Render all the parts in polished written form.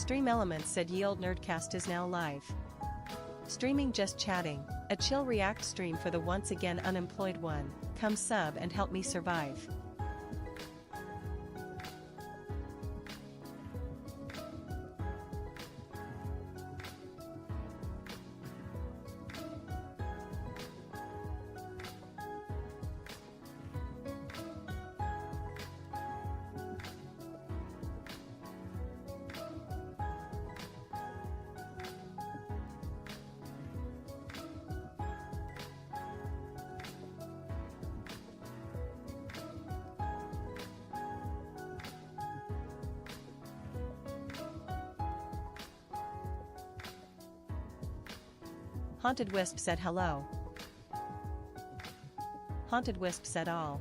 Stream Elements said Yield Nerdcast is now live. Streaming Just Chatting, a chill react stream for the once again unemployed one. Come sub and help me survive. Haunted Wisp said hello. Haunted Wisp said all.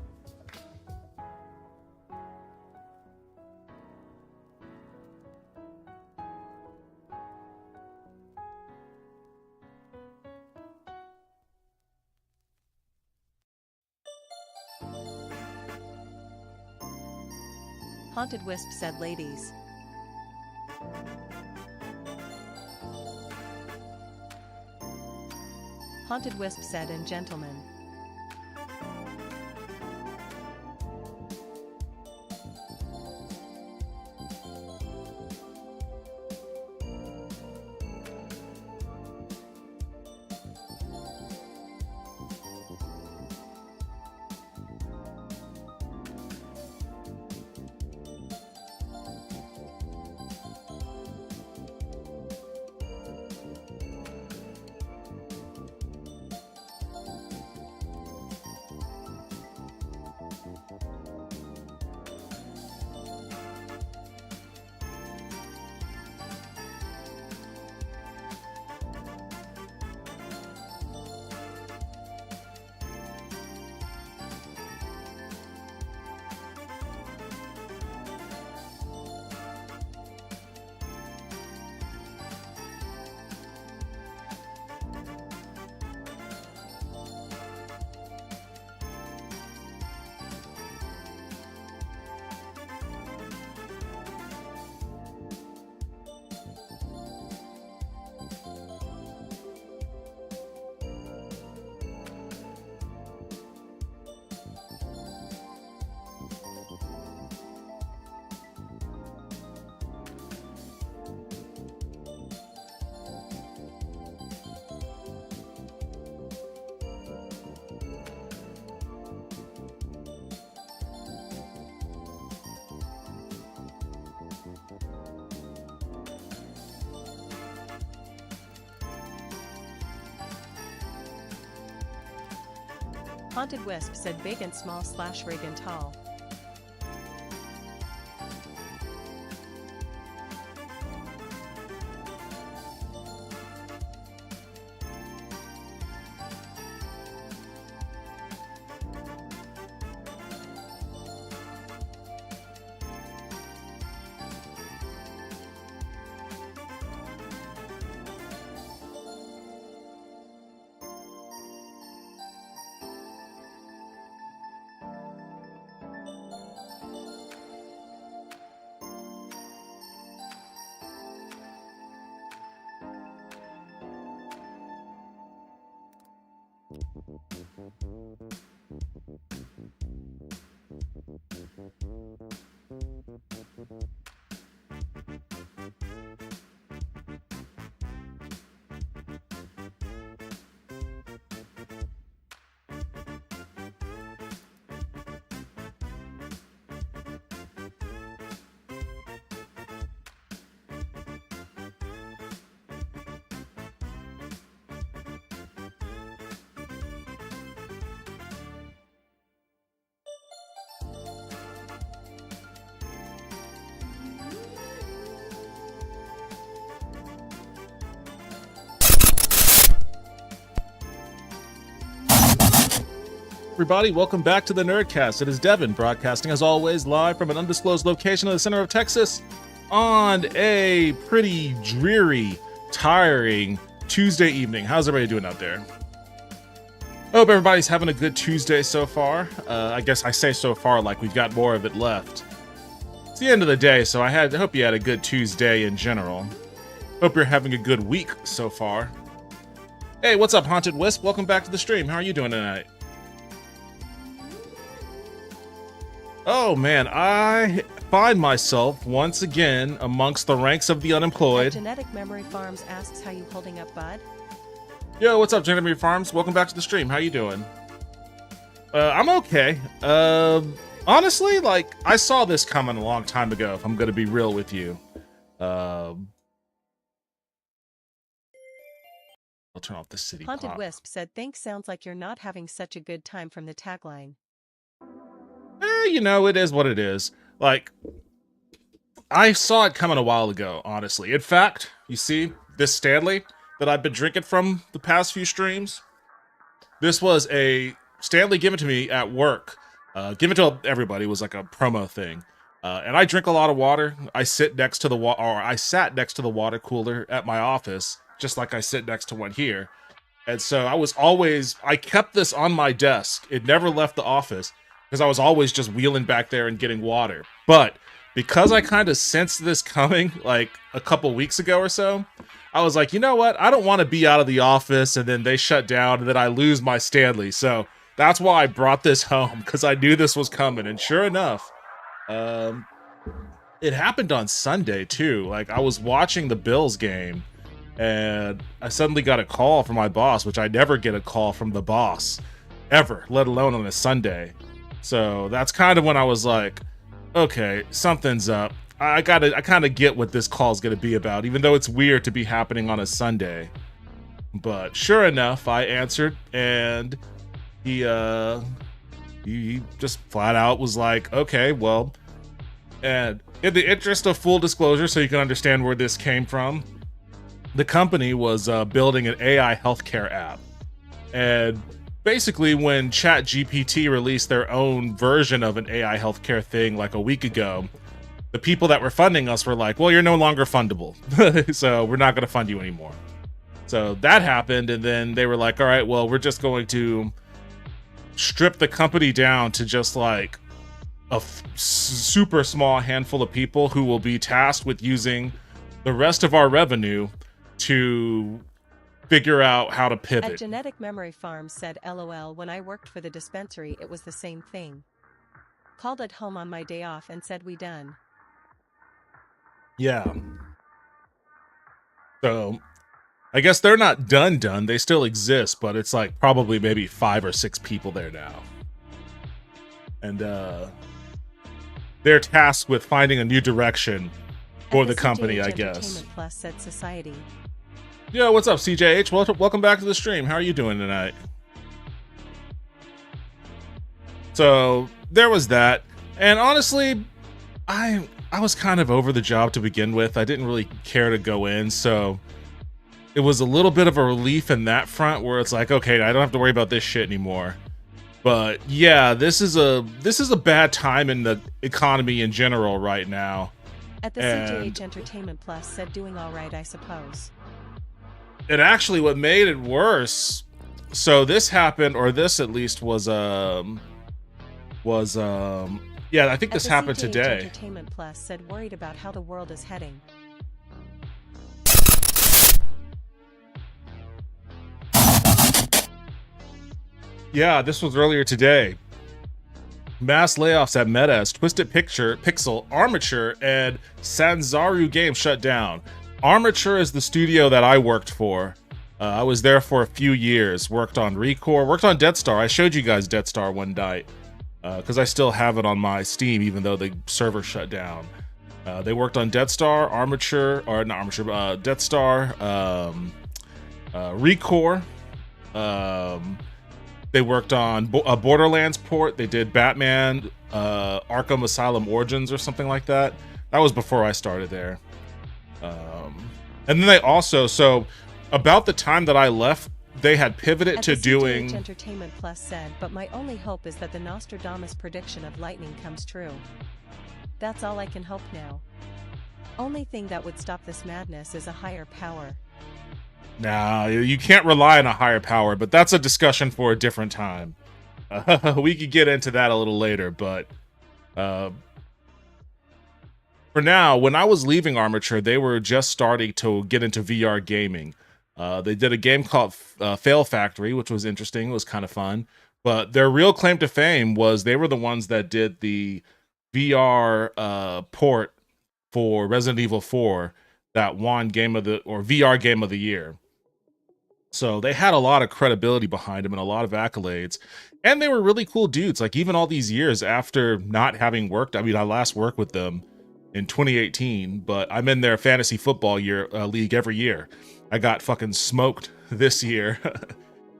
Haunted Wisp said ladies. Haunted Wisp said and gentlemen. Haunted Wisp said big and small / rig and tall. Everybody, welcome back to the Nerdcast. It is Devin, broadcasting as always live from an undisclosed location in the center of Texas on a pretty dreary, tiring Tuesday evening. How's everybody doing out there? I hope everybody's having a good Tuesday so far. I guess I say so far like we've got more of it left. It's the end of the day, so I hope you had a good Tuesday in general. Hope you're having a good week so far. Hey, what's up, Haunted Wisp? Welcome back to the stream. How are you doing tonight? Oh man, I find myself once again amongst the ranks of the unemployed. Genetic Memory Farms asks how you holding up, bud? Yo, what's up, Genetic Memory Farms? Welcome back to the stream. How you doing? I'm okay. Honestly, like, I saw this coming a long time ago, if I'm gonna be real with you. I'll turn off the city Haunted pop. Wisp said, thanks, sounds like you're not having such a good time from the tagline. You know, it is what it is. Like, I saw it coming a while ago, honestly. In fact, you see, this Stanley that I've been drinking from the past few streams, this was a Stanley given to me at work. Given to everybody. It was like a promo thing. And I drink a lot of water. I sat next to the water cooler at my office, just like I sit next to one here. And so I kept this on my desk. It never left the office because I was always just wheeling back there and getting water. But because I kind of sensed this coming like a couple weeks ago or so, I was like, you know what? I don't want to be out of the office and then they shut down and then I lose my Stanley. So that's why I brought this home, because I knew this was coming. And sure enough, it happened on Sunday too. Like, I was watching the Bills game and I suddenly got a call from my boss, which I never get a call from the boss ever, let alone on a Sunday. So that's kind of when I was like, okay, something's up. I kind of get what this call is going to be about, even though it's weird to be happening on a Sunday. But sure enough, I answered, and he just flat out was like, okay, well, and in the interest of full disclosure, so you can understand where this came from, the company was building an AI healthcare app. And basically when ChatGPT released their own version of an AI healthcare thing like a week ago, the people that were funding us were like, well, you're no longer fundable. So we're not going to fund you anymore. So that happened. And then they were like, all right, well, we're just going to strip the company down to just like a super small handful of people who will be tasked with using the rest of our revenue to figure out how to pivot. At Genetic Memory Farms said, LOL, when I worked for the dispensary, it was the same thing. Called at home on my day off and said, we done. Yeah. So I guess they're not done. They still exist, but it's like probably maybe 5 or 6 people there now. And they're tasked with finding a new direction for the company, I guess. Entertainment Plus said society. Yo, what's up, CJH? Welcome back to the stream. How are you doing tonight? So there was that. And honestly, I was kind of over the job to begin with. I didn't really care to go in, so it was a little bit of a relief in that front where it's like, okay, I don't have to worry about this shit anymore. But yeah, this is a bad time in the economy in general right now. At the CJH Entertainment Plus said, doing all right, I suppose. And actually what made it worse, so this happened, or this at least was yeah, I think this happened today. Entertainment Plus said, worried about how the world is heading. Yeah, this was earlier today. Mass layoffs at Meta as Twisted Pixel, Armature, and Sanzaru Games shut down. Armature is the studio that I worked for. I was there for a few years. Worked on Recore, worked on Dead Star. I showed you guys Dead Star one night because I still have it on my Steam, even though the server shut down. They worked on Dead Star, Dead Star, Recore. They worked on a Borderlands port. They did Batman, Arkham Asylum Origins or something like that. That was before I started there. And then they also, so about the time that I left, they had pivoted to doing... Entertainment Plus said, but my only hope is that the Nostradamus prediction of lightning comes true. That's all I can hope now. Only thing that would stop this madness is a higher power. Nah, you can't rely on a higher power, but that's a discussion for a different time. We could get into that a little later, but for now, when I was leaving Armature, they were just starting to get into VR gaming. They did a game called Fail Factory, which was interesting. It was kind of fun. But their real claim to fame was they were the ones that did the VR port for Resident Evil 4 that won VR Game of the Year. So they had a lot of credibility behind them and a lot of accolades. And they were really cool dudes. Like, even all these years after not having worked, I mean, I last worked with them in 2018, but I'm in their fantasy football league every year. I got fucking smoked this year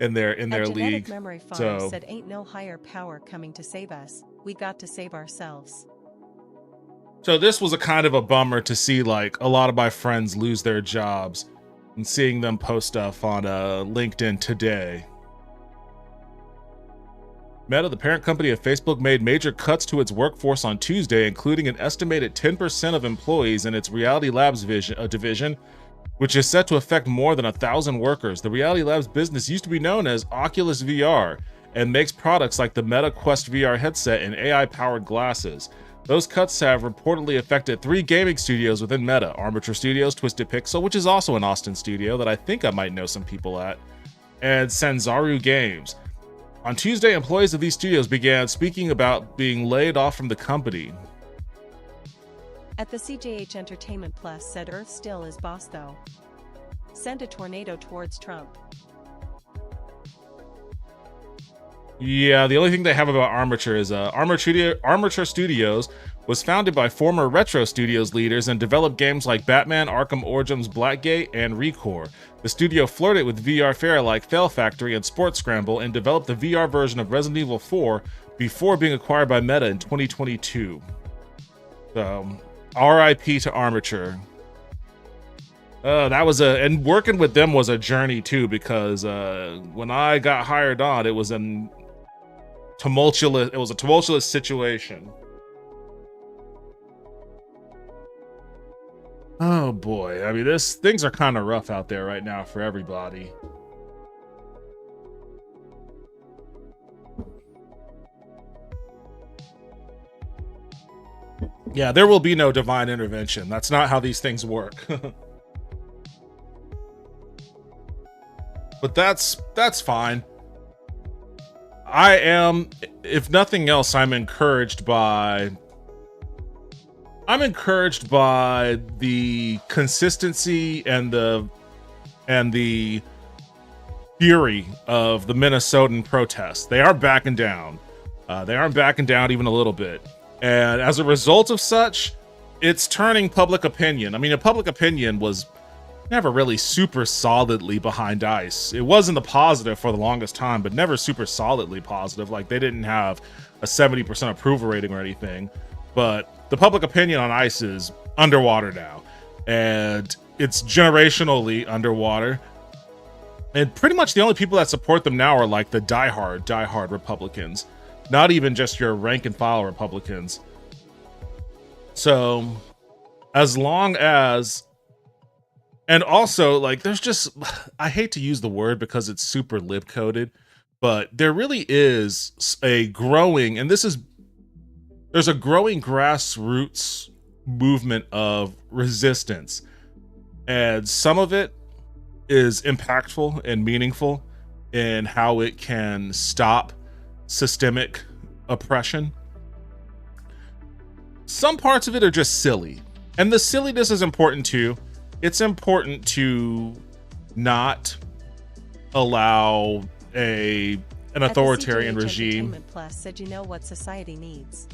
in their league. Memory Farm said, "Ain't no higher power coming to save us. We got to save ourselves." So this was a kind of a bummer to see, like, a lot of my friends lose their jobs and seeing them post stuff on LinkedIn today. Meta, the parent company of Facebook, made major cuts to its workforce on Tuesday, including an estimated 10% of employees in its Reality Labs division, which is set to affect more than 1,000 workers. The Reality Labs business used to be known as Oculus VR and makes products like the Meta Quest VR headset and AI-powered glasses. Those cuts have reportedly affected 3 gaming studios within Meta: Armature Studios, Twisted Pixel, which is also an Austin studio that I think I might know some people at, and Sanzaru Games. On Tuesday, employees of these studios began speaking about being laid off from the company. At the CJH Entertainment Plus said, "Earth still is boss though. Send a tornado towards Trump." Yeah, the only thing they have about Armature is Armature Studios was founded by former Retro Studios leaders and developed games like Batman, Arkham Origins, Blackgate, and Recore. The studio flirted with VR fare like Fail Factory and Sports Scramble and developed the VR version of Resident Evil 4 before being acquired by Meta in 2022. So, RIP to Armature. And working with them was a journey too, because when I got hired on, it was a tumultuous situation. Oh boy, I mean, things are kind of rough out there right now for everybody. Yeah, there will be no divine intervention. That's not how these things work. But that's fine. I am, if nothing else, I'm encouraged by the consistency and the fury of the Minnesotan protests. They aren't backing down. They aren't backing down even a little bit. And as a result of such, it's turning public opinion. I mean, public opinion was never really super solidly behind ICE. It was in the positive for the longest time, but never super solidly positive. Like, they didn't have a 70% approval rating or anything. But the public opinion on ICE is underwater now. And it's generationally underwater. And pretty much the only people that support them now are like the diehard Republicans. Not even just your rank and file Republicans. So, as long as... And also, like, there's just... I hate to use the word because it's super lib-coded, but there really is a growing... And there's a growing grassroots movement of resistance. And some of it is impactful and meaningful in how it can stop systemic oppression. Some parts of it are just silly, and the silliness is important too. It's important to not allow an authoritarian regime. Entertainment Plus said, "You know what society needs?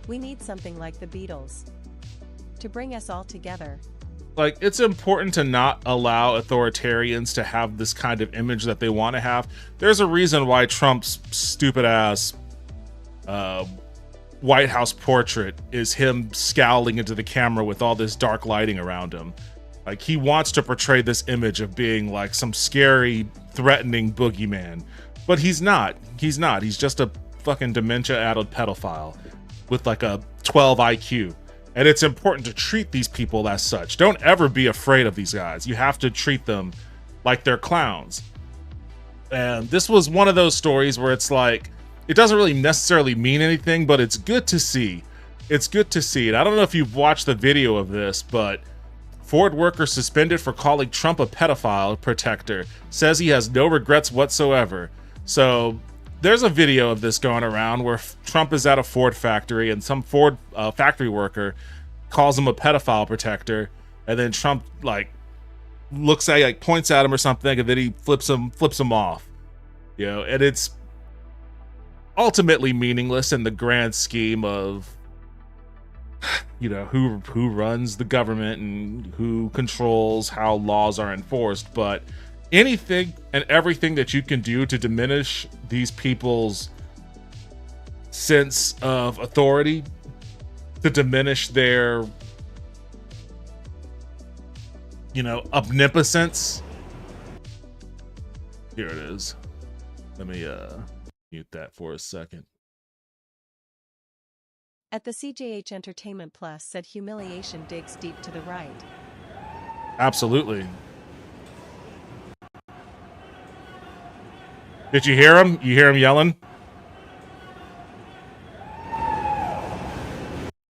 We need something like the Beatles to bring us all together." Like, it's important to not allow authoritarians to have this kind of image that they want to have. There's a reason why Trump's stupid ass White House portrait is him scowling into the camera with all this dark lighting around him. Like, he wants to portray this image of being like some scary, threatening boogeyman. But he's not. He's not. He's just a fucking dementia-addled pedophile with like a 12 IQ. And it's important to treat these people as such. Don't ever be afraid of these guys. You have to treat them like they're clowns. And this was one of those stories where it's like, it doesn't really necessarily mean anything, but it's good to see it's good to see it. I don't know if you've watched the video of this, but Ford worker suspended for calling Trump a pedophile protector says he has no regrets whatsoever. So there's a video of this going around where Trump is at a Ford factory and some Ford factory worker calls him a pedophile protector, and then Trump like looks at, like points at him or something, and then he flips him off. You know, and it's ultimately meaningless in the grand scheme of, you know, who runs the government and who controls how laws are enforced. But anything and everything that you can do to diminish these people's sense of authority, to diminish their, you know, omnipotence. Here it is. Let me mute that for a second. At the CJH Entertainment Plus said humiliation digs deep to the right. Absolutely. Did you hear him? You hear him yelling?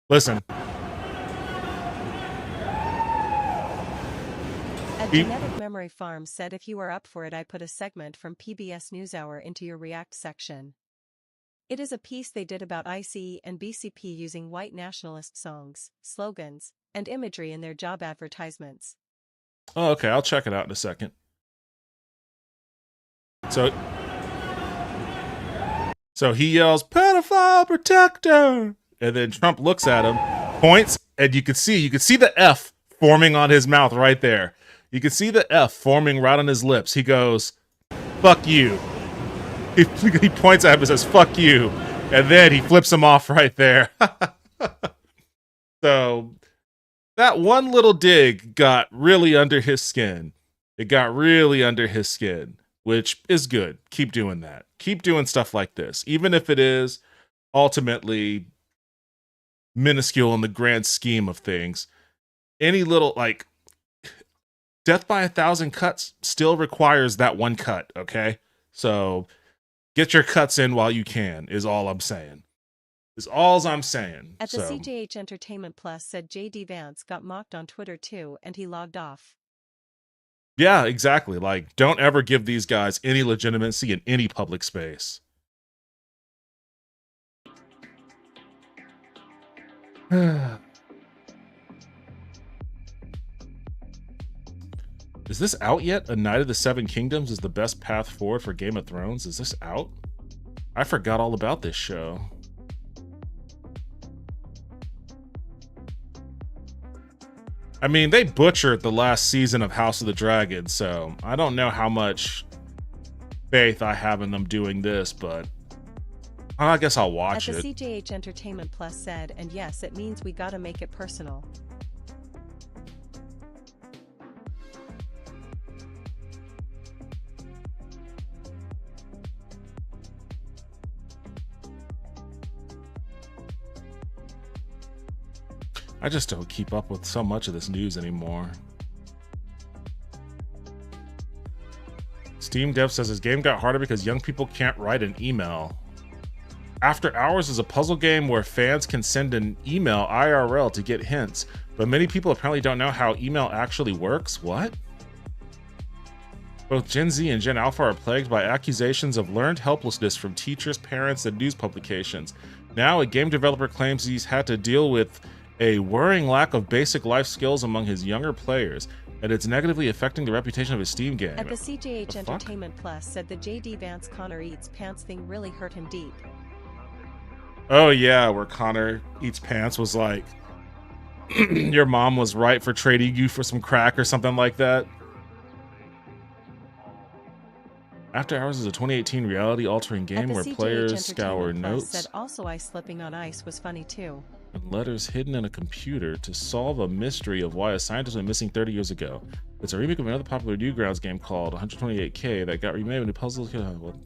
Listen. At Genetic Memory Farm said if you are up for it, I put a segment from PBS NewsHour into your React section. It is a piece they did about ICE and BCP using white nationalist songs, slogans, and imagery in their job advertisements. Oh, okay. I'll check it out in a second. So he yells, "Pedophile protector!" And then Trump looks at him, points, and you can see the F forming on his mouth right there. You can see the F forming right on his lips. He goes, "Fuck you." He points at him and says, "Fuck you." And then he flips him off right there. So that one little dig got really under his skin. It got really under his skin, which is good. Keep doing that. Keep doing stuff like this, even if it is ultimately minuscule in the grand scheme of things. Any little, like, death by 1,000 cuts still requires that one cut, okay? So get your cuts in while you can, is all I'm saying. Is all I'm saying. At the CJH Entertainment Plus said J.D. Vance got mocked on Twitter too, and he logged off. Yeah, exactly. Like, don't ever give these guys any legitimacy in any public space. Is this out yet? A Knight of the Seven Kingdoms is the best path forward for Game of Thrones. Is this out? I forgot all about this show. I mean, they butchered the last season of House of the Dragon, so I don't know how much faith I have in them doing this, but I guess I'll watch it. At the CJH Entertainment Plus said, and yes, it means we gotta make it personal. I just don't keep up with so much of this news anymore. Steam Dev says his game got harder because young people can't write an email. After Hours is a puzzle game where fans can send an email IRL to get hints, but many people apparently don't know how email actually works. What? Both Gen Z and Gen Alpha are plagued by accusations of learned helplessness from teachers, parents, and news publications. Now, a game developer claims he's had to deal with a worrying lack of basic life skills among his younger players, and it's negatively affecting the reputation of his Steam game. At the CJH Entertainment Plus said the J.D. Vance Connor Eats Pants thing really hurt him deep. Oh yeah, where Connor Eats Pants was like, your mom was right for trading you for some crack or something like that. After Hours is a 2018 reality-altering game where players scour notes. Said also ice slipping on ice was funny too. And letters hidden in a computer to solve a mystery of why a scientist went missing 30 years ago. It's a remake of another popular Newgrounds game called 128K that got remade into puzzles. Well,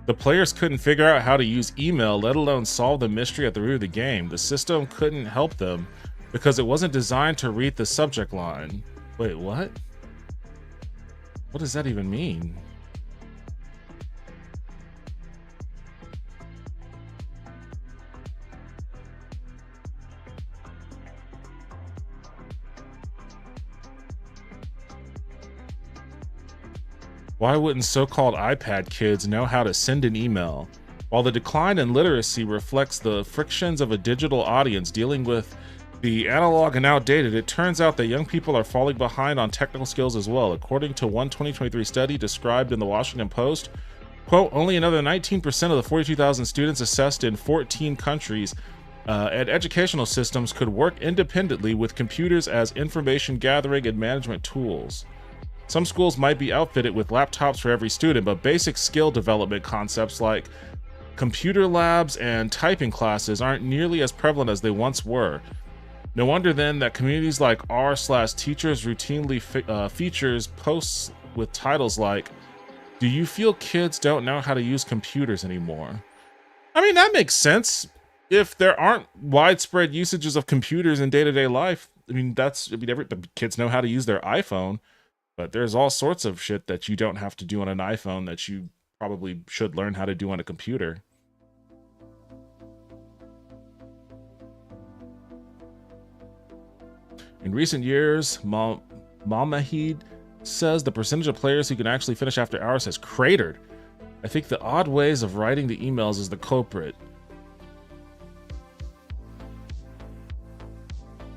The players couldn't figure out how to use email, let alone solve the mystery at the root of the game. The system couldn't help them because it wasn't designed to read the subject line. Wait, what? What does that even mean? Why wouldn't so-called iPad kids know how to send an email? While the decline in literacy reflects the frictions of a digital audience dealing with the analog and outdated, it turns out that young people are falling behind on technical skills as well. According to one 2023 study described in the Washington Post, quote, only another 19% of the 42,000 students assessed in 14 countries at educational systems could work independently with computers as information gathering and management tools. Some schools might be outfitted with laptops for every student, but basic skill development concepts like computer labs and typing classes aren't nearly as prevalent as they once were. No wonder then that communities like r/teachers routinely features posts with titles like, "Do you feel kids don't know how to use computers anymore?" I mean, that makes sense. If there aren't widespread usages of computers in day-to-day life, the kids know how to use their iPhone. But there's all sorts of shit that you don't have to do on an iPhone that you probably should learn how to do on a computer. In recent years, Mamahid says the percentage of players who can actually finish after hours has cratered. I think the odd ways of writing the emails is the culprit.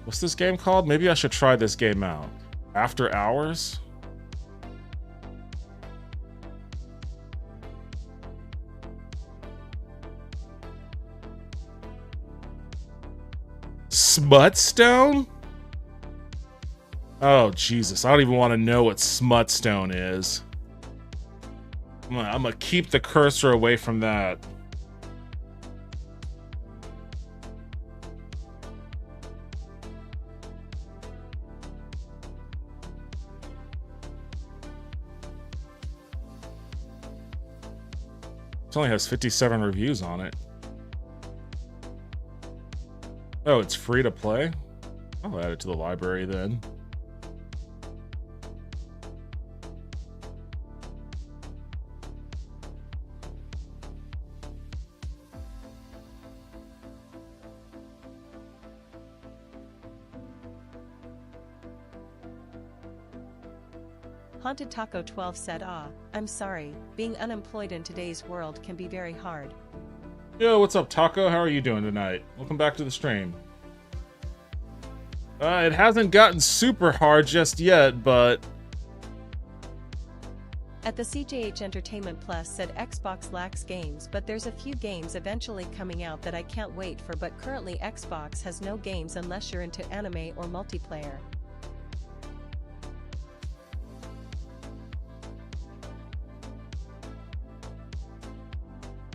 What's this game called? Maybe I should try this game out. After Hours? Smutstone? Oh, Jesus. I don't even want to know what Smutstone is. I'm gonna keep the cursor away from that. It only has 57 reviews on it. Oh, it's free to play? I'll add it to the library then. Haunted Taco 12 said, I'm sorry, being unemployed in today's world can be very hard. Yo, what's up, Taco? How are you doing tonight? Welcome back to the stream. It hasn't gotten super hard just yet, but... At the CJH Entertainment Plus said Xbox lacks games, but there's a few games eventually coming out that I can't wait for, but currently Xbox has no games unless you're into anime or multiplayer.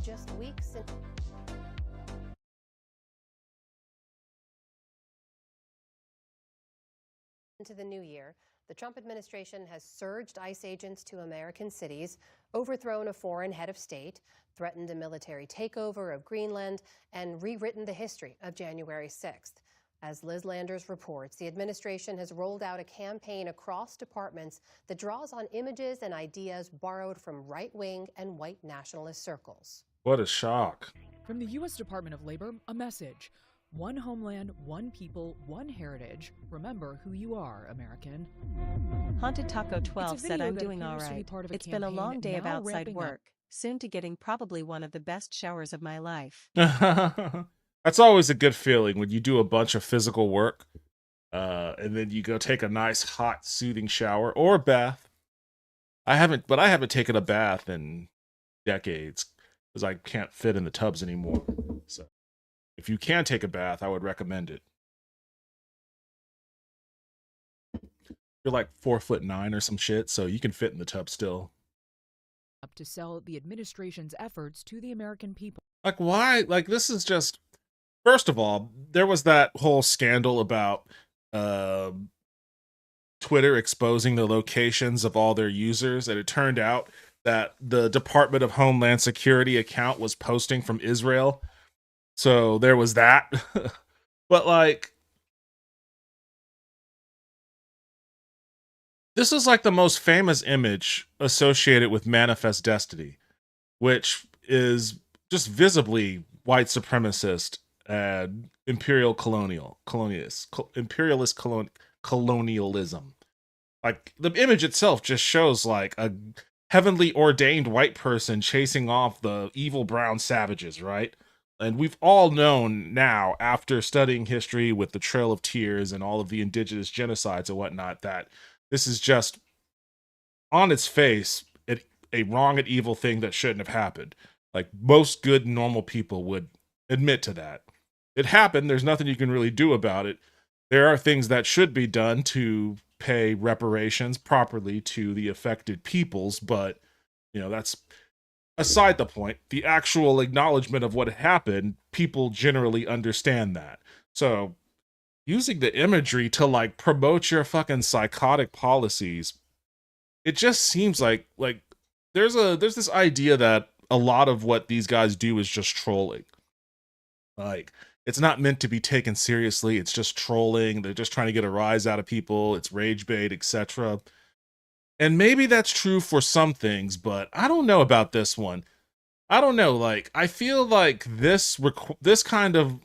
Just weeks into the new year, the Trump administration has surged ICE agents to American cities, overthrown a foreign head of state, threatened a military takeover of Greenland, and rewritten the history of January 6th. As Liz Landers reports, the administration has rolled out a campaign across departments that draws on images and ideas borrowed from right-wing and white nationalist circles. What a shock. From the U.S. Department of Labor, a message. One homeland, one people, one heritage. Remember who you are, American. Haunted Taco 12 said, I'm doing all right. It's been a long day of outside work, soon to getting probably one of the best showers of my life. That's always a good feeling when you do a bunch of physical work, and then you go take a nice, hot, soothing shower or bath. I haven't taken a bath in decades because I can't fit in the tubs anymore. So if you can take a bath, I would recommend it. You're like 4'9" or some shit, so you can fit in the tub still. Up to sell the administration's efforts to the American people. Like, why? Like, this is just... First of all, there was that whole scandal about Twitter exposing the locations of all their users, and it turned out that the Department of Homeland Security account was posting from Israel. So there was that. But like, this is like the most famous image associated with Manifest Destiny, which is just visibly white supremacist and imperialist colonialism. Like the image itself just shows like a heavenly ordained white person chasing off the evil brown savages, right? And we've all known now, after studying history with the Trail of Tears and all of the indigenous genocides and whatnot, that this is just on its face a wrong and evil thing that shouldn't have happened. Like most good normal people would admit to that. It happened. There's nothing you can really do about it. There are things that should be done to pay reparations properly to the affected peoples, but that's aside the point. The actual acknowledgement of what happened, people generally understand that. So using the imagery to like promote your fucking psychotic policies, it just seems like there's this idea that a lot of what these guys do is just trolling. Like, it's not meant to be taken seriously. It's just trolling. They're just trying to get a rise out of people. It's rage bait, etc. And maybe that's true for some things, but I don't know about this one. I don't know. Like, I feel like this kind of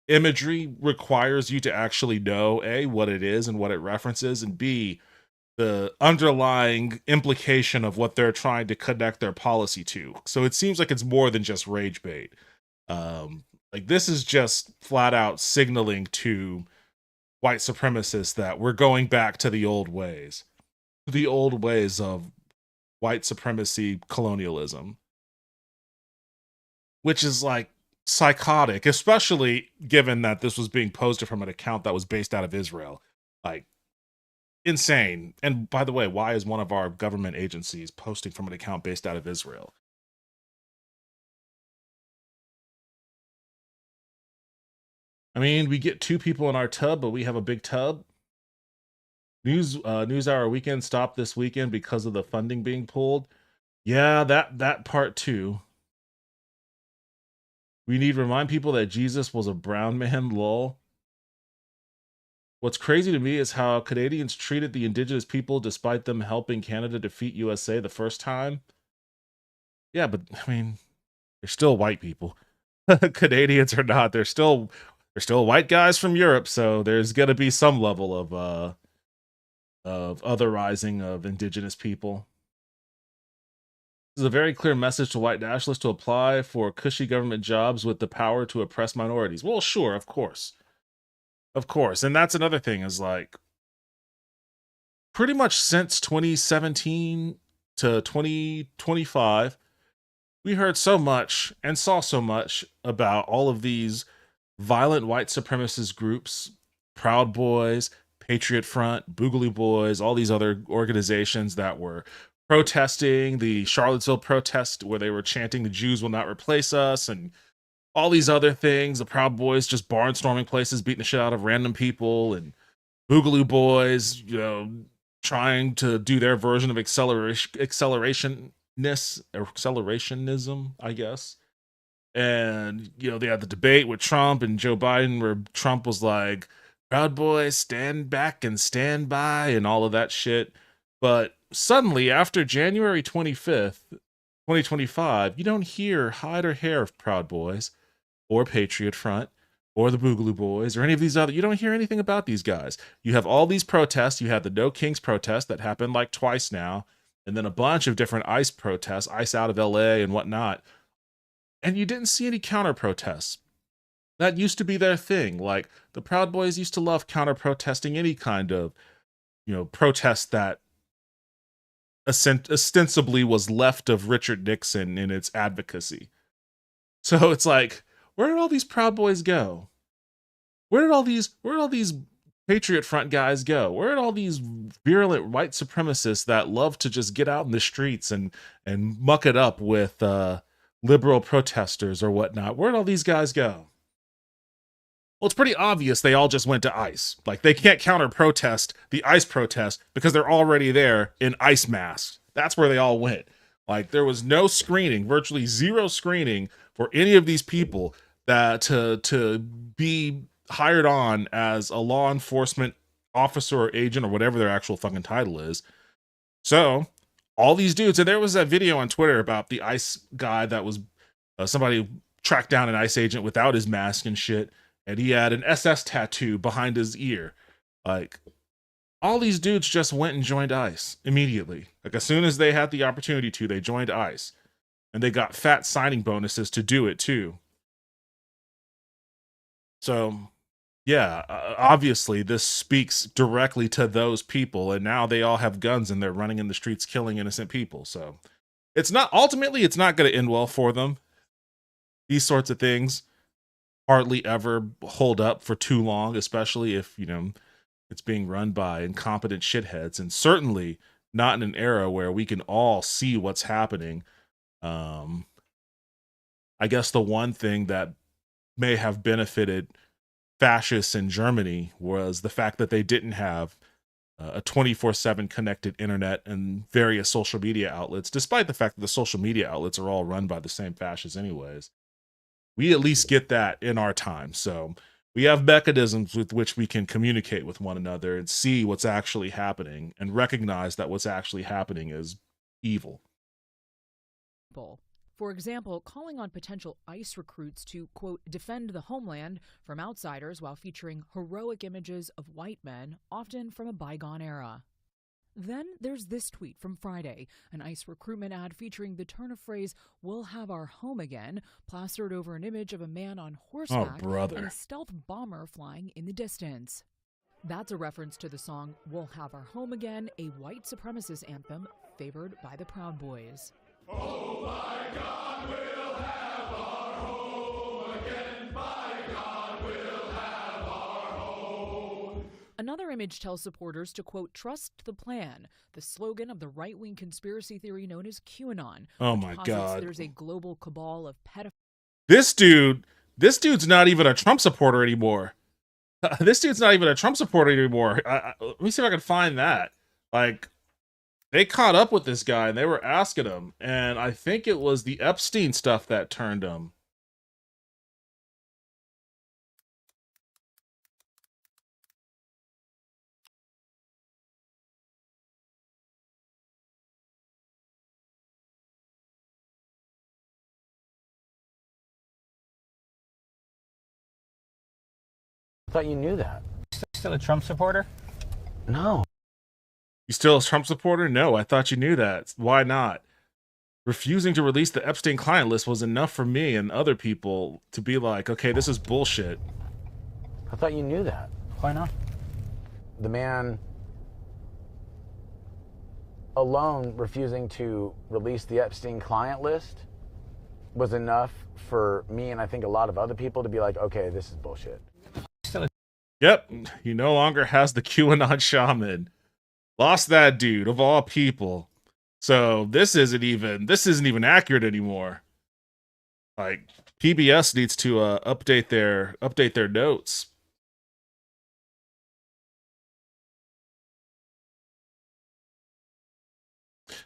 imagery requires you to actually know A, what it is and what it references, and B, the underlying implication of what they're trying to connect their policy to. So it seems like it's more than just rage bait. Like this is just flat out signaling to white supremacists that we're going back to the old ways of white supremacy colonialism, which is like psychotic, especially given that this was being posted from an account that was based out of Israel. Like, insane. And by the way, why is one of our government agencies posting from an account based out of Israel? I mean, we get 2 people in our tub, but we have a big tub. NewsHour weekend stopped this weekend because of the funding being pulled. Yeah, that part too. We need to remind people that Jesus was a brown man, lol. What's crazy to me is how Canadians treated the indigenous people despite them helping Canada defeat USA the first time. Yeah, but I mean, they're still white people. Canadians are not. They're still white guys from Europe, so there's gonna be some level of otherizing of indigenous people. This is a very clear message to white nationalists to apply for cushy government jobs with the power to oppress minorities. Well, sure, of course. Of course. And that's another thing is like pretty much since 2017 to 2025, we heard so much and saw so much about all of these violent white supremacist groups, Proud Boys, Patriot Front, Boogaloo Boys, all these other organizations that were protesting the Charlottesville protest where they were chanting the Jews will not replace us, and all these other things. The Proud Boys just barnstorming places, beating the shit out of random people, and Boogaloo Boys, trying to do their version of accelerationism, I guess. And they had the debate with Trump and Joe Biden where Trump was like, Proud Boys, stand back and stand by, and all of that shit. But suddenly, after January 25th, 2025, you don't hear hide or hair of Proud Boys or Patriot Front or the Boogaloo Boys or any of these other. You don't hear anything about these guys. You have all these protests. You have the No Kings protest that happened like twice now, and then a bunch of different ICE protests, ICE out of LA and whatnot. And you didn't see any counter protests. That used to be their thing. Like, the Proud Boys used to love counter protesting any kind of, protest that ostensibly was left of Richard Nixon in its advocacy. So it's like, where did all these Proud Boys go? Where did all these Patriot Front guys go? Where did all these virulent white supremacists that love to just get out in the streets and muck it up with liberal protesters or whatnot? Where did all these guys go? Well, it's pretty obvious they all just went to ICE. Like, they can't counter protest the ICE protest because they're already there in ICE masks. That's where they all went. Like, there was no screening, virtually zero screening for any of these people that to be hired on as a law enforcement officer or agent or whatever their actual fucking title is. So all these dudes, and there was that video on Twitter about the ICE guy that was somebody tracked down an ICE agent without his mask and shit, and he had an SS tattoo behind his ear. Like, all these dudes just went and joined ICE immediately. Like, as soon as they had the opportunity to, they joined ICE. And they got fat signing bonuses to do it too. So, yeah, obviously this speaks directly to those people, and now they all have guns and they're running in the streets killing innocent people. So it's not, ultimately, it's not going to end well for them. These sorts of things hardly ever hold up for too long, especially if, you know, it's being run by incompetent shitheads, and certainly not in an era where we can all see what's happening. I guess the one thing that may have benefited fascists in Germany was the fact that they didn't have a 24/7 connected internet and various social media outlets, despite the fact that the social media outlets are all run by the same fascists anyways. We at least get that in our time. So we have mechanisms with which we can communicate with one another and see what's actually happening and recognize that what's actually happening is evil. For example, calling on potential ICE recruits to, quote, defend the homeland from outsiders while featuring heroic images of white men, often from a bygone era. Then there's this tweet from Friday, an ICE recruitment ad featuring the turn of phrase, "We'll have our home again," plastered over an image of a man on horseback and a stealth bomber flying in the distance. That's a reference to the song "We'll Have Our Home Again," a white supremacist anthem favored by the Proud Boys. Oh my God, we'll have our home again. By God, we'll have our home. Another image tells supporters to, quote, trust the plan, the slogan of the right-wing conspiracy theory known as QAnon. Oh my God. There's a global cabal of pedophiles. This dude's not even a Trump supporter anymore. This dude's not even a Trump supporter anymore. Let me see if I can find that. Like, they caught up with this guy and they were asking him, and I think it was the Epstein stuff that turned him. I thought you knew that. Still a Trump supporter? No. You still a Trump supporter? No, I thought you knew that. Why not? Refusing to release the Epstein client list was enough for me and other people to be like, okay, this is bullshit. I thought you knew that. Why not? The man alone refusing to release the Epstein client list was enough for me and I think a lot of other people to be like, okay, this is bullshit. Yep, he no longer has the QAnon shaman. Lost that dude of all people. So this isn't even accurate anymore. Like, PBS needs to update their notes.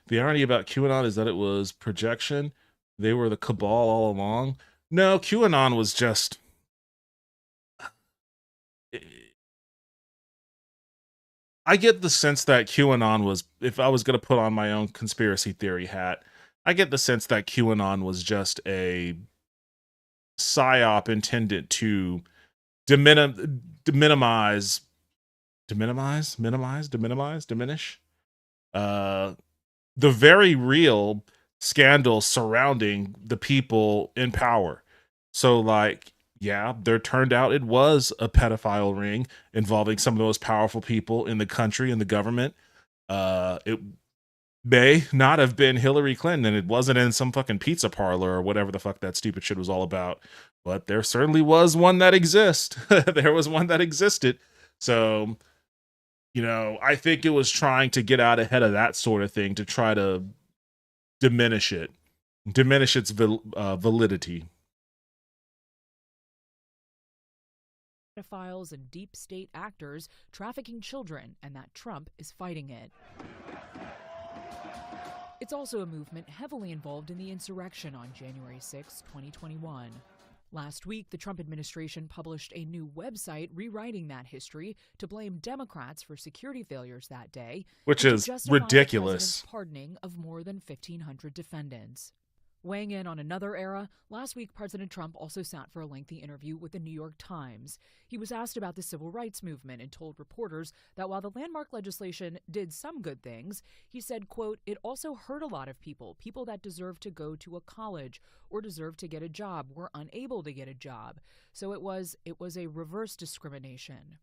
The irony about QAnon is that it was projection. They were the cabal all along. No, QAnon was just... I get the sense that QAnon was, if I was going to put on my own conspiracy theory hat, I get the sense that QAnon was just a psyop intended to diminish the very real scandal surrounding the people in power. So, like, yeah, there turned out it was a pedophile ring involving some of the most powerful people in the country and the government. It may not have been Hillary Clinton, and it wasn't in some fucking pizza parlor or whatever the fuck that stupid shit was all about. But there certainly was one that exists. There was one that existed. So, you know, I think it was trying to get out ahead of that sort of thing to try to diminish its validity. Pedophiles and deep state actors trafficking children, and that Trump is fighting it. It's also a movement heavily involved in the insurrection on January 6, 2021. Last week, the Trump administration published a new website rewriting that history to blame Democrats for security failures that day, which and is to justify ridiculous. The president's pardoning of more than 1,500 defendants. Weighing in on another era, last week President Trump also sat for a lengthy interview with the New York Times. He was asked about the civil rights movement and told reporters that while the landmark legislation did some good things, he said, quote, "It also hurt a lot of people that deserve to go to a college or deserve to get a job were unable to get a job. So it was a reverse discrimination."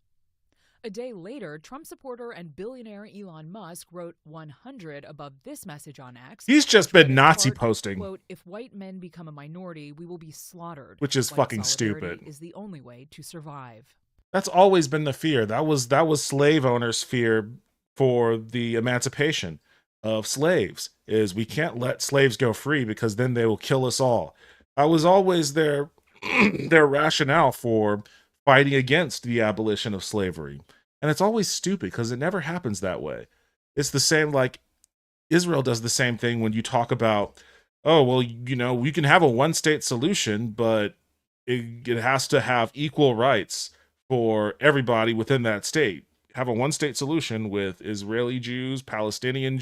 A day later, Trump supporter and billionaire Elon Musk wrote 100 above this message on X. He's just been Nazi posting. Quote, "If white men become a minority, we will be slaughtered." Which is White fucking solidarity stupid. Is the only way to survive. That's always been the fear. That was slave owners' fear for the emancipation of slaves, is we can't let slaves go free because then they will kill us all. That was always their their rationale for fighting against the abolition of slavery. And it's always stupid because it never happens that way. It's the same, like Israel does the same thing when you talk about, oh, well, you know, we can have a one-state solution, but it has to have equal rights for everybody within that state. Have a one-state solution with Israeli Jews, Palestinian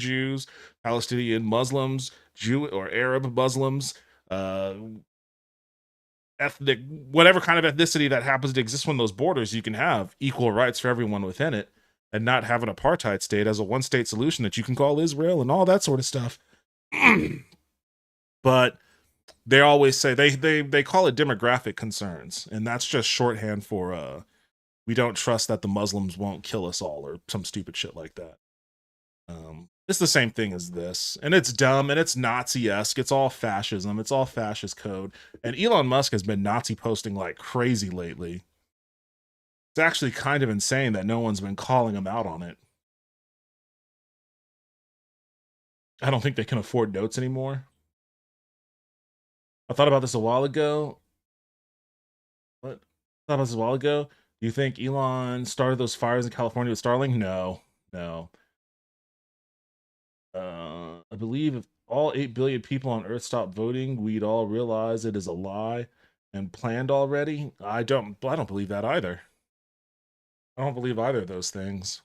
Muslims, Jew or Arab Muslims, ethnic, whatever kind of ethnicity that happens to exist on those borders. You can have equal rights for everyone within it and not have an apartheid state as a one-state solution that you can call Israel and all that sort of stuff. But they always say they call it demographic concerns, and that's just shorthand for we don't trust that the Muslims won't kill us all or some stupid shit like that. It's the same thing as this, and it's dumb and it's Nazi-esque. It's all fascism. It's all fascist code. And Elon Musk has been Nazi posting like crazy lately. It's actually kind of insane that no one's been calling him out on it. I don't think they can afford notes anymore. I thought about this a while ago. What? I thought about this a while ago. Do you think Elon started those fires in California with Starlink? No. I believe if all 8 billion people on Earth stopped voting, we'd all realize it is a lie and planned already. I don't believe that either. I don't believe either of those things.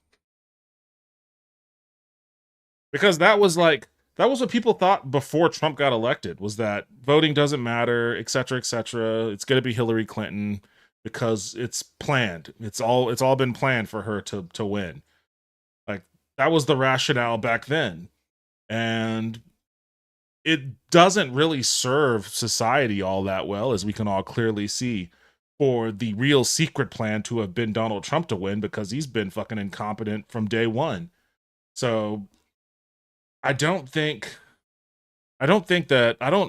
Because that was what people thought before Trump got elected, was that voting doesn't matter, etc., etc. It's going to be Hillary Clinton because it's planned. It's all been planned for her to win. Like, that was the rationale back then. And it doesn't really serve society all that well, as we can all clearly see, for the real secret plan to have been Donald Trump to win, because he's been fucking incompetent from day one. So I don't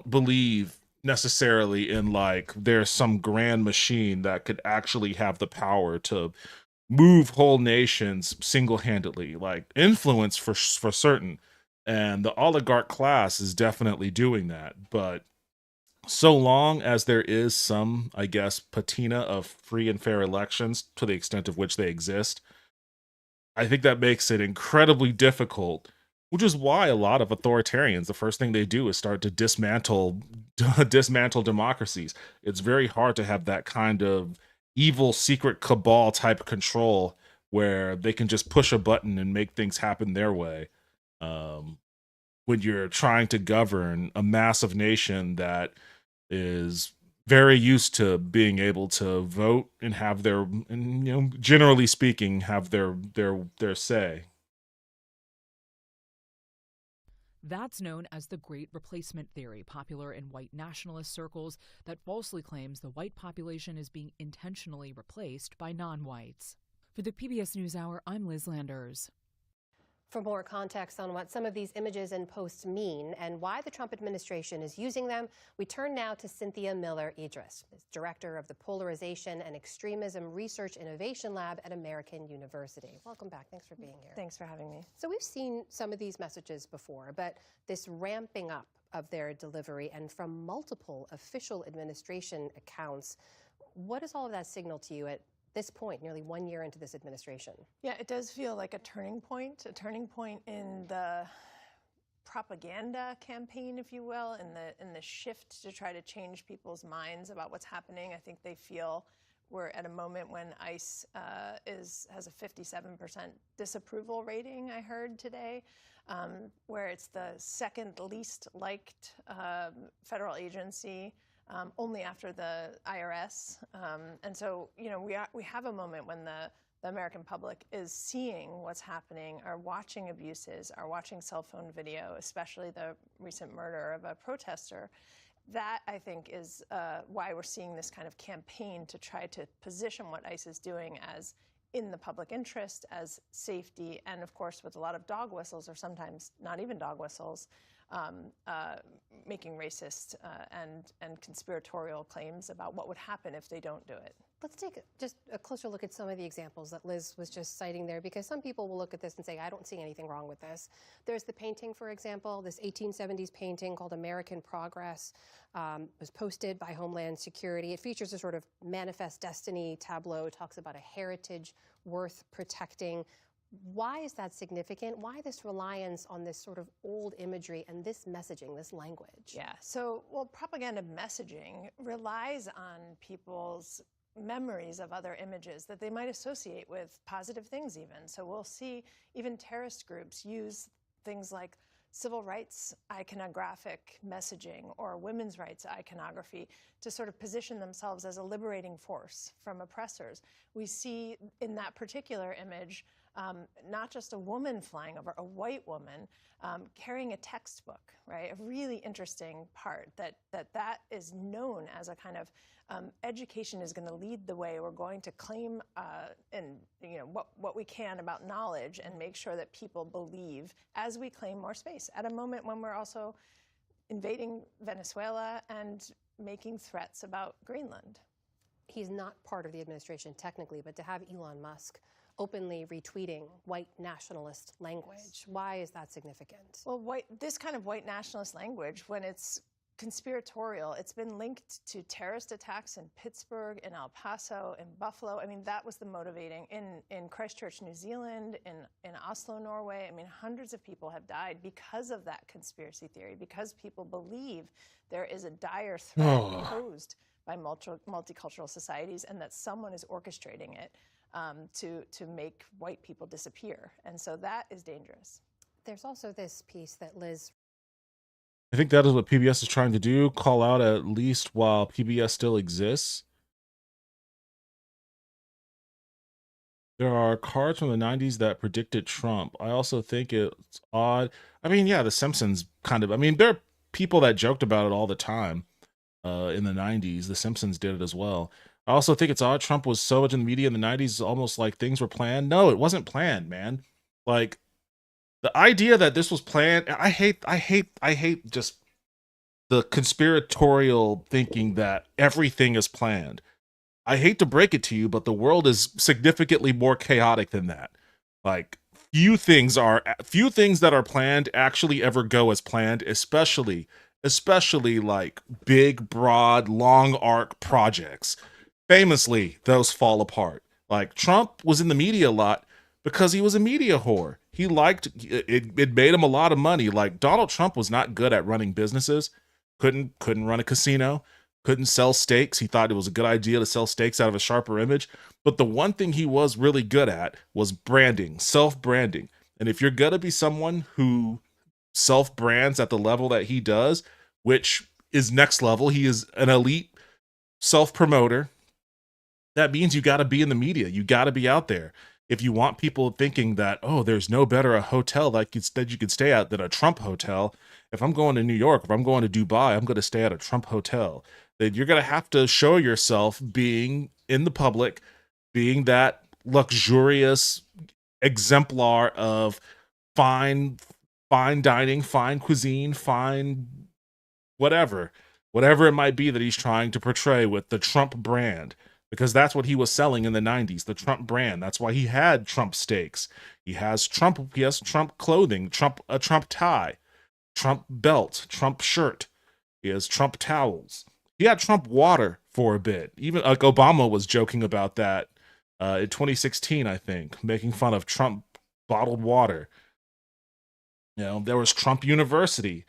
believe necessarily in like there's some grand machine that could actually have the power to move whole nations single-handedly, like influence for certain. And the oligarch class is definitely doing that. But so long as there is some, I guess, patina of free and fair elections to the extent of which they exist, I think that makes it incredibly difficult, which is why a lot of authoritarians, the first thing they do is start to dismantle democracies. It's very hard to have that kind of evil secret cabal type control where they can just push a button and make things happen their way. When you're trying to govern a massive nation that is very used to being able to vote and have generally speaking, have their say. That's known as the Great Replacement Theory, popular in white nationalist circles, that falsely claims the white population is being intentionally replaced by non-whites. For the PBS NewsHour, I'm Liz Landers. For more context on what some of these images and posts mean and why the Trump administration is using them, we turn now to Cynthia Miller-Idris, director of the Polarization and Extremism Research Innovation Lab at American University. Welcome back. Thanks for being here. Thanks for having me. So we've seen some of these messages before, but this ramping up of their delivery and from multiple official administration accounts, what does all of that signal to you at this point, nearly 1 year into this administration? Yeah, it does feel like a turning point in the propaganda campaign, if you will, in the shift to try to change people's minds about what's happening. I think they feel we're at a moment when ICE has a 57% disapproval rating, I heard today, where it's the second least liked federal agency, only after the IRS. And so, we have a moment when the American public is seeing what's happening, are watching abuses, are watching cell phone video, especially the recent murder of a protester. That, I think, is why we're seeing this kind of campaign to try to position what ICE is doing as in the public interest, as safety, and of course with a lot of dog whistles, or sometimes not even dog whistles, making racist and conspiratorial claims about what would happen if they don't do it. Let's take just a closer look at some of the examples that Liz was just citing there, because some people will look at this and say, I don't see anything wrong with this. There's the painting, for example, this 1870s painting called American Progress, was posted by Homeland Security. It features a sort of manifest destiny tableau. It talks about a heritage worth protecting. Why is that significant? Why this reliance on this sort of old imagery and this messaging, this language? Yeah, so, propaganda messaging relies on people's memories of other images that they might associate with positive things even. So we'll see even terrorist groups use things like civil rights iconographic messaging or women's rights iconography to sort of position themselves as a liberating force from oppressors. We see in that particular image not just a woman flying over, a white woman carrying a textbook, right? A really interesting part that is known as a kind of education is going to lead the way. We're going to claim what we can about knowledge and make sure that people believe as we claim more space at a moment when we're also invading Venezuela and making threats about Greenland. He's not part of the administration technically, but to have Elon Musk openly retweeting white nationalist language, why is that significant? Well, this kind of white nationalist language, when it's conspiratorial, it's been linked to terrorist attacks in Pittsburgh, in El Paso, in Buffalo. I mean, that was the motivating, in Christchurch, New Zealand, in Oslo, Norway. I mean, hundreds of people have died because of that conspiracy theory, because people believe there is a dire threat posed by multicultural societies and that someone is orchestrating it to make white people disappear. And so that is dangerous. There's also this piece that Liz... I think that is what PBS is trying to do, call out at least while PBS still exists. There are cards from the 90s that predicted Trump. I also think it's odd. I mean, yeah, The Simpsons kind of... I mean, there are people that joked about it all the time in the 90s. The Simpsons did it as well. I also think it's odd Trump was so much in the media in the 90s, almost like things were planned. No, it wasn't planned, man. Like, the idea that this was planned, I hate just the conspiratorial thinking that everything is planned. I hate to break it to you, but the world is significantly more chaotic than that. Like, few things that are planned actually ever go as planned, especially like big, broad, long arc projects. Famously, those fall apart. Like, Trump was in the media a lot because he was a media whore. He liked it. It made him a lot of money. Like, Donald Trump was not good at running businesses. Couldn't run a casino. Couldn't sell steaks. He thought it was a good idea to sell steaks out of a sharper image. But the one thing he was really good at was branding, self-branding. And if you're gonna be someone who self-brands at the level that he does, which is next level, he is an elite self-promoter. That means you got to be in the media. You got to be out there. If you want people thinking that, oh, there's no better a hotel that you could stay at than a Trump hotel. If I'm going to New York, if I'm going to Dubai, I'm going to stay at a Trump hotel. Then you're going to have to show yourself being in the public, being that luxurious exemplar of fine dining, fine cuisine, fine whatever it might be that he's trying to portray with the Trump brand. Because that's what he was selling in the 90s, the Trump brand. That's why he had Trump steaks. He has Trump clothing, a Trump tie, Trump belt, Trump shirt. He has Trump towels. He had Trump water for a bit. Even like Obama was joking about that in 2016, I think, making fun of Trump bottled water. There was Trump University,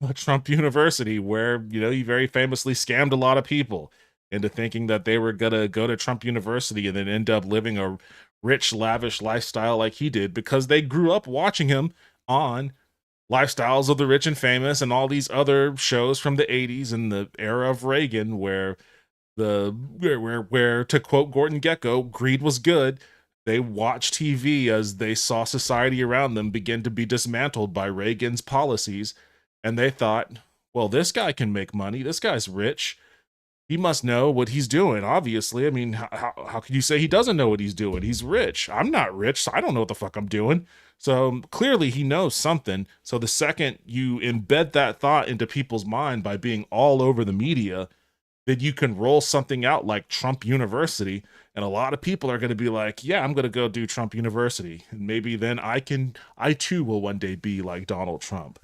where, he very famously scammed a lot of people into thinking that they were gonna go to Trump University and then end up living a rich, lavish lifestyle like he did, because they grew up watching him on Lifestyles of the Rich and Famous and all these other shows from the 80s and the era of Reagan, where to quote Gordon Gekko, greed was good. They watched TV as they saw society around them begin to be dismantled by Reagan's policies, and they thought, well, this guy can make money. This guy's rich. He must know what he's doing, obviously. I mean, how can you say he doesn't know what he's doing? He's rich. I'm not rich, so I don't know what the fuck I'm doing. So clearly he knows something. So the second you embed that thought into people's mind by being all over the media, then you can roll something out like Trump University. And a lot of people are going to be like, yeah, I'm going to go do Trump University. And maybe then I too will one day be like Donald Trump.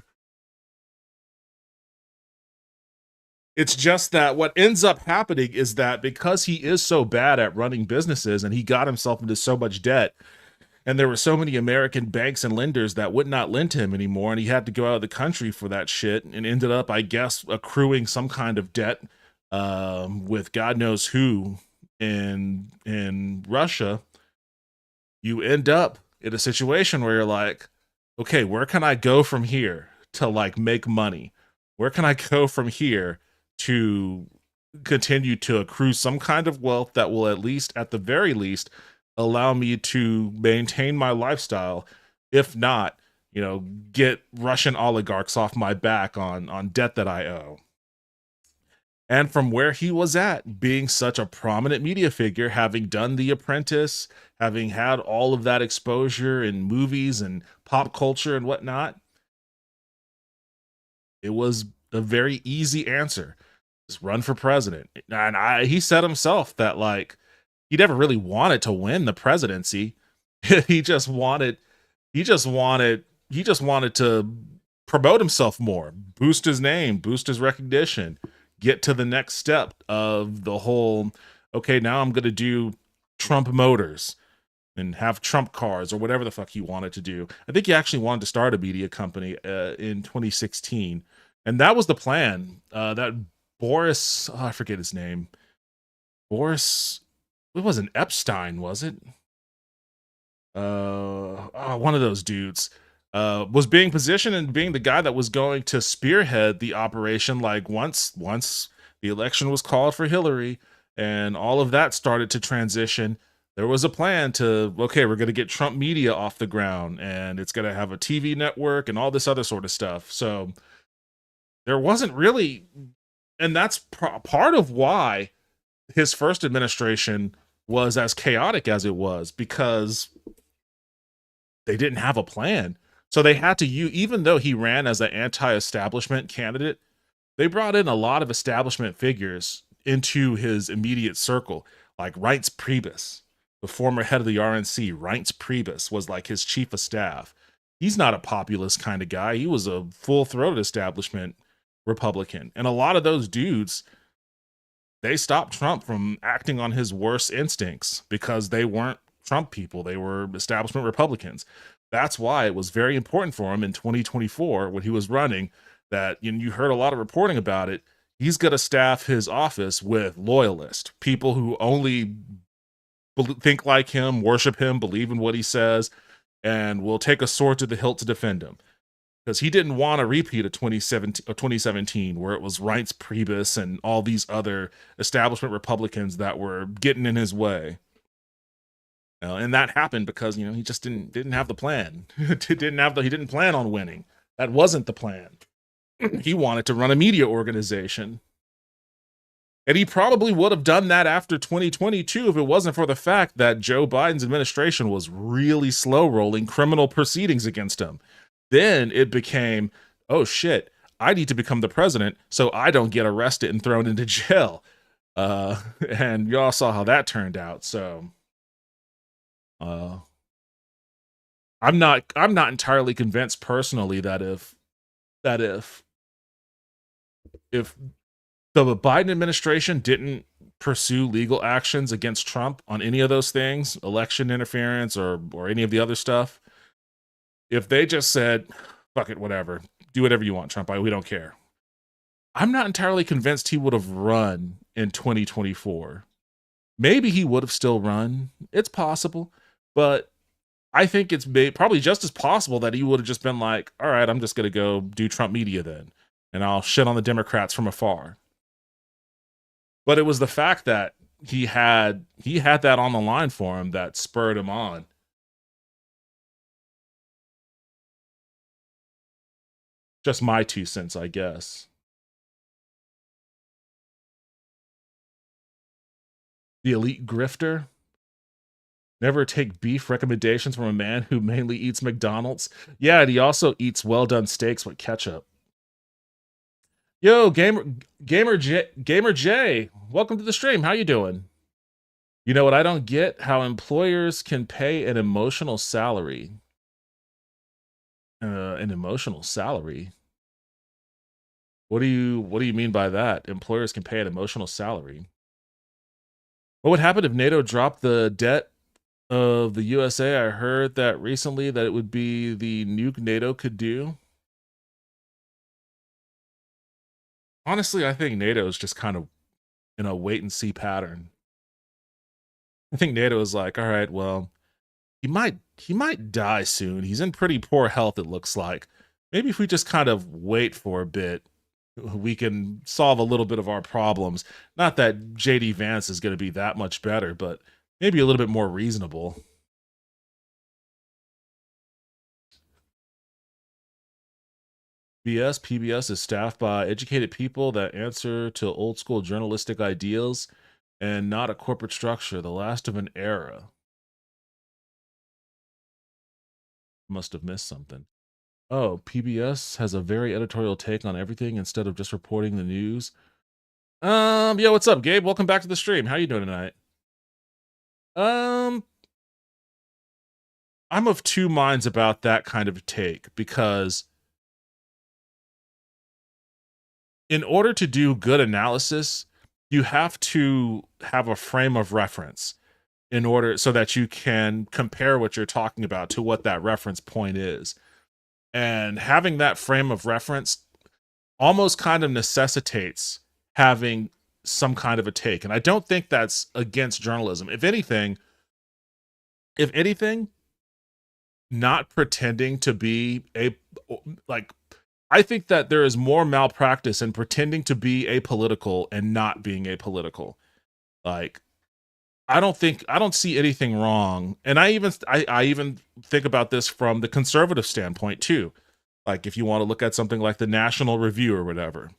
It's just that what ends up happening is that because he is so bad at running businesses and he got himself into so much debt, and there were so many American banks and lenders that would not lend to him anymore, and he had to go out of the country for that shit, and ended up, I guess, accruing some kind of debt with God knows who in Russia. You end up in a situation where you're like, okay, where can I go from here to like make money? Where can I go from here to continue to accrue some kind of wealth that will at the very least, allow me to maintain my lifestyle, if not, get Russian oligarchs off my back on debt that I owe. And from where he was at, being such a prominent media figure, having done The Apprentice, having had all of that exposure in movies and pop culture and whatnot, it was a very easy answer. Just run for president. And he said himself that like he never really wanted to win the presidency. he just wanted to promote himself more, boost his name, boost his recognition, get to the next step of the whole, okay, now I'm going to do Trump Motors and have Trump cars or whatever the fuck he wanted to do. I think he actually wanted to start a media company in 2016. And that was the plan. That Boris, I forget his name. Boris, it wasn't Epstein, was it? One of those dudes was being positioned and being the guy that was going to spearhead the operation. Like once the election was called for Hillary and all of that started to transition, there was a plan to, okay, we're going to get Trump media off the ground and it's going to have a TV network and all this other sort of stuff. So there wasn't really, and that's part of why his first administration was as chaotic as it was, because they didn't have a plan. So they had to use, even though he ran as an anti-establishment candidate, they brought in a lot of establishment figures into his immediate circle, like Reince Priebus, the former head of the RNC. Reince Priebus was like his chief of staff. He's not a populist kind of guy. He was a full-throated establishment Republican. And a lot of those dudes, they stopped Trump from acting on his worst instincts because they weren't Trump people. They were establishment Republicans. That's why it was very important for him in 2024 when he was running that, you heard a lot of reporting about it. He's going to staff his office with loyalists, people who only think like him, worship him, believe in what he says, and will take a sword to the hilt to defend him. Because he didn't want a repeat of 2017, where it was Reince Priebus and all these other establishment Republicans that were getting in his way. And that happened because, he just didn't have the plan. He didn't plan on winning. That wasn't the plan. He wanted to run a media organization. And he probably would have done that after 2022 if it wasn't for the fact that Joe Biden's administration was really slow rolling criminal proceedings against him. Then it became, oh shit, I need to become the president so I don't get arrested and thrown into jail. And y'all saw how that turned out. So I'm not entirely convinced personally that if the Biden administration didn't pursue legal actions against Trump on any of those things, election interference or any of the other stuff, if they just said, fuck it, whatever. Do whatever you want, Trump. We don't care. I'm not entirely convinced he would have run in 2024. Maybe he would have still run. It's possible. But I think it's probably just as possible that he would have just been like, all right, I'm just going to go do Trump media then. And I'll shit on the Democrats from afar. But it was the fact that he had that on the line for him that spurred him on. Just my 2 cents, I guess. The elite grifter. Never take beef recommendations from a man who mainly eats McDonald's. Yeah, and he also eats well-done steaks with ketchup. Yo, Gamer J, welcome to the stream. How you doing? You know what I don't get? How employers can pay an emotional salary. An emotional salary? What do you mean by that? Employers can pay an emotional salary. What would happen if NATO dropped the debt of the USA? I heard that recently that it would be the nuke NATO could do. Honestly, I think NATO is just kind of in a wait and see pattern. I think NATO is like, all right, well, he might die soon. He's in pretty poor health, it looks like. Maybe if we just kind of wait for a bit, we can solve a little bit of our problems. Not that JD Vance is going to be that much better, but maybe a little bit more reasonable. PBS is staffed by educated people that answer to old school journalistic ideals and not a corporate structure, the last of an era. Must have missed something. Oh, PBS has a very editorial take on everything instead of just reporting the news. Yo, what's up, Gabe? Welcome back to the stream. How you doing tonight? I'm of two minds about that kind of take, because in order to do good analysis, you have to have a frame of reference in order so that you can compare what you're talking about to what that reference point is. And having that frame of reference almost kind of necessitates having some kind of a take. And I don't think that's against journalism. If anything, not pretending to be I think that there is more malpractice in pretending to be apolitical and not being apolitical. Like, I don't see anything wrong. And I even think about this from the conservative standpoint too. Like, if you want to look at something like the National Review or whatever,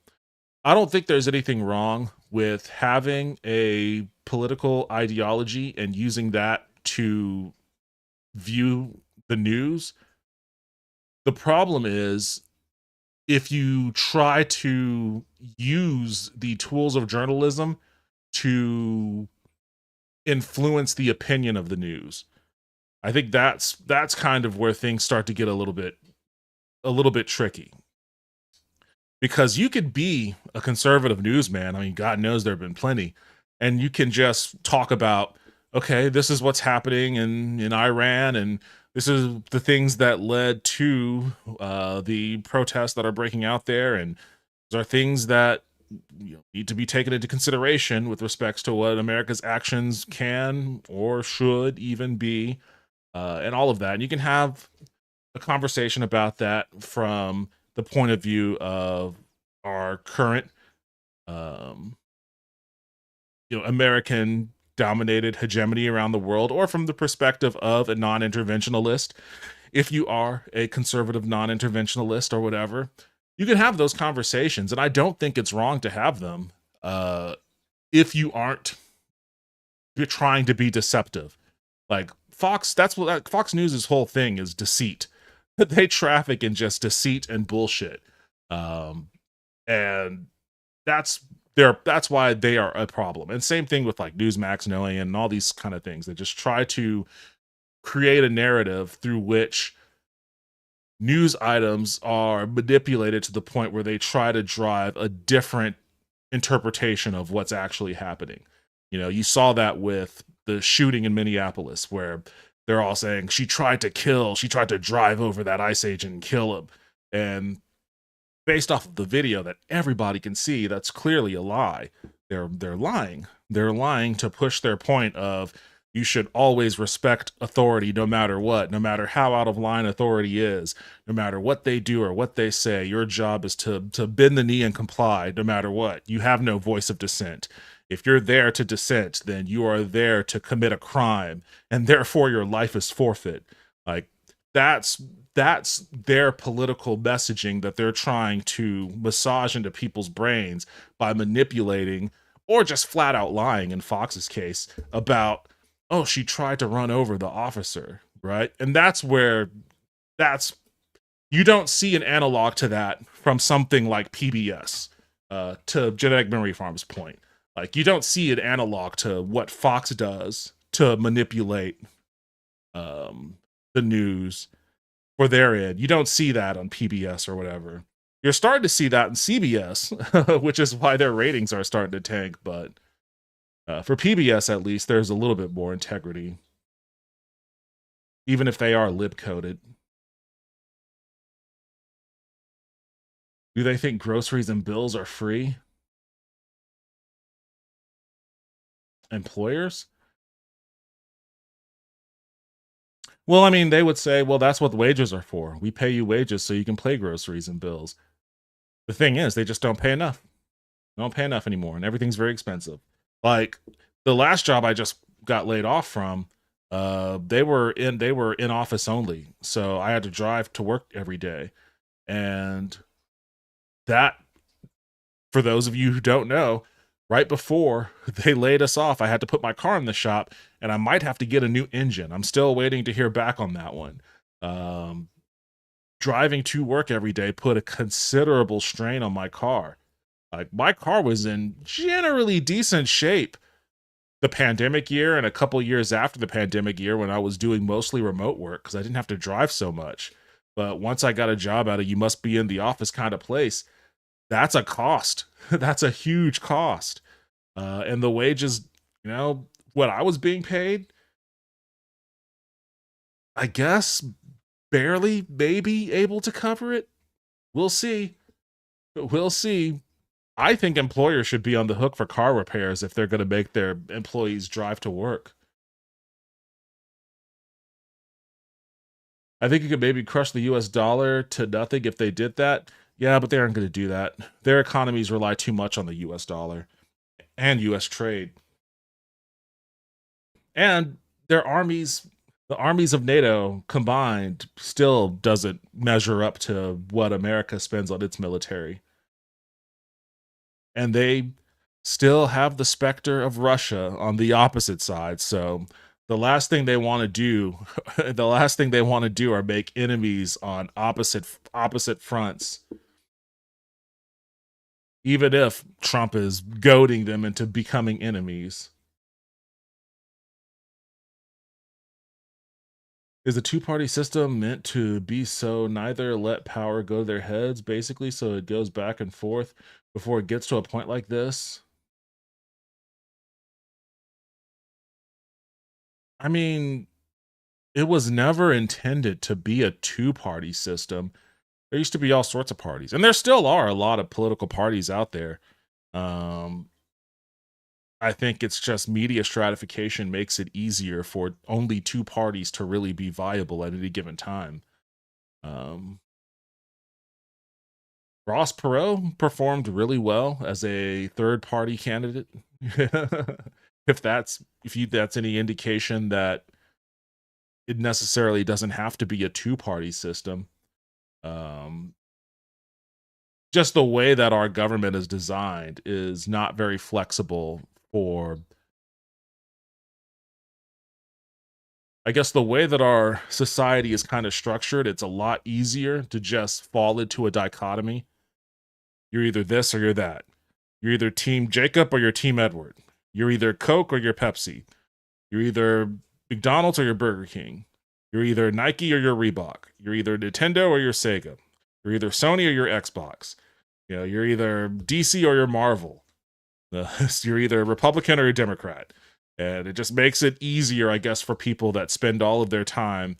I don't think there's anything wrong with having a political ideology and using that to view the news. The problem is if you try to use the tools of journalism to influence the opinion of the news. I think that's kind of where things start to get a little bit tricky. Because you could be a conservative newsman. I mean, God knows there have been plenty. And you can just talk about, okay, this is what's happening in Iran, and this is the things that led to the protests that are breaking out there, and these are things that need to be taken into consideration with respects to what America's actions can or should even be, and all of that. And you can have a conversation about that from the point of view of our current, American dominated hegemony around the world, or from the perspective of a non-interventionalist. If you are a conservative non-interventionalist or whatever, you can have those conversations, and I don't think it's wrong to have them if you're trying to be deceptive. Like Fox, that's what Fox News' whole thing is: deceit. They traffic in just deceit and bullshit, and that's why they are a problem. And same thing with like Newsmax, Knowing, and all these kind of things. They just try to create a narrative through which news items are manipulated to the point where they try to drive a different interpretation of what's actually happening. You saw that with the shooting in Minneapolis, where they're all saying she tried to drive over that ICE agent and kill him. And based off of the video that everybody can see, that's clearly a lie. They're lying. They're lying to push their point of you should always respect authority no matter what, no matter how out of line authority is, no matter what they do or what they say. Your job is to bend the knee and comply no matter what. You have no voice of dissent. If you're there to dissent, then you are there to commit a crime, and therefore your life is forfeit. Like, that's their political messaging that they're trying to massage into people's brains by manipulating or just flat out lying, in Fox's case, about, oh, she tried to run over the officer, right? And that's you don't see an analog to that from something like PBS, to Genetic Memory Farm's point. Like, you don't see an analog to what Fox does to manipulate the news for their end. You don't see that on PBS or whatever. You're starting to see that in CBS, which is why their ratings are starting to tank. But for PBS, at least, there's a little bit more integrity, even if they are lib-coded. Do they think groceries and bills are free? Employers? Well, I mean, they would say, well, that's what wages are for. We pay you wages so you can pay groceries and bills. The thing is, they just don't pay enough. They don't pay enough anymore, and everything's very expensive. Like, the last job I just got laid off from, they were in office only, so I had to drive to work every day. And that, for those of you who don't know, right before they laid us off, I had to put my car in the shop, and I might have to get a new engine. I'm still waiting to hear back on that one. Driving to work every day put a considerable strain on my car. Like, my car was in generally decent shape the pandemic year and a couple years after the pandemic year, when I was doing mostly remote work because I didn't have to drive so much. But once I got a job at a you must be in the office kind of place, that's a cost. That's a huge cost. And the wages, what I was being paid, I guess barely, maybe able to cover it. We'll see. I think employers should be on the hook for car repairs if they're going to make their employees drive to work. I think you could maybe crush the US dollar to nothing if they did that. Yeah, but they aren't going to do that. Their economies rely too much on the US dollar and US trade. And their armies, the armies of NATO combined, still doesn't measure up to what America spends on its military. And they still have the specter of Russia on the opposite side. So the last thing they want to do, are make enemies on opposite fronts. Even if Trump is goading them into becoming enemies. Is the two-party system meant to be so neither let power go to their heads, basically, so it goes back and forth before it gets to a point like this? I mean, it was never intended to be a two-party system. There used to be all sorts of parties, and there still are a lot of political parties out there. I think it's just media stratification makes it easier for only two parties to really be viable at any given time. Ross Perot performed really well as a third-party candidate. if that's any indication that it necessarily doesn't have to be a two-party system. Just the way that our government is designed is not very flexible for, I guess, the way that our society is kind of structured. It's a lot easier to just fall into a dichotomy. You're either this or you're that. You're either Team Jacob or you're Team Edward. You're either Coke or you're Pepsi. You're either McDonald's or you're Burger King. You're either Nike or you're Reebok. You're either Nintendo or you're Sega. You're either Sony or you're Xbox. You're either DC or you're Marvel. You're either Republican or you're Democrat. And it just makes it easier, I guess, for people that spend all of their time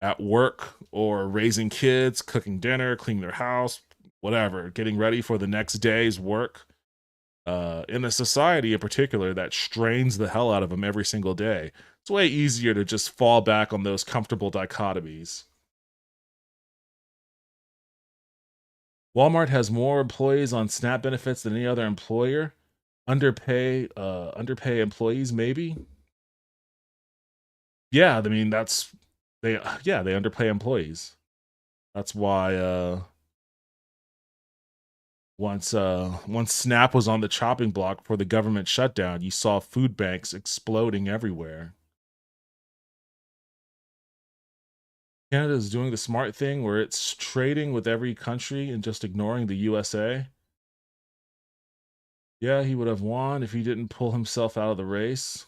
at work or raising kids, cooking dinner, cleaning their house, whatever, getting ready for the next day's work. In a society in particular that strains the hell out of them every single day, it's way easier to just fall back on those comfortable dichotomies. Walmart has more employees on SNAP benefits than any other employer. Underpay employees, maybe. Yeah, I mean they underpay employees. That's why once SNAP was on the chopping block for the government shutdown, you saw food banks exploding everywhere. Canada is doing the smart thing where it's trading with every country and just ignoring the USA. Yeah, he would have won if he didn't pull himself out of the race.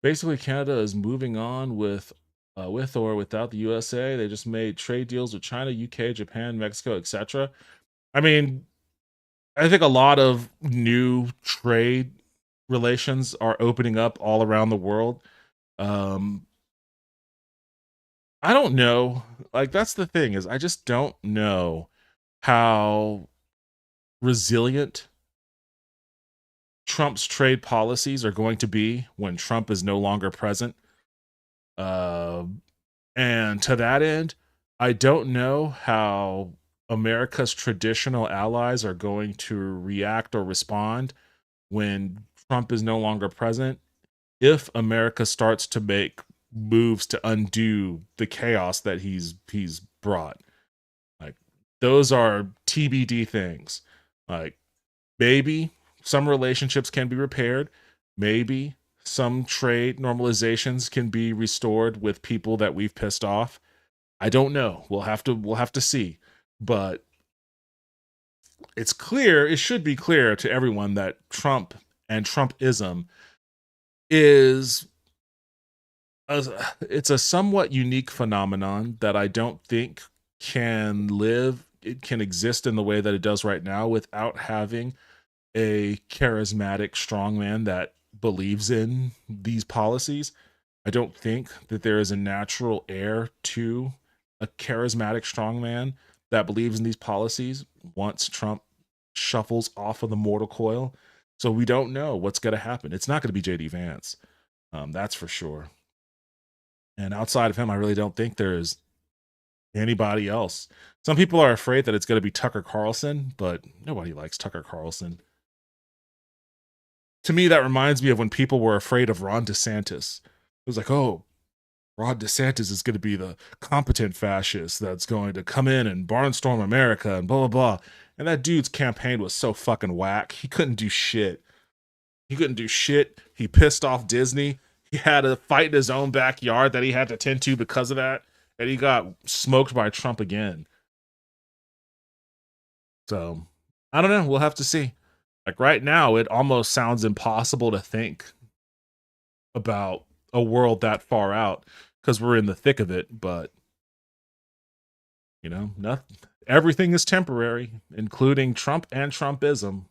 Basically, Canada is moving on with or without the USA. They just made trade deals with China, UK, Japan, Mexico, etc. I mean, I think a lot of new trade relations are opening up all around the world. I don't know. Like, that's the thing, is I just don't know how resilient Trump's trade policies are going to be when Trump is no longer present. And to that end, I don't know how America's traditional allies are going to react or respond when Trump is no longer present, if America starts to make moves to undo the chaos that he's brought. Like, those are TBD things. Like, maybe some relationships can be repaired, maybe some trade normalizations can be restored with people that we've pissed off. I don't know. We'll have to see. But it's clear, it should be clear to everyone that Trump and Trumpism is it's a somewhat unique phenomenon that I don't think it can exist in the way that it does right now without having a charismatic strongman that believes in these policies. I don't think that there is a natural heir to a charismatic strongman that believes in these policies once Trump shuffles off of the mortal coil. So we don't know what's going to happen. It's not going to be JD Vance. That's for sure. And outside of him, I really don't think there's anybody else. Some people are afraid that it's going to be Tucker Carlson, but nobody likes Tucker Carlson. To me, that reminds me of when people were afraid of Ron DeSantis. It was like, oh, Ron DeSantis is going to be the competent fascist that's going to come in and barnstorm America and blah, blah, blah. And that dude's campaign was so fucking whack. He couldn't do shit. He pissed off Disney. He had a fight in his own backyard that he had to tend to because of that. And he got smoked by Trump again. So, I don't know. We'll have to see. Like, right now, it almost sounds impossible to think about a world that far out because we're in the thick of it. But, everything is temporary, including Trump and Trumpism.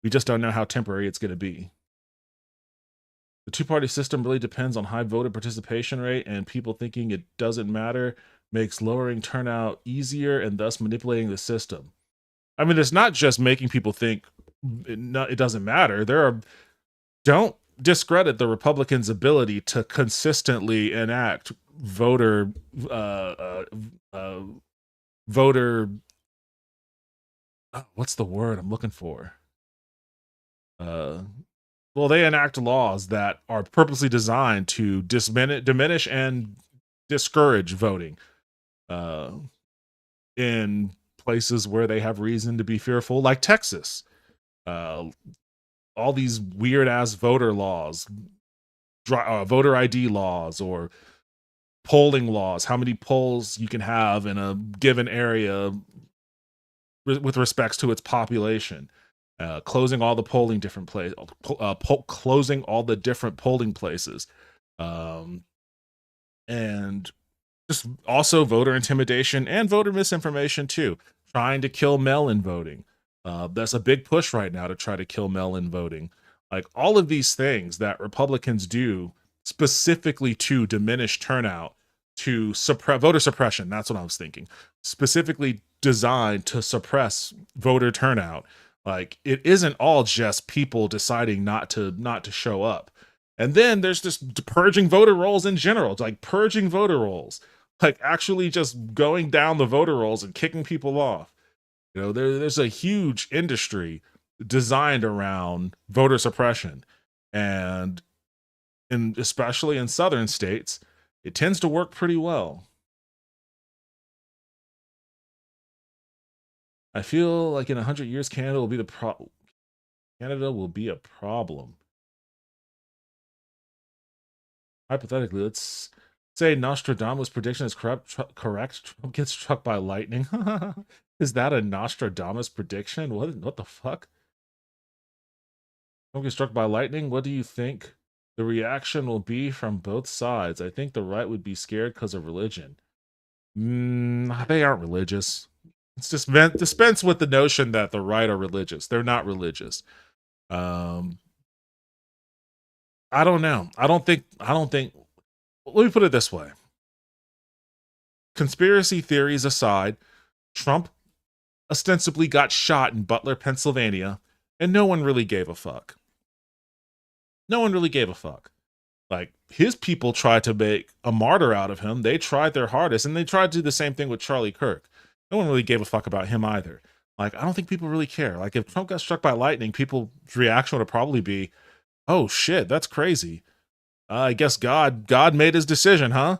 We just don't know how temporary it's going to be. The two-party system really depends on high voter participation rate, and people thinking it doesn't matter makes lowering turnout easier and thus manipulating the system. I mean, it's not just making people think it doesn't matter. Don't discredit the Republicans' ability to consistently enact voter what's the word I'm looking for? Well, they enact laws that are purposely designed to diminish and discourage voting in places where they have reason to be fearful, like Texas. All these weird ass voter laws, voter ID laws, or polling laws, how many polls you can have in a given area with respects to its population. Closing all the polling different places, closing all the different polling places, and just also voter intimidation and voter misinformation too. Trying to kill mail-in voting. That's a big push right now to try to kill mail-in voting. Like, all of these things that Republicans do specifically to diminish turnout, to suppress voter suppression. That's what I was thinking. Specifically designed to suppress voter turnout. Like, it isn't all just people deciding not to show up. And then there's just purging voter rolls in general. It's like purging voter rolls, like actually just going down the voter rolls and kicking people off. You know, there's a huge industry designed around voter suppression, and especially in southern states, it tends to work pretty well. I feel like in 100 years, Canada will be Canada will be a problem. Hypothetically, let's say Nostradamus' prediction is correct. Trump gets struck by lightning. Is that a Nostradamus prediction? What the fuck? Trump gets struck by lightning. What do you think the reaction will be from both sides? I think the right would be scared because of religion. They aren't religious. It's just dispense with the notion that the right are religious. They're not religious. I don't know. I don't think. Let me put it this way. Conspiracy theories aside, Trump ostensibly got shot in Butler, Pennsylvania, and no one really gave a fuck. No one really gave a fuck. Like, his people tried to make a martyr out of him. They tried their hardest, and they tried to do the same thing with Charlie Kirk. No one really gave a fuck about him either. Like, I don't think people really care. Like, if Trump got struck by lightning, people's reaction would probably be, oh shit, that's crazy. I guess God made his decision, huh?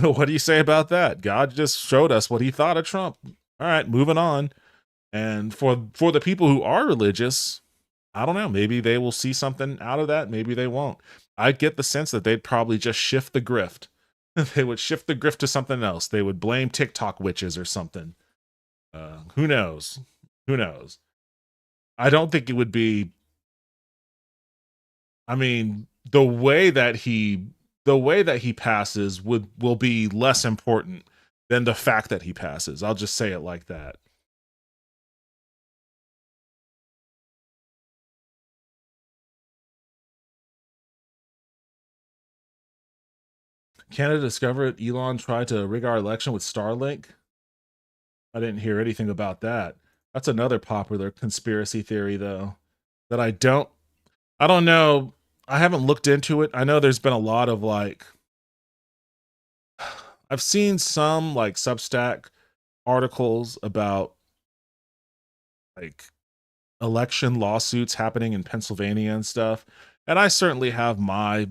What do you say about that? God just showed us what he thought of Trump. All right, moving on. And for the people who are religious, I don't know, maybe they will see something out of that, maybe they won't. I get the sense that they'd probably just shift the grift. They would shift the grift to something else. They would blame TikTok witches or something. Who knows? Who knows? I don't think it would be. I mean, the way that he passes will be less important than the fact that he passes. I'll just say it like that. Canada discovered Elon tried to rig our election with Starlink. I didn't hear anything about that. That's another popular conspiracy theory, though, that I don't know. I haven't looked into it. I know there's been a lot of like, I've seen some like Substack articles about like election lawsuits happening in Pennsylvania and stuff. And I certainly have my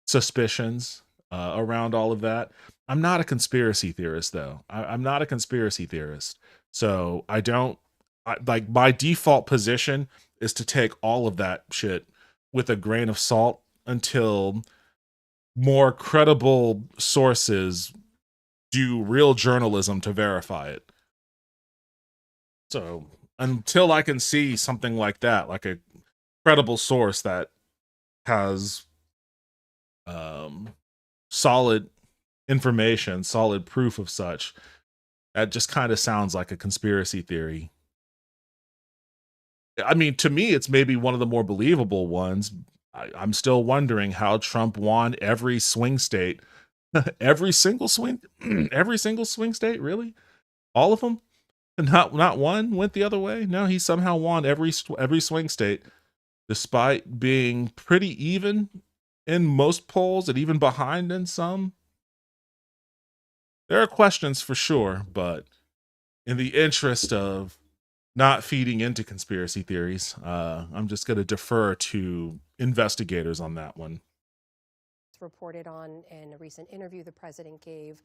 suspicions around all of that. I'm not a conspiracy theorist, though. I'm not a conspiracy theorist. So like, my default position is to take all of that shit with a grain of salt until more credible sources do real journalism to verify it. So until I can see something like that, like a credible source that has solid information, solid proof of such, that just kind of sounds like a conspiracy theory. I mean, to me, it's maybe one of the more believable ones. I'm still wondering how Trump won every swing state. every single swing state, really? All of them? Not one went the other way? No, he somehow won every swing state, despite being pretty even in most polls and even behind in some. There are questions for sure, but in the interest of not feeding into conspiracy theories, I'm just going to defer to investigators on that one. Reported on in a recent interview the president gave,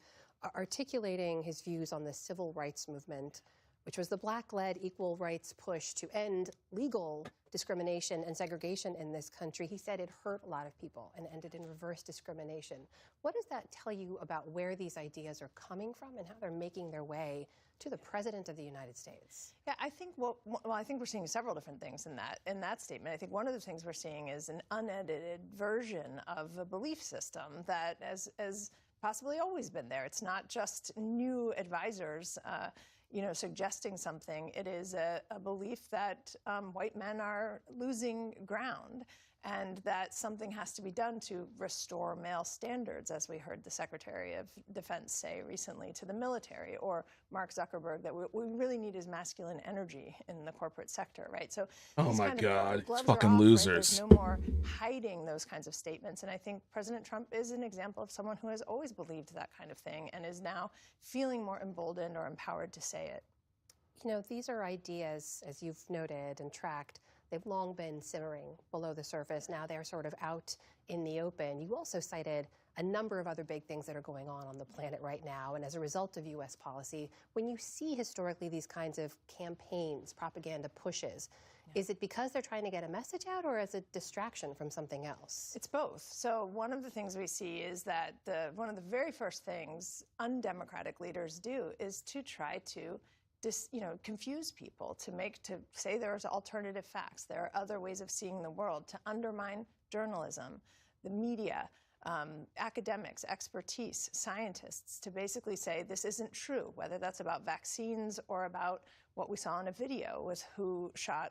articulating his views on the civil rights movement, which was the Black-led equal rights push to end legal discrimination and segregation in this country. He said it hurt a lot of people and ended in reverse discrimination. What does that tell you about where these ideas are coming from and how they're making their way to the president of the United States? Yeah, I think I think we're seeing several different things in that statement. I think one of the things we're seeing is an unedited version of a belief system that has possibly always been there. It's not just new advisors suggesting something. It is a belief that white men are losing ground. and that something has to be done to restore male standards, as we heard the Secretary of Defense say recently to the military, or Mark Zuckerberg, that what we really need is masculine energy in the corporate sector, right? So Oh these my kind of God, gloves fucking are off, right? losers. There's no more hiding those kinds of statements. And I think President Trump is an example of someone who has always believed that kind of thing and is now feeling more emboldened or empowered to say it. You know, these are ideas, as you've noted and tracked, they've long been simmering below the surface. Now they're sort of out in the open. You also cited a number of other big things that are going on the planet right now. And as a result of U.S. policy, when you see historically these kinds of campaigns, propaganda pushes, is it because they're trying to get a message out, or as a distraction from something else? It's both. So one of the things we see is that one of the very first things undemocratic leaders do is to try to confuse people, to say there's alternative facts, there are other ways of seeing the world, to undermine journalism, the media, academics, expertise, scientists, to basically say this isn't true, whether that's about vaccines or about what we saw in a video was who shot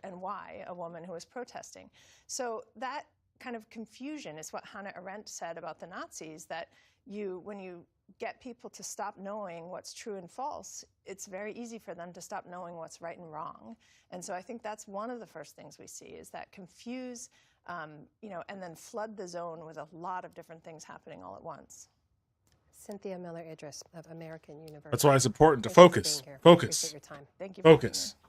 and why a woman who was protesting. So that kind of confusion is what Hannah Arendt said about the Nazis, that when you get people to stop knowing what's true and false, it's very easy for them to stop knowing what's right and wrong. And so I think that's one of the first things we see, is that confuse, and then flood the zone with a lot of different things happening all at once. Cynthia Miller-Idris of American University. That's why it's important to Thank you for focus. being here. Focus. Appreciate your time. Thank you for being Focus. here.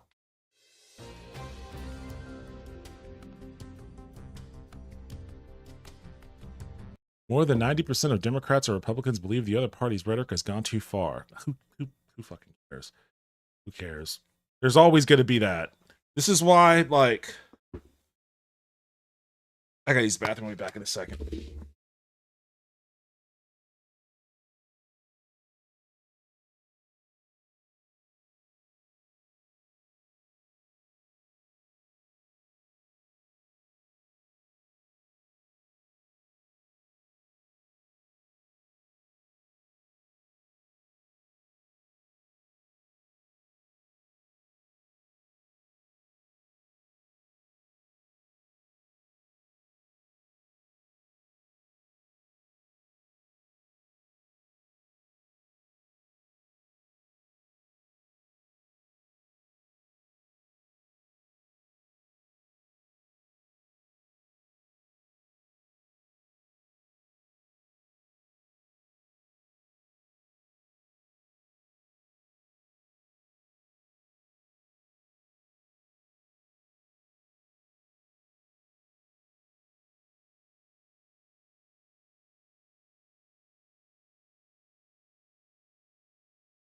More than 90% of Democrats or Republicans believe the other party's rhetoric has gone too far. Who fucking cares? Who cares? There's always going to be that. This is why, like, I gotta use the bathroom. I'll be back in a second.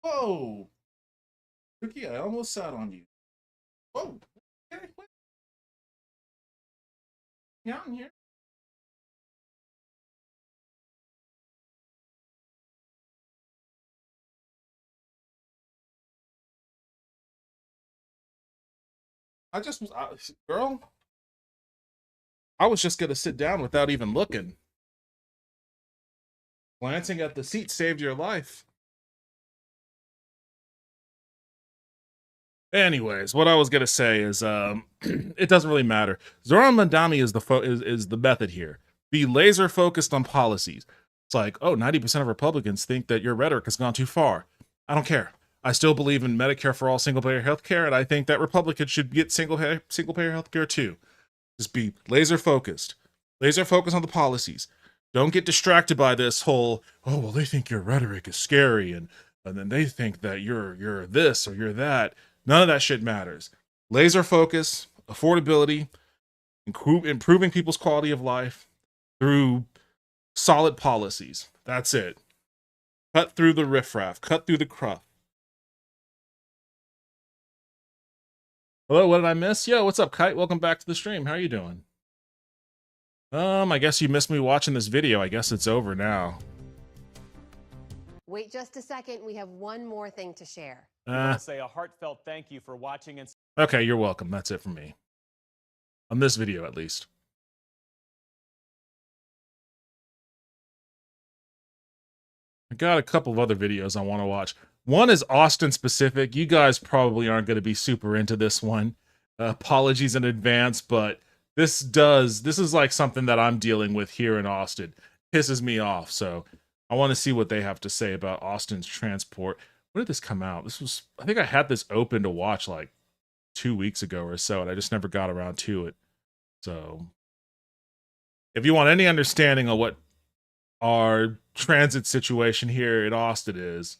Whoa! Cookie, I almost sat on you. Whoa! Okay, wait. Out in here. Girl, I was just gonna sit down without even looking. Glancing at the seat saved your life. Anyways, what I was gonna say is, it doesn't really matter. Zoran Mandami is the method here. Be laser focused on policies. It's like, oh, 90% of Republicans think that your rhetoric has gone too far. I don't care. I still believe in Medicare for all, single payer health care, and I think that Republicans should get single payer health care too. Just be laser focused. Laser focused on the policies. Don't get distracted by this whole, oh, well, they think your rhetoric is scary, and then they think that you're this or you're that. None of that shit matters. Laser focus, affordability, improving people's quality of life through solid policies. That's it. Cut through the riffraff. Cut through the cruff. Hello, what did I miss? Yo, what's up, Kite? Welcome back to the stream. How are you doing? I guess you missed me watching this video. I guess it's over now. Wait just a second. We have one more thing to share. I want to say a heartfelt thank you for watching. And Okay, you're welcome. That's it from me. On this video, at least. I got a couple of other videos I want to watch. One is Austin specific. You guys probably aren't going to be super into this one. Apologies in advance, but this is like something that I'm dealing with here in Austin. Pisses me off. So I want to see what they have to say about Austin's transport. When did this come out? I think I had this open to watch like 2 weeks ago or so, and I just never got around to it. So if you want any understanding of what our transit situation here in Austin is,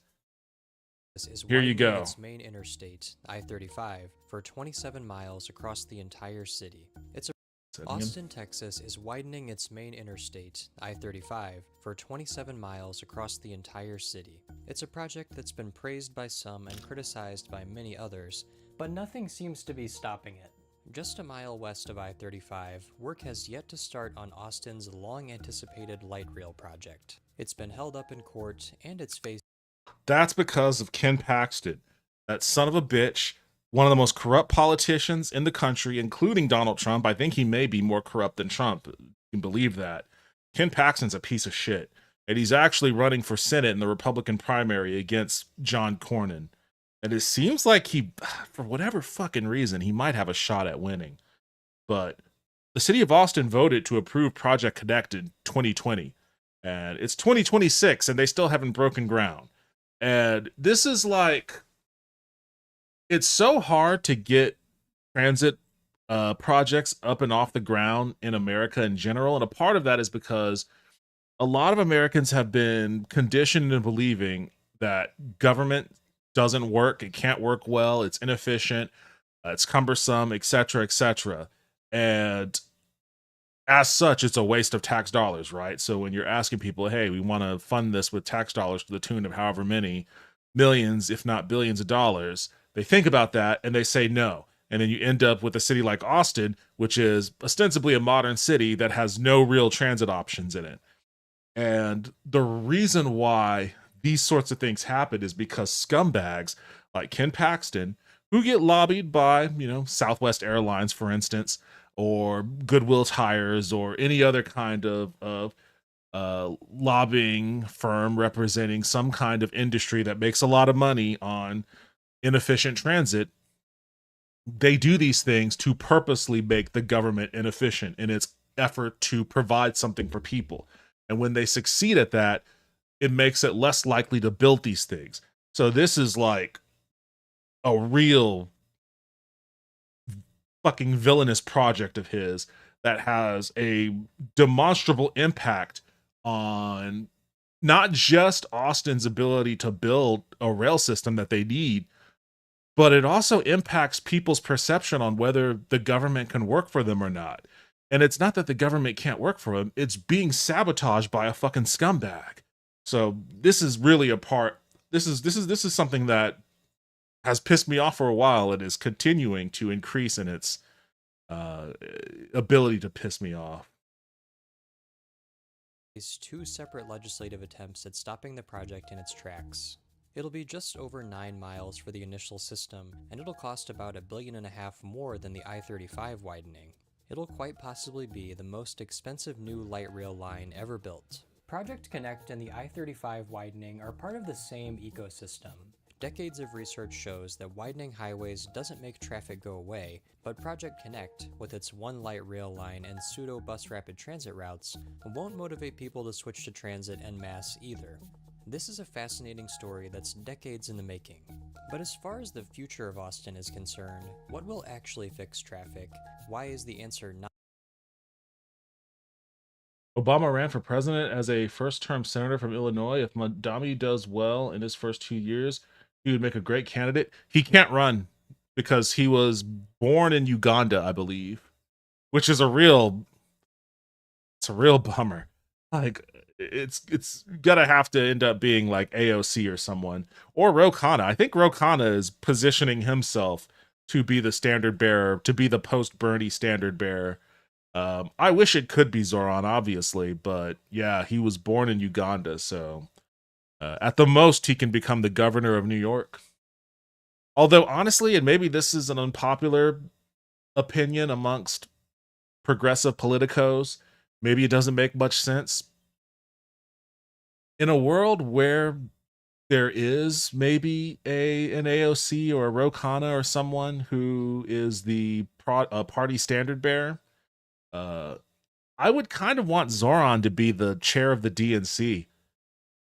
here you go. Its main interstate, I-35, for 27 miles across the entire city. Austin, Texas is widening its main interstate, I-35, for 27 miles across the entire city. It's a project that's been praised by some and criticized by many others, but nothing seems to be stopping it. Just a mile west of I-35, work has yet to start on Austin's long-anticipated light rail project. It's been held up in court, and it's faced... That's because of Ken Paxton, that son of a bitch, one of the most corrupt politicians in the country, including Donald Trump. I think he may be more corrupt than Trump. You can believe that. Ken Paxton's a piece of shit, and he's actually running for Senate in the Republican primary against John Cornyn. And it seems like he, for whatever fucking reason, he might have a shot at winning. But the city of Austin voted to approve Project Connect in 2020. And it's 2026, and they still haven't broken ground. And this is like, it's so hard to get transit projects up and off the ground in America in general. And a part of that is because a lot of Americans have been conditioned into believing that government doesn't work, it can't work well, it's inefficient, it's cumbersome, etc., etc. And as such, it's a waste of tax dollars, right? So when you're asking people, hey, we want to fund this with tax dollars to the tune of however many millions, if not billions of dollars, they think about that and they say no. And then you end up with a city like Austin, which is ostensibly a modern city that has no real transit options in it. And the reason why these sorts of things happen is because scumbags like Ken Paxton, who get lobbied by, Southwest Airlines, for instance, or Goodwill Tires, or any other kind of lobbying firm representing some kind of industry that makes a lot of money on inefficient transit, they do these things to purposely make the government inefficient in its effort to provide something for people. And when they succeed at that, it makes it less likely to build these things. So this is like a real fucking villainous project of his that has a demonstrable impact on not just Austin's ability to build a rail system that they need, but it also impacts people's perception on whether the government can work for them or not. And it's not that the government can't work for them, it's being sabotaged by a fucking scumbag. So this is really a part, this is something that has pissed me off for a while and is continuing to increase in its ability to piss me off. Two separate legislative attempts at stopping the project in its tracks. It'll be just over 9 miles for the initial system, and it'll cost about $1.5 billion more than the I-35 widening. It'll quite possibly be the most expensive new light rail line ever built. Project Connect and the I-35 widening are part of the same ecosystem. Decades of research shows that widening highways doesn't make traffic go away, but Project Connect, with its one light rail line and pseudo-bus rapid transit routes, won't motivate people to switch to transit en masse either. This is a fascinating story that's decades in the making. But as far as the future of Austin is concerned, what will actually fix traffic? Why is the answer not? Obama ran for president as a first-term senator from Illinois. If Madami does well in his first 2 years, he would make a great candidate. He can't run because he was born in Uganda, I believe, which is a real bummer. Like, it's gonna have to end up being like AOC or someone, or Ro Khanna. I think Ro Khanna is positioning himself to be the standard bearer, to be the post-Bernie standard bearer. I wish it could be Zoran, obviously, but yeah, he was born in Uganda, so at the most, he can become the governor of New York. Although, honestly, and maybe this is an unpopular opinion amongst progressive politicos, maybe it doesn't make much sense. In a world where there is maybe an AOC or a Ro Khanna or someone who is the party standard bearer, I would kind of want Zoran to be the chair of the DNC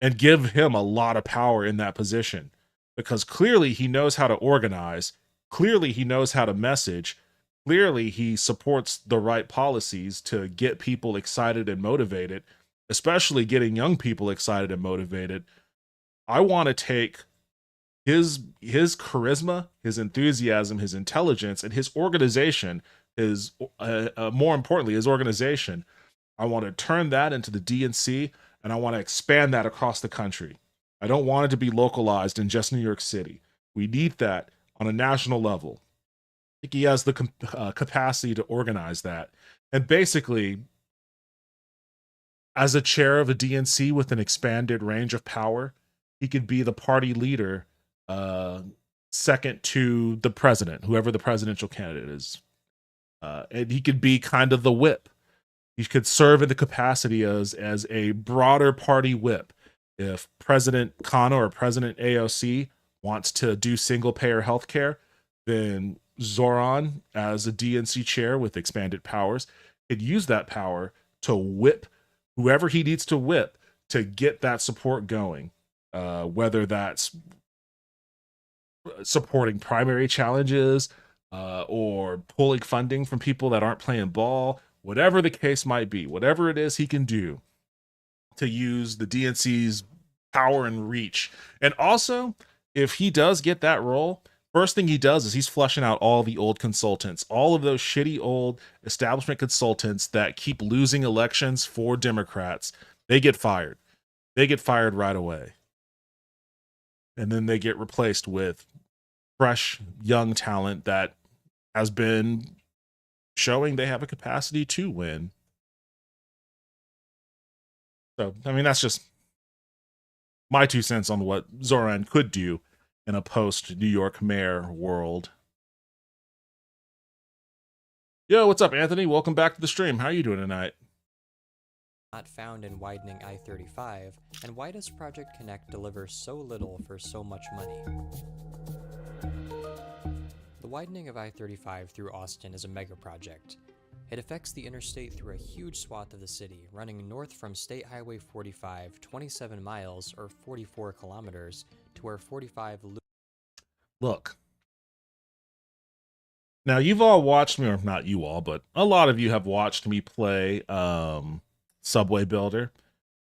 and give him a lot of power in that position, because clearly he knows how to organize. Clearly he knows how to message. Clearly he supports the right policies to get people excited and motivated, especially getting young people excited and motivated. I want to take his charisma, his enthusiasm, his intelligence, and his organization, his more importantly, his organization. I want to turn that into the DNC, and I want to expand that across the country. I don't want it to be localized in just New York City. We need that on a national level. I think he has the capacity to organize that. And basically, as a chair of a DNC with an expanded range of power, he could be the party leader, second to the president, whoever the presidential candidate is. And he could be kind of the whip. He could serve in the capacity as a broader party whip. If President Khanna or President AOC wants to do single payer healthcare, then Zoran, as a DNC chair with expanded powers, could use that power to whip whoever he needs to whip to get that support going. Whether that's supporting primary challenges or pulling funding from people that aren't playing ball, whatever the case might be, whatever it is he can do to use the DNC's power and reach. And also, if he does get that role, first thing he does is he's flushing out all the old consultants, all of those shitty old establishment consultants that keep losing elections for Democrats. They get fired. They get fired right away. And then they get replaced with fresh, young talent that has been showing they have a capacity to win. So, I mean, that's just my 2 cents on what Zoran could do in a post-New York mayor world. Yo, what's up, Anthony? Welcome back to the stream. How are you doing tonight? Not found in widening I-35, and why does Project Connect deliver so little for so much money? The widening of I-35 through Austin is a mega project. It affects the interstate through a huge swath of the city, running north from State Highway 45, 27 miles, or 44 kilometers, to where 45 Look. Now, you've all watched me, or not you all, but a lot of you have watched me play Subway Builder.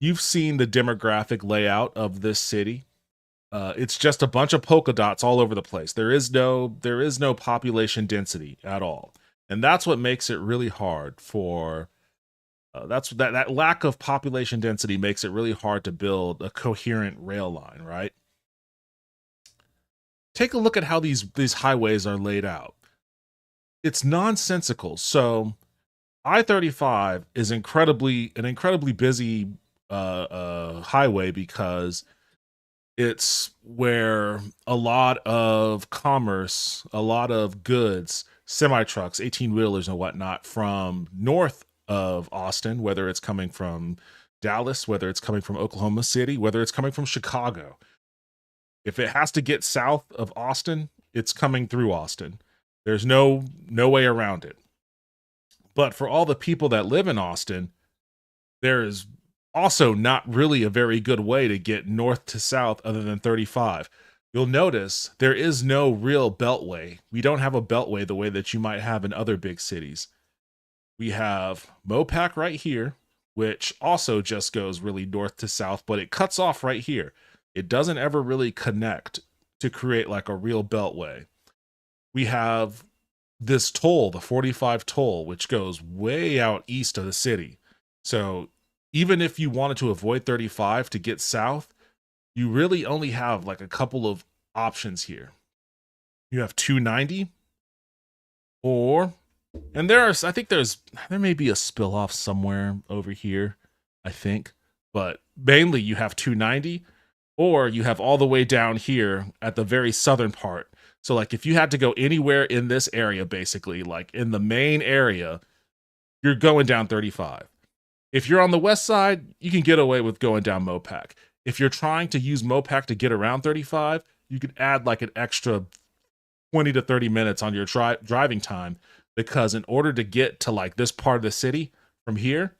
You've seen the demographic layout of this city. It's just a bunch of polka dots all over the place. There is no population density at all. And that's what makes it really hard for that lack of population density makes it really hard to build a coherent rail line, right? Take a look at how these highways are laid out. It's nonsensical. So I-35 is an incredibly busy highway because it's where a lot of commerce, a lot of goods, semi-trucks, 18-wheelers and whatnot from north of Austin, whether it's coming from Dallas, whether it's coming from Oklahoma City, whether it's coming from Chicago. If it has to get south of Austin, it's coming through Austin. There's no way around it. But for all the people that live in Austin, there is also not really a very good way to get north to south other than 35. You'll notice there is no real beltway. We don't have a beltway the way that you might have in other big cities. We have Mopac right here, which also just goes really north to south, but it cuts off right here. It doesn't ever really connect to create like a real beltway. We have this toll, the 45 toll, which goes way out east of the city. So even if you wanted to avoid 35 to get south, you really only have like a couple of options here. You have 290 and there may be a spill off somewhere over here, I think, but mainly you have 290 or you have all the way down here at the very southern part. So like if you had to go anywhere in this area, basically like in the main area, you're going down 35. If you're on the west side, you can get away with going down Mopac. If you're trying to use Mopac to get around 35, you could add like an extra 20 to 30 minutes on your driving time because in order to get to like this part of the city from here,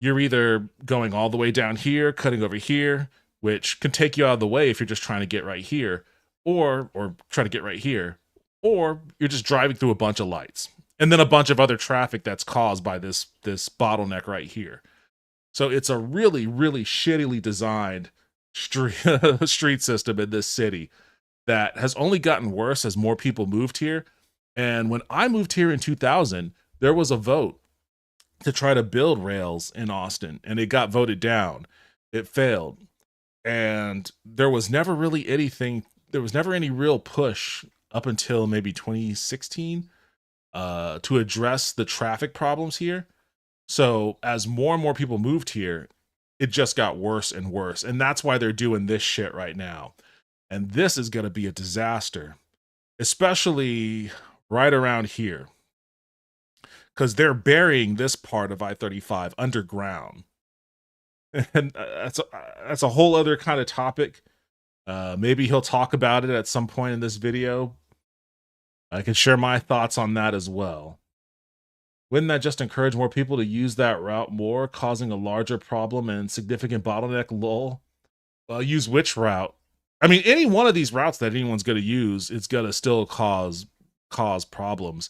you're either going all the way down here, cutting over here, which can take you out of the way if you're just trying to get right here, or try to get right here, or you're just driving through a bunch of lights and then a bunch of other traffic that's caused by this bottleneck right here. So it's a really, really shittily designed street system in this city that has only gotten worse as more people moved here. And when I moved here in 2000, there was a vote to try to build rails in Austin, and it got voted down. It failed. And there was never really anything, there was never any real push up until maybe 2016 to address the traffic problems here. So as more and more people moved here, it just got worse and worse. And that's why they're doing this shit right now. And this is going to be a disaster, especially right around here, because they're burying this part of I-35 underground. And that's a whole other kind of topic. Maybe he'll talk about it at some point in this video. I can share my thoughts on that as well. Wouldn't that just encourage more people to use that route more, causing a larger problem and significant bottleneck? Lol. Use which route? I mean, any one of these routes that anyone's going to use, it's going to still cause problems.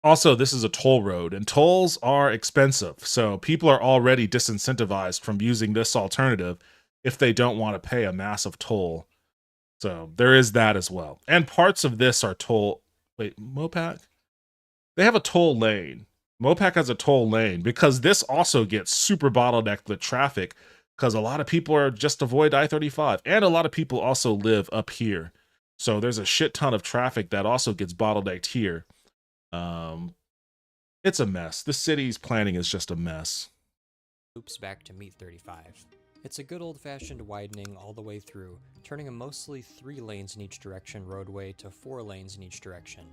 Also, this is a toll road, and tolls are expensive, so people are already disincentivized from using this alternative if they don't want to pay a massive toll. So there is that as well. And parts of this are toll... Wait, Mopac? They have a toll lane. Mopac has a toll lane because this also gets super bottlenecked with traffic because a lot of people are just avoid I-35, and a lot of people also live up here. So there's a shit ton of traffic that also gets bottlenecked here. It's a mess. The city's planning is just a mess. Loops back to meet 35. It's a good old-fashioned widening all the way through, turning a mostly 3 lanes in each direction roadway to 4 lanes in each direction.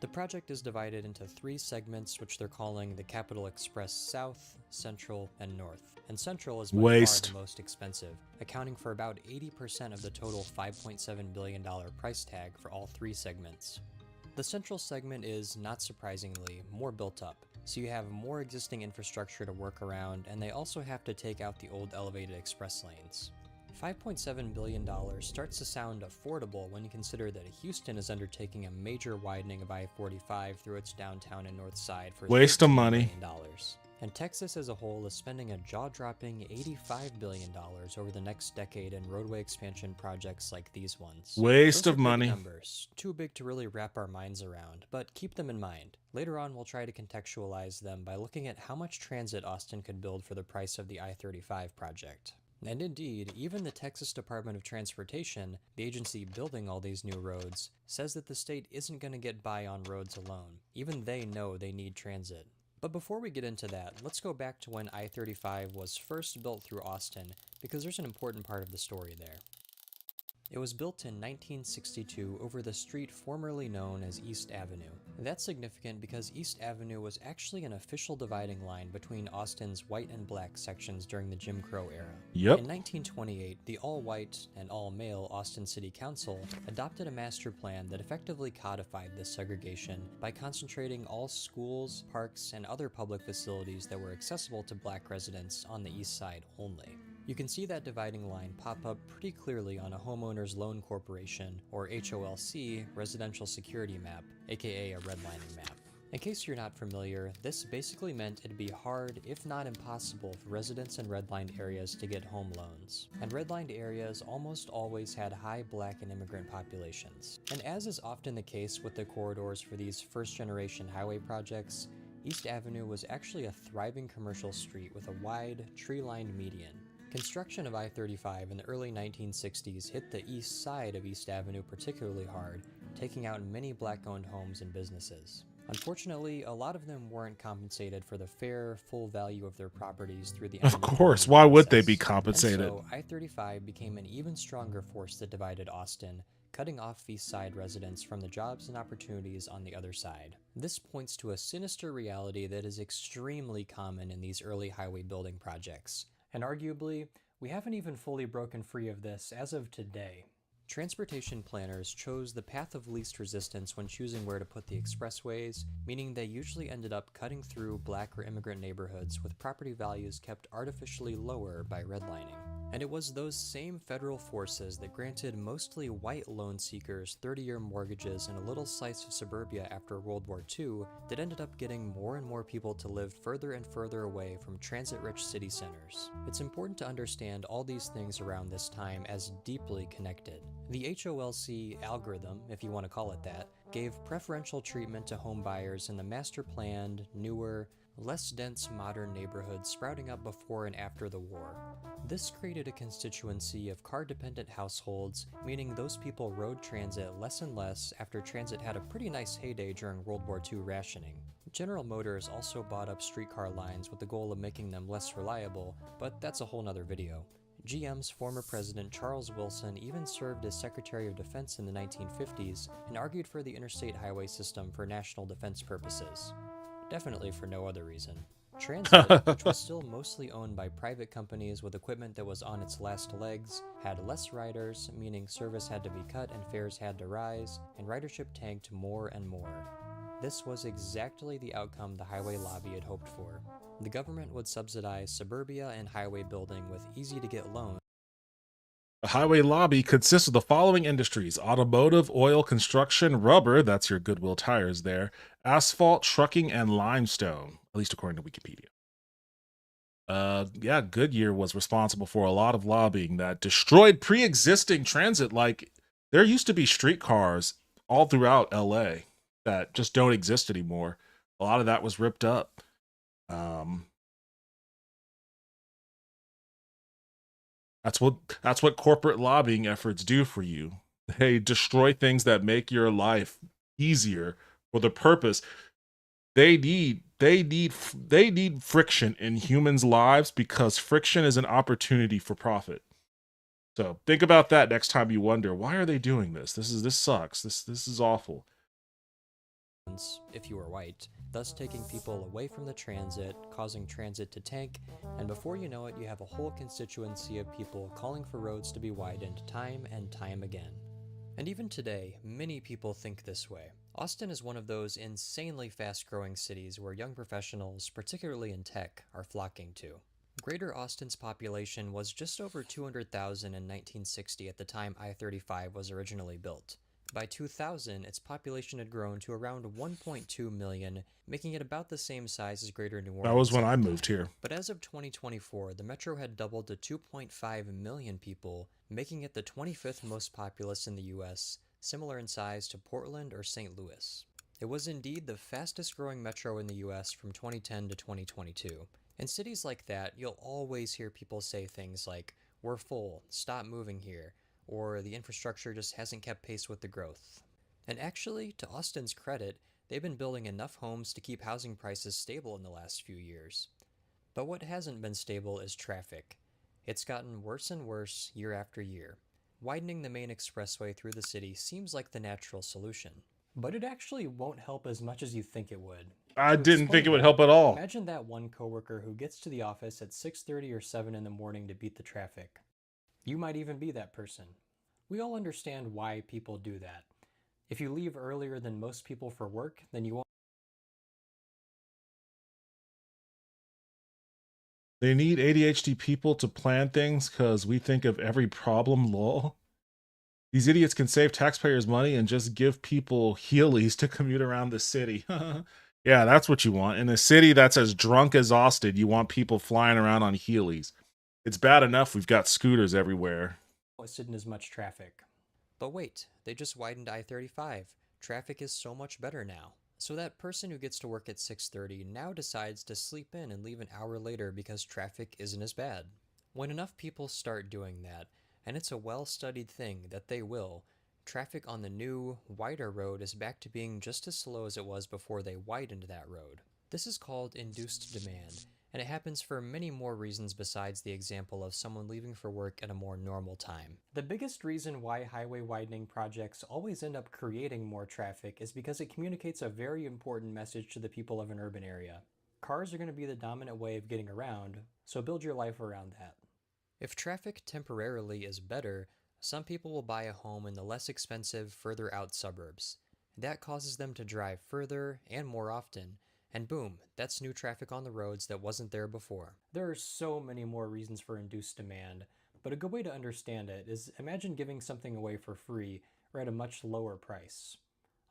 The project is divided into 3 segments, which they're calling the Capital Express South, Central, and North. And Central is by far the most expensive, accounting for about 80% of the total $5.7 billion price tag for all 3 segments. The Central segment is, not surprisingly, more built up, so you have more existing infrastructure to work around, and they also have to take out the old elevated express lanes. $5.7 billion starts to sound affordable when you consider that Houston is undertaking a major widening of I-45 through its downtown and north side for waste of money. $13 billion. And Texas as a whole is spending a jaw-dropping $85 billion over the next decade in roadway expansion projects like these ones. Waste Those of are big money. Numbers, too big to really wrap our minds around, but keep them in mind. Later on, we'll try to contextualize them by looking at how much transit Austin could build for the price of the I-35 project. And indeed, even the Texas Department of Transportation, the agency building all these new roads, says that the state isn't going to get by on roads alone. Even they know they need transit. But before we get into that, let's go back to when I-35 was first built through Austin, because there's an important part of the story there. It was built in 1962 over the street formerly known as East Avenue. That's significant because East Avenue was actually an official dividing line between Austin's white and black sections during the Jim Crow era. Yep. In 1928, the all-white and all-male Austin City Council adopted a master plan that effectively codified this segregation by concentrating all schools, parks, and other public facilities that were accessible to black residents on the east side only. You can see that dividing line pop up pretty clearly on a Homeowners Loan Corporation, or HOLC, residential security map, aka a redlining map. In case you're not familiar, this basically meant it'd be hard, if not impossible, for residents in redlined areas to get home loans. And redlined areas almost always had high black and immigrant populations. And as is often the case with the corridors for these first-generation highway projects, East Avenue was actually a thriving commercial street with a wide, tree-lined median. Construction of I-35 in the early 1960s hit the east side of East Avenue particularly hard, taking out many black-owned homes and businesses. Unfortunately, a lot of them weren't compensated for the fair, full value of their properties through the Of course, why would they be compensated? And so I-35 became an even stronger force that divided Austin, cutting off East Side residents from the jobs and opportunities on the other side. This points to a sinister reality that is extremely common in these early highway building projects. And arguably, we haven't even fully broken free of this as of today. Transportation planners chose the path of least resistance when choosing where to put the expressways, meaning they usually ended up cutting through black or immigrant neighborhoods with property values kept artificially lower by redlining. And it was those same federal forces that granted mostly white loan seekers 30-year mortgages in a little slice of suburbia after World War II that ended up getting more and more people to live further and further away from transit-rich city centers. It's important to understand all these things around this time as deeply connected. The HOLC algorithm, if you want to call it that, gave preferential treatment to home buyers in the master-planned, newer, less dense modern neighborhoods sprouting up before and after the war. This created a constituency of car-dependent households, meaning those people rode transit less and less after transit had a pretty nice heyday during World War II rationing. General Motors also bought up streetcar lines with the goal of making them less reliable, but that's a whole nother video. GM's former president Charles Wilson even served as Secretary of Defense in the 1950s and argued for the interstate highway system for national defense purposes. Definitely for no other reason. Transit, which was still mostly owned by private companies with equipment that was on its last legs, had less riders, meaning service had to be cut and fares had to rise, and ridership tanked more and more. This was exactly the outcome the highway lobby had hoped for. The government would subsidize suburbia and highway building with easy-to-get loans. The highway lobby consists of the following industries: automotive, oil, construction, rubber, that's your Goodwill tires there, asphalt, trucking, and limestone, at least according to Wikipedia. Yeah, Goodyear was responsible for a lot of lobbying that destroyed pre-existing transit. Like, there used to be streetcars all throughout LA that just don't exist anymore. A lot of that was ripped up. That's what corporate lobbying efforts do for you. They destroy things that make your life easier for the purpose. They need friction in humans' lives because friction is an opportunity for profit. So think about that next time you wonder, why are they doing this? This sucks. This is awful. If you were white, thus taking people away from the transit, causing transit to tank, and before you know it, you have a whole constituency of people calling for roads to be widened time and time again. And even today, many people think this way. Austin is one of those insanely fast-growing cities where young professionals, particularly in tech, are flocking to. Greater Austin's population was just over 200,000 in 1960 at the time I-35 was originally built. By 2000, its population had grown to around 1.2 million, making it about the same size as Greater New Orleans. That was when I moved here. But as of 2024, the metro had doubled to 2.5 million people, making it the 25th most populous in the US, similar in size to Portland or St. Louis. It was indeed the fastest growing metro in the US from 2010 to 2022. In cities like that, you'll always hear people say things like, "We're full, stop moving here," or the infrastructure just hasn't kept pace with the growth. And actually, to Austin's credit, they've been building enough homes to keep housing prices stable in the last few years. But what hasn't been stable is traffic. It's gotten worse and worse year after year. Widening the main expressway through the city seems like the natural solution. But it actually won't help as much as you think it would. I didn't think it would help at all. Imagine that one coworker who gets to the office at 6:30 or 7 in the morning to beat the traffic. You might even be that person. We all understand why people do that. If you leave earlier than most people for work, then you won't. They need ADHD people to plan things because we think of every problem, lol. These idiots can save taxpayers money and just give people Heelys to commute around the city. Yeah, that's what you want. In a city that's as drunk as Austin, you want people flying around on Heelys. It's bad enough we've got scooters everywhere. Sit in as much traffic. But wait, they just widened I-35. Traffic is so much better now. So that person who gets to work at 6:30 now decides to sleep in and leave an hour later because traffic isn't as bad. When enough people start doing that, and it's a well-studied thing that they will, traffic on the new, wider road is back to being just as slow as it was before they widened that road. This is called induced demand, and it happens for many more reasons besides the example of someone leaving for work at a more normal time. The biggest reason why highway widening projects always end up creating more traffic is because it communicates a very important message to the people of an urban area. Cars are going to be the dominant way of getting around, so build your life around that. If traffic temporarily is better, Some people will buy a home in the less expensive, further out suburbs. That causes them to drive further and more often, and boom, that's new traffic on the roads that wasn't there before. There are so many more reasons for induced demand, but a good way to understand it is imagine giving something away for free or at a much lower price.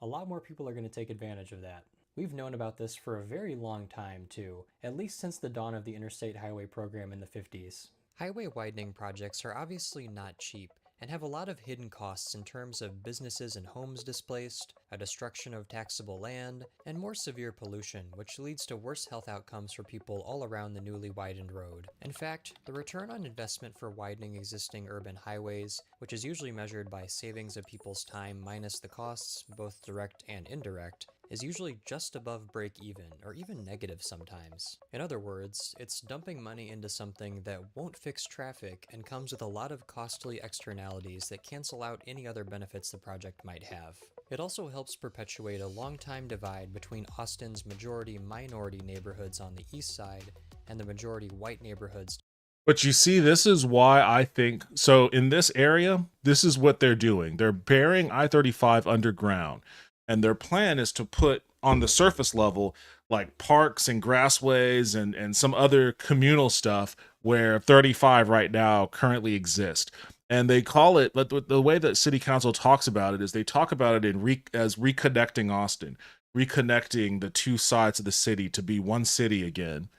A lot more people are going to take advantage of that. We've known about this for a very long time too, at least since the dawn of the Interstate Highway Program in the 50s. Highway widening projects are obviously not cheap and have a lot of hidden costs in terms of businesses and homes displaced, a destruction of taxable land, and more severe pollution, which leads to worse health outcomes for people all around the newly widened road. In fact, the return on investment for widening existing urban highways, which is usually measured by savings of people's time minus the costs, both direct and indirect, is usually just above break even, or even negative sometimes. In other words, it's dumping money into something that won't fix traffic and comes with a lot of costly externalities that cancel out any other benefits the project might have. It also helps perpetuate a long-time divide between Austin's majority-minority neighborhoods on the east side and the majority-white neighborhoods. But you see, this is why I think, so in this area, this is what they're doing. They're burying I-35 underground. And their plan is to put on the surface level like parks and grassways and some other communal stuff where 35 right now currently exist. And they call it, but the way that city council talks about it is they talk about it as reconnecting Austin, reconnecting the two sides of the city to be one city again.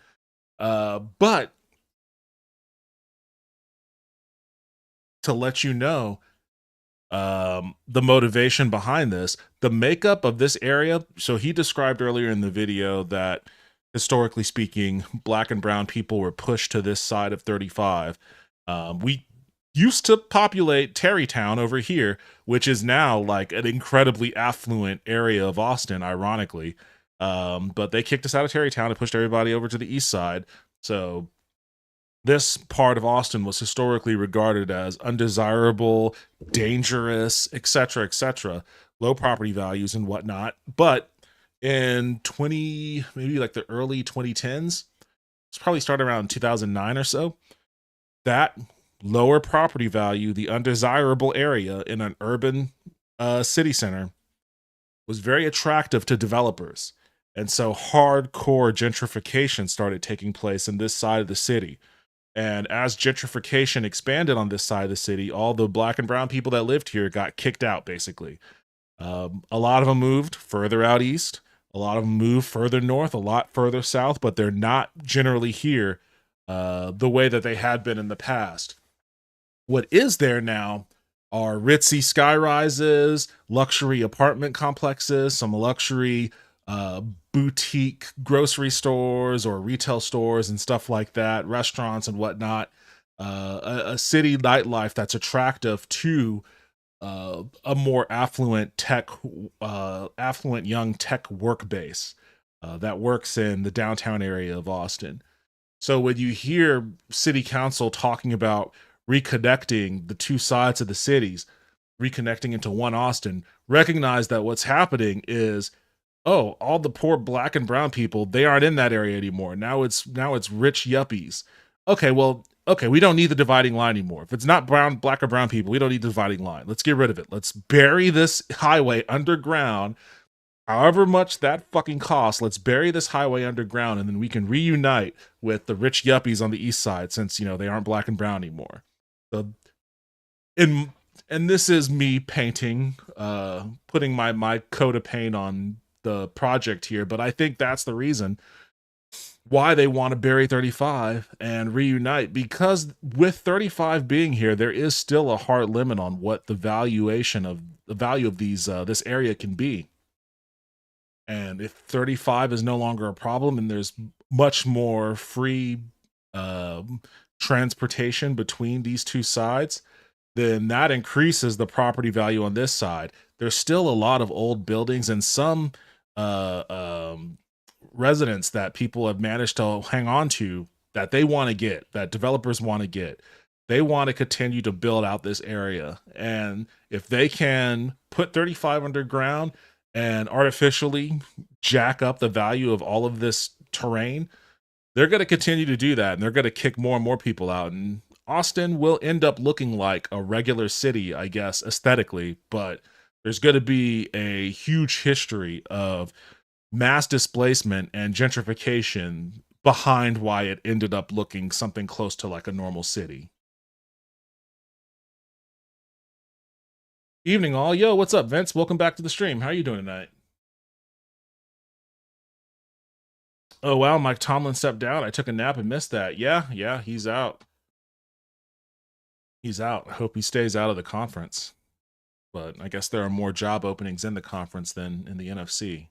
But to let you know, the motivation behind this, the makeup of this area. So he described earlier in the video that historically speaking, black and brown people were pushed to this side of 35. We used to populate Tarrytown over here, which is now like an incredibly affluent area of Austin, ironically. But they kicked us out of Tarrytown and pushed everybody over to the east side. So this part of Austin was historically regarded as undesirable, dangerous, etc., low property values and whatnot. But in maybe like the early 2010s, it's probably started around 2009 or so, that lower property value, the undesirable area in an urban city center, was very attractive to developers. And so hardcore gentrification started taking place in this side of the city. And as gentrification expanded on this side of the city, all the black and brown people that lived here got kicked out, basically. A lot of them moved further out east. A lot of them moved further north, a lot further south, but they're not generally here the way that they had been in the past. What is there now are ritzy sky rises, luxury apartment complexes, some luxury boutique grocery stores or retail stores and stuff like that, restaurants and whatnot, a city nightlife that's attractive to a more affluent young tech work base that works in the downtown area of Austin. So when you hear city council talking about reconnecting the two sides of the cities, reconnecting into one Austin, recognize that what's happening is, oh, all the poor black and brown people, they aren't in that area anymore. Now it's rich yuppies. Okay, we don't need the dividing line anymore. If it's not black or brown people, we don't need the dividing line. Let's get rid of it. Let's bury this highway underground. However much that fucking costs, let's bury this highway underground, and then we can reunite with the rich yuppies on the east side, since, they aren't black and brown anymore. So, and this is me painting, putting my coat of paint on the project here, but I think that's the reason why they want to bury 35 and reunite, because with 35 being here, there is still a hard limit on what the value of these this area can be. And if 35 is no longer a problem and there's much more free transportation between these two sides, then that increases the property value on this side. There's still a lot of old buildings and some residents that people have managed to hang on to that they want to get, that developers want to get. They want to continue to build out this area. And if they can put 35 underground and artificially jack up the value of all of this terrain, they're going to continue to do that. And they're going to kick more and more people out. And Austin will end up looking like a regular city, I guess, aesthetically, but there's going to be a huge history of mass displacement and gentrification behind why it ended up looking something close to like a normal city. Evening all. Yo, what's up, Vince? Welcome back to the stream. How are you doing tonight? Oh wow, Mike Tomlin stepped down. I took a nap and missed that. Yeah, he's out. He's out. I hope he stays out of the conference. But I guess there are more job openings in the conference than in the NFC.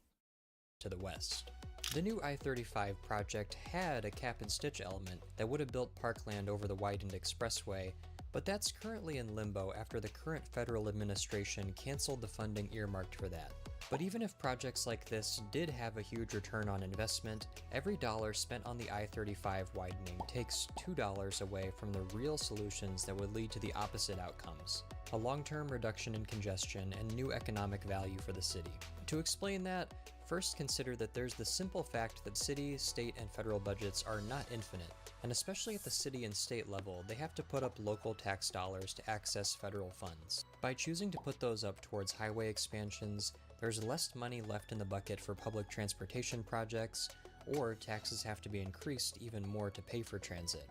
To the west. The new I-35 project had a cap and stitch element that would have built parkland over the widened expressway, but that's currently in limbo after the current federal administration canceled the funding earmarked for that. But even if projects like this did have a huge return on investment, every dollar spent on the I-35 widening takes $2 away from the real solutions that would lead to the opposite outcomes: a long-term reduction in congestion and new economic value for the city. To explain that, first consider that there's the simple fact that city, state, and federal budgets are not infinite, and especially at the city and state level, they have to put up local tax dollars to access federal funds. By choosing to put those up towards highway expansions, there's less money left in the bucket for public transportation projects, or taxes have to be increased even more to pay for transit.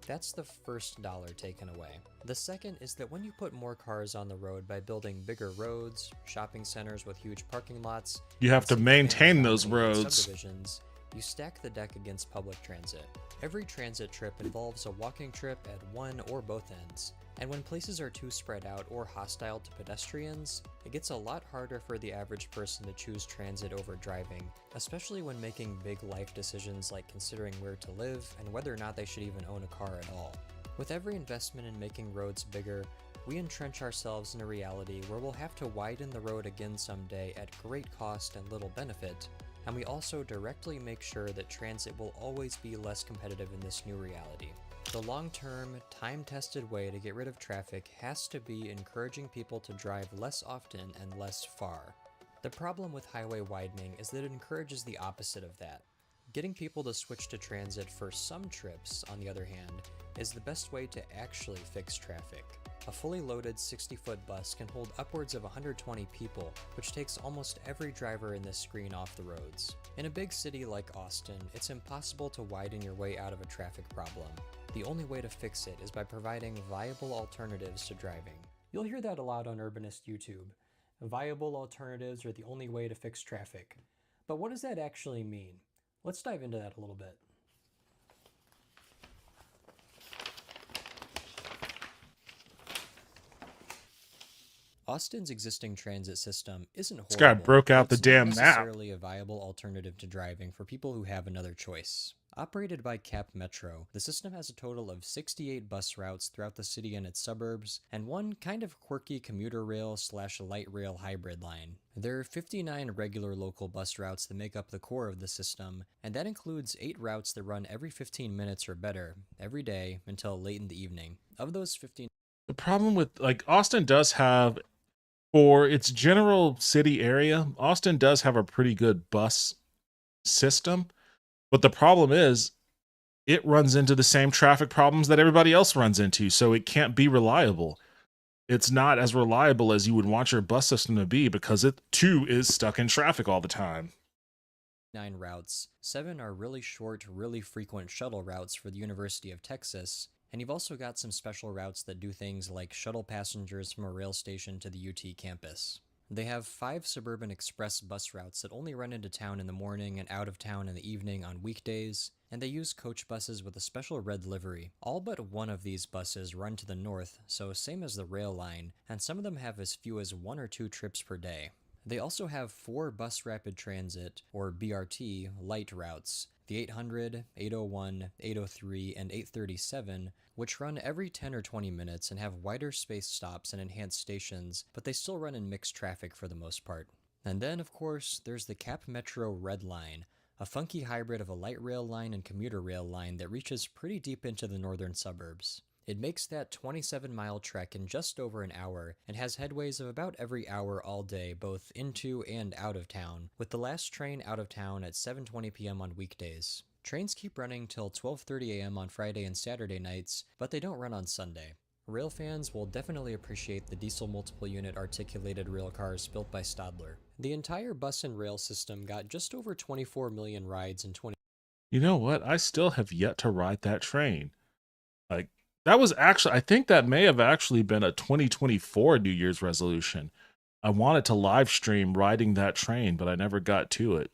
That's the first dollar taken away. The second is that when you put more cars on the road by building bigger roads, shopping centers with huge parking lots, you have to maintain those roads. Subdivisions, you stack the deck against public transit. Every transit trip involves a walking trip at one or both ends, and when places are too spread out or hostile to pedestrians, it gets a lot harder for the average person to choose transit over driving, especially when making big life decisions like considering where to live and whether or not they should even own a car at all. With every investment in making roads bigger, we entrench ourselves in a reality where we'll have to widen the road again someday at great cost and little benefit, and we also directly make sure that transit will always be less competitive in this new reality. The long-term, time-tested way to get rid of traffic has to be encouraging people to drive less often and less far. The problem with highway widening is that it encourages the opposite of that. Getting people to switch to transit for some trips, on the other hand, is the best way to actually fix traffic. A fully loaded 60-foot bus can hold upwards of 120 people, which takes almost every driver in this screen off the roads. In a big city like Austin, it's impossible to widen your way out of a traffic problem. The only way to fix it is by providing viable alternatives to driving. You'll hear that a lot on Urbanist YouTube. Viable alternatives are the only way to fix traffic. But what does that actually mean? Let's dive into that a little bit. Austin's existing transit system isn't horrible. This guy broke out the damn map. It's not necessarily a viable alternative to driving for people who have another choice. Operated by Cap Metro, the system has a total of 68 bus routes throughout the city and its suburbs, and one kind of quirky commuter rail/light rail hybrid line. There are 59 regular local bus routes that make up the core of the system, and that includes 8 routes that run every 15 minutes or better, every day until late in the evening. Of those 15... The problem with, like, Austin does have, for its general city area, Austin does have a pretty good bus system. But the problem is, it runs into the same traffic problems that everybody else runs into, so it can't be reliable. It's not as reliable as you would want your bus system to be because it, too, is stuck in traffic all the time. 9 routes. 7 are really short, really frequent shuttle routes for the University of Texas, and you've also got some special routes that do things like shuttle passengers from a rail station to the UT campus. They have 5 suburban express bus routes that only run into town in the morning and out of town in the evening on weekdays, and they use coach buses with a special red livery. All but one of these buses run to the north, so same as the rail line, and some of them have as few as 1 or 2 trips per day. They also have 4 bus rapid transit, or BRT, light routes, the 800, 801, 803, and 837, which run every 10 or 20 minutes and have wider space stops and enhanced stations, but they still run in mixed traffic for the most part. And then, of course, there's the Cap Metro Red Line, a funky hybrid of a light rail line and commuter rail line that reaches pretty deep into the northern suburbs. It makes that 27-mile trek in just over an hour and has headways of about every hour all day, both into and out of town, with the last train out of town at 7:20 p.m. on weekdays. Trains keep running till 12:30 a.m. on Friday and Saturday nights, but they don't run on Sunday. Rail fans will definitely appreciate the diesel multiple unit articulated rail cars built by Stadler. The entire bus and rail system got just over 24 million rides in 20. You know what? I still have yet to ride that train. Like, that was actually, I think that may have actually been a 2024 New Year's resolution. I wanted to live stream riding that train, but I never got to it.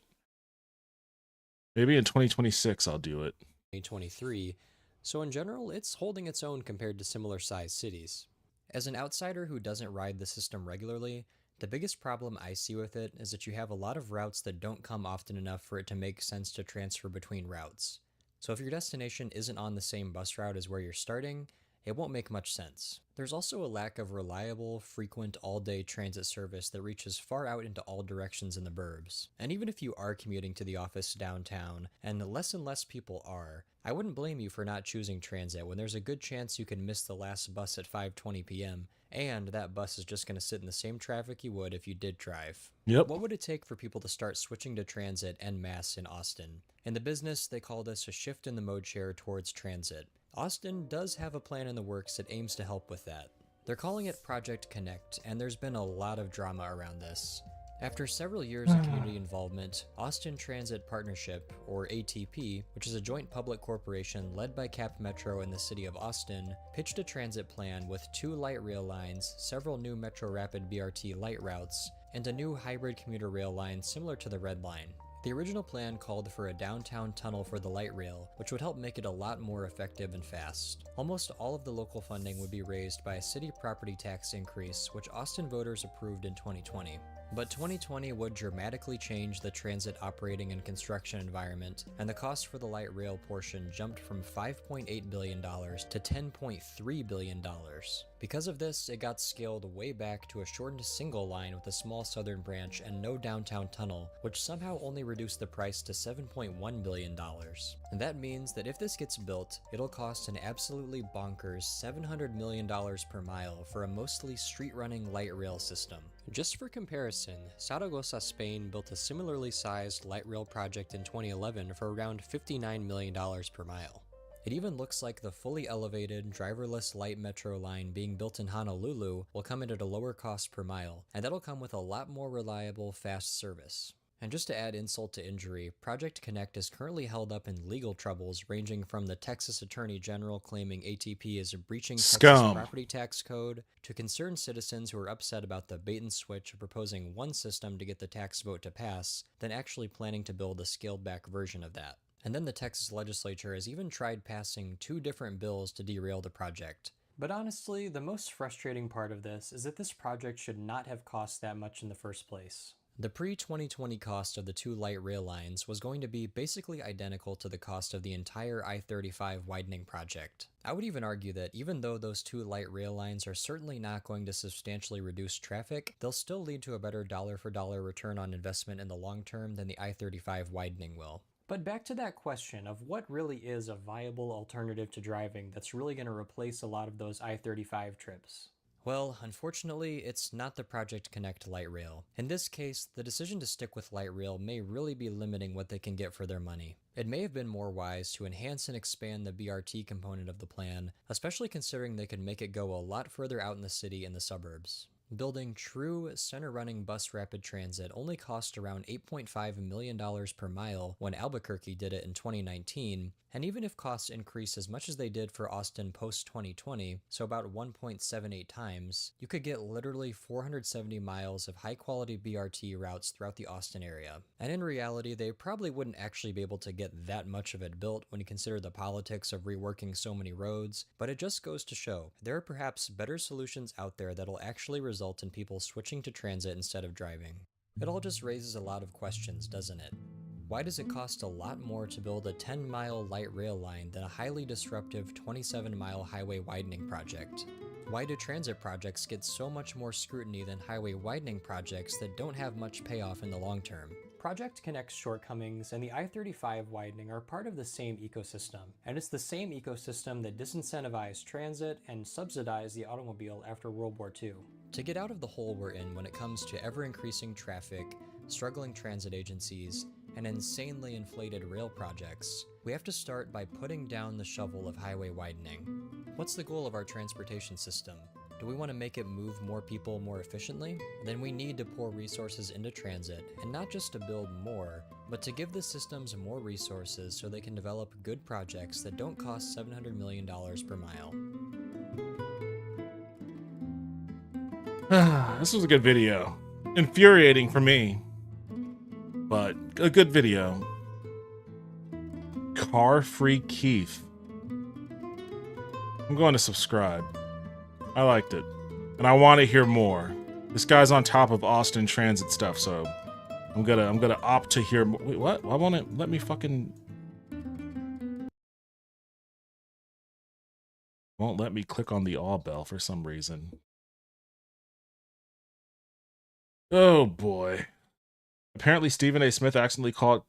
Maybe in 2026 I'll do it. 2023, so in general, it's holding its own compared to similar sized cities. As an outsider who doesn't ride the system regularly, the biggest problem I see with it is that you have a lot of routes that don't come often enough for it to make sense to transfer between routes. So if your destination isn't on the same bus route as where you're starting, it won't make much sense. There's also a lack of reliable, frequent, all-day transit service that reaches far out into all directions in the burbs. And even if you are commuting to the office downtown, and less people are, I wouldn't blame you for not choosing transit when there's a good chance you can miss the last bus at 5:20 p.m., and that bus is just going to sit in the same traffic you would if you did drive. Yep. What would it take for people to start switching to transit en masse in Austin? In the business, they call this a shift in the mode share towards transit. Austin does have a plan in the works that aims to help with that. They're calling it Project Connect, and there's been a lot of drama around this. After several years of community involvement, Austin Transit Partnership, or ATP, which is a joint public corporation led by Cap Metro and the city of Austin, pitched a transit plan with 2 light rail lines, several new Metro Rapid BRT light routes, and a new hybrid commuter rail line similar to the Red Line. The original plan called for a downtown tunnel for the light rail, which would help make it a lot more effective and fast. Almost all of the local funding would be raised by a city property tax increase, which Austin voters approved in 2020. But 2020 would dramatically change the transit operating and construction environment, and the cost for the light rail portion jumped from $5.8 billion to $10.3 billion. Because of this, it got scaled way back to a shortened single line with a small southern branch and no downtown tunnel, which somehow only reduced the price to $7.1 billion. And that means that if this gets built, it'll cost an absolutely bonkers $700 million per mile for a mostly street-running light rail system. Just for comparison, Zaragoza, Spain built a similarly sized light rail project in 2011 for around $59 million per mile. It even looks like the fully elevated, driverless light metro line being built in Honolulu will come in at a lower cost per mile, and that'll come with a lot more reliable, fast service. And just to add insult to injury, Project Connect is currently held up in legal troubles ranging from the Texas Attorney General claiming ATP is breaching Texas property tax code, to concerned citizens who are upset about the bait and switch of proposing one system to get the tax vote to pass, then actually planning to build a scaled-back version of that. And then the Texas legislature has even tried passing 2 different bills to derail the project. But honestly, the most frustrating part of this is that this project should not have cost that much in the first place. The pre-2020 cost of the 2 light rail lines was going to be basically identical to the cost of the entire I-35 widening project. I would even argue that even though those 2 light rail lines are certainly not going to substantially reduce traffic, they'll still lead to a better dollar-for-dollar return on investment in the long term than the I-35 widening will. But back to that question of what really is a viable alternative to driving that's really going to replace a lot of those I-35 trips. Well, unfortunately, it's not the Project Connect light rail. In this case, the decision to stick with light rail may really be limiting what they can get for their money. It may have been more wise to enhance and expand the BRT component of the plan, especially considering they could make it go a lot further out in the city and the suburbs. Building true, center-running bus rapid transit only cost around $8.5 million per mile when Albuquerque did it in 2019, and even if costs increase as much as they did for Austin post-2020, so about 1.78 times, you could get literally 470 miles of high-quality BRT routes throughout the Austin area. And in reality, they probably wouldn't actually be able to get that much of it built when you consider the politics of reworking so many roads, but it just goes to show, there are perhaps better solutions out there that'll actually result in people switching to transit instead of driving. It all just raises a lot of questions, doesn't it? Why does it cost a lot more to build a 10-mile light rail line than a highly disruptive 27-mile highway widening project? Why do transit projects get so much more scrutiny than highway widening projects that don't have much payoff in the long term? Project Connect's shortcomings and the I-35 widening are part of the same ecosystem, and it's the same ecosystem that disincentivized transit and subsidized the automobile after World War II. To get out of the hole we're in when it comes to ever-increasing traffic, struggling transit agencies, and insanely inflated rail projects, We have to start by putting down the shovel of highway widening. What's the goal of our transportation system? Do we want to make it move more people more efficiently? Then we need to pour resources into transit, and not just to build more, but to give the systems more resources so they can develop good projects that don't cost $700 million per mile. This was a good video. Infuriating for me, but a good video. Car Free Keith. I'm going to subscribe. I liked it, and I want to hear more. This guy's on top of Austin Transit stuff, so I'm gonna opt to hear more. Wait, what? Why won't it let me fucking? Won't let me click on the all bell for some reason. Oh boy. Apparently Stephen A. Smith accidentally called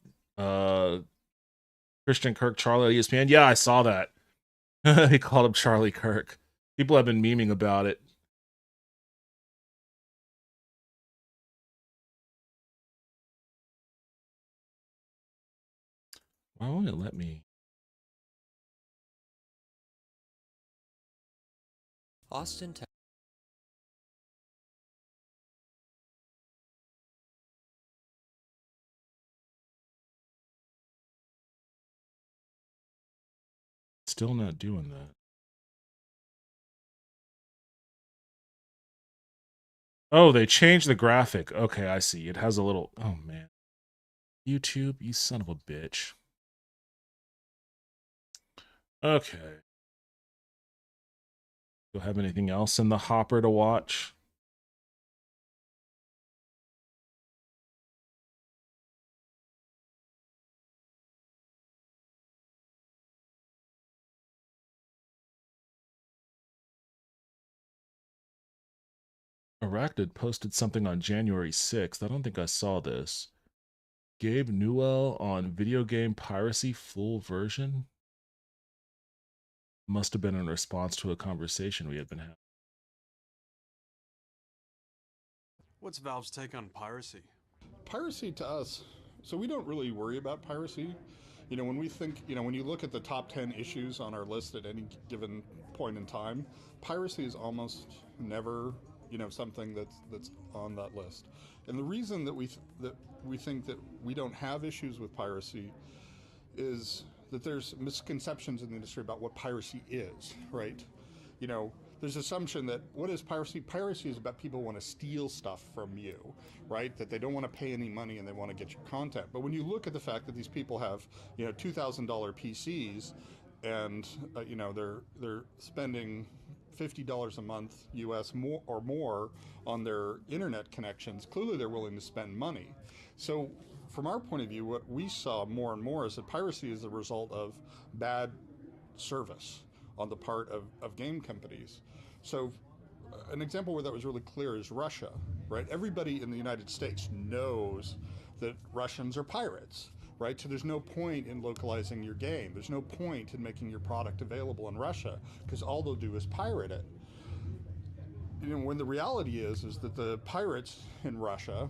Christian Kirk Charlie at ESPN. Yeah, I saw that. He called him Charlie Kirk. People have been memeing about it. Why won't it let me? Austin, Texas. Still not doing that. Oh, they changed the graphic. Okay, I see. It has a little... Oh, man. YouTube, you son of a bitch. Okay. Do I have anything else in the hopper to watch? Arachnid posted something on January 6th. I don't think I saw this. Gabe Newell on video game piracy full version? Must have been in response to a conversation we had been having. What's Valve's take on piracy? Piracy to us, so we don't really worry about piracy. You know, when we think, you know, when you look at the top 10 issues on our list at any given point in time, piracy is almost never, you know, something that's on that list. And the reason that we think that we don't have issues with piracy is that there's misconceptions in the industry about what piracy is, right? You know, there's assumption that what is piracy? Piracy is about people who want to steal stuff from you, right? That they don't want to pay any money and they want to get your content. But when you look at the fact that these people have, you know, $2,000 PCs and, you know, they're spending $50 a month US more on their internet connections, clearly they're willing to spend money. So from our point of view, what we saw more and more is that piracy is the result of bad service on the part of game companies. So an example where that was really clear is Russia, right? Everybody in the United States knows that Russians are pirates, right? So there's no point in localizing your game. There's no point in making your product available in Russia because all they'll do is pirate it. You know, when the reality is that the pirates in Russia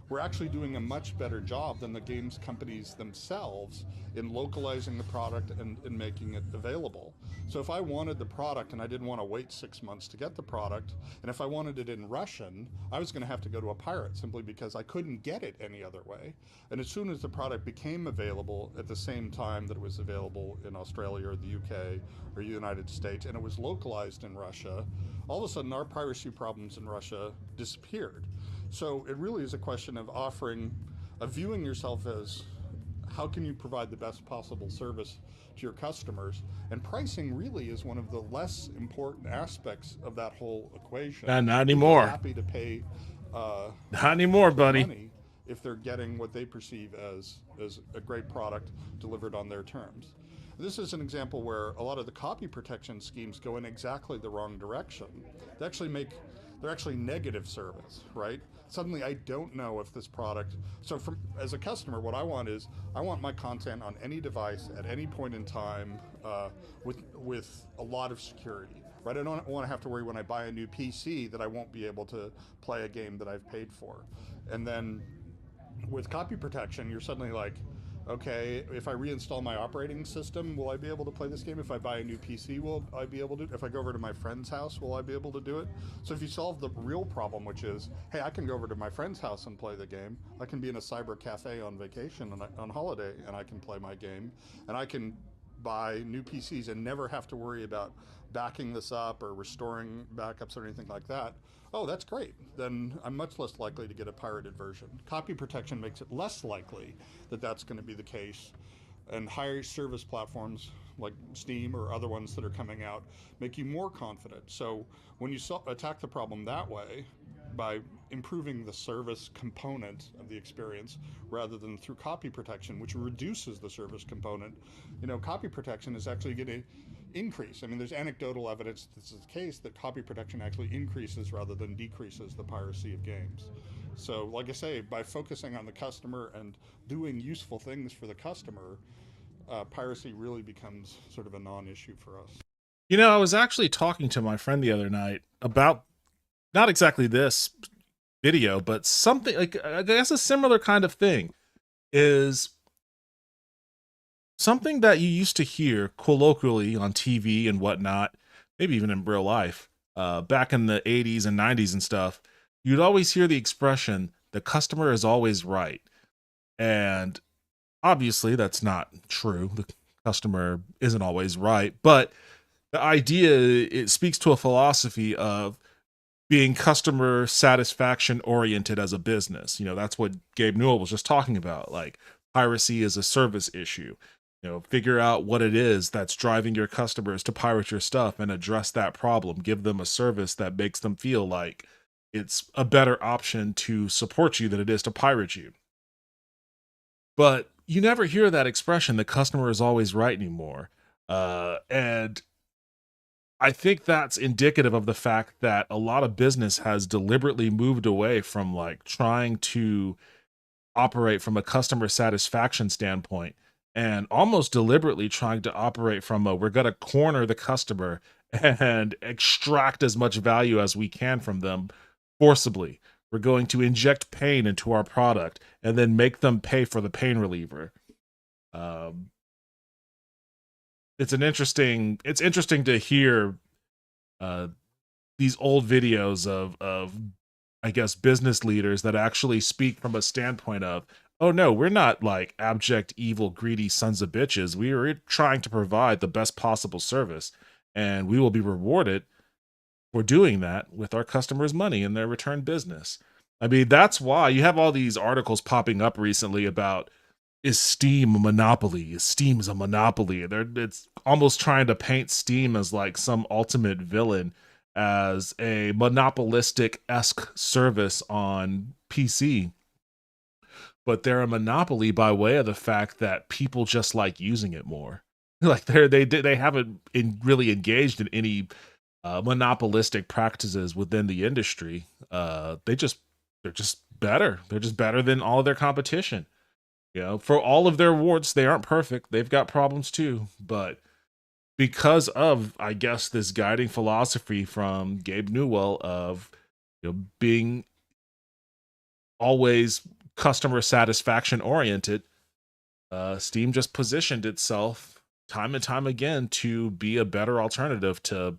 were actually doing a much better job than the games companies themselves in localizing the product and making it available. So if I wanted the product and I didn't want to wait 6 months to get the product, and if I wanted it in Russian, I was going to have to go to a pirate simply because I couldn't get it any other way. And as soon as the product became available at the same time that it was available in Australia or the UK or the United States, and it was localized in Russia, all of a sudden our piracy problems in Russia disappeared. So it really is a question of viewing yourself as how can you provide the best possible service to your customers, and pricing really is one of the less important aspects of that whole equation. Not anymore. People are happy to pay not anymore, buddy. money if they're getting what they perceive as a great product delivered on their terms. This is an example where a lot of the copy protection schemes go in exactly the wrong direction. They're actually negative service, right? Suddenly I don't know if this product, so as a customer, what I want is, I want my content on any device at any point in time with a lot of security, right? I don't want to have to worry when I buy a new PC that I won't be able to play a game that I've paid for. And then with copy protection, you're suddenly like, Okay, if I reinstall my operating system, will I be able to play this game? If I buy a new PC, will I be able to? If I go over to my friend's house, will I be able to do it? So if you solve the real problem, which is, hey, I can go over to my friend's house and play the game. I can be in a cyber cafe on vacation and on holiday, and I can play my game, and I can buy new PCs and never have to worry about backing this up or restoring backups or anything like that. Oh, that's great. Then I'm much less likely to get a pirated version. Copy protection makes it less likely that that's going to be the case. And higher service platforms like Steam or other ones that are coming out make you more confident. So when you attack the problem that way, by improving the service component of the experience rather than through copy protection, which reduces the service component, copy protection is actually going to increase. I mean, there's anecdotal evidence this is the case that copy protection actually increases rather than decreases the piracy of games. So, like I say, by focusing on the customer and doing useful things for the customer, piracy really becomes sort of a non-issue for us. I was actually talking to my friend the other night about not exactly this video, but something like, I guess a similar kind of thing is something that you used to hear colloquially on TV and whatnot, maybe even in real life, back in the 80s and 90s and stuff. You'd always hear the expression, the customer is always right. And obviously that's not true. The customer isn't always right, but the idea, it speaks to a philosophy of being customer satisfaction oriented as a business. That's what Gabe Newell was just talking about. Like, piracy is a service issue. Figure out what it is that's driving your customers to pirate your stuff and address that problem. Give them a service that makes them feel like it's a better option to support you than it is to pirate you. But you never hear that expression, the customer is always right, anymore. And I think that's indicative of the fact that a lot of business has deliberately moved away from like trying to operate from a customer satisfaction standpoint and almost deliberately trying to operate from we're going to corner the customer and extract as much value as we can from them forcibly. We're going to inject pain into our product and then make them pay for the pain reliever. It's interesting to hear these old videos of I guess business leaders that actually speak from a standpoint of, oh no, we're not like abject, evil, greedy sons of bitches. We are trying to provide the best possible service, and we will be rewarded for doing that with our customers' money in their return business. I mean, that's why you have all these articles popping up recently about, is Steam a monopoly? Is Steam a monopoly? It's almost trying to paint Steam as like some ultimate villain, as a monopolistic-esque service on PC. But they're a monopoly by way of the fact that people just like using it more. Like they haven't really engaged in any monopolistic practices within the industry. They're just better. They're just better than all of their competition. For all of their warts, they aren't perfect. They've got problems too. But because of, I guess, this guiding philosophy from Gabe Newell of being always customer satisfaction oriented, Steam just positioned itself time and time again to be a better alternative to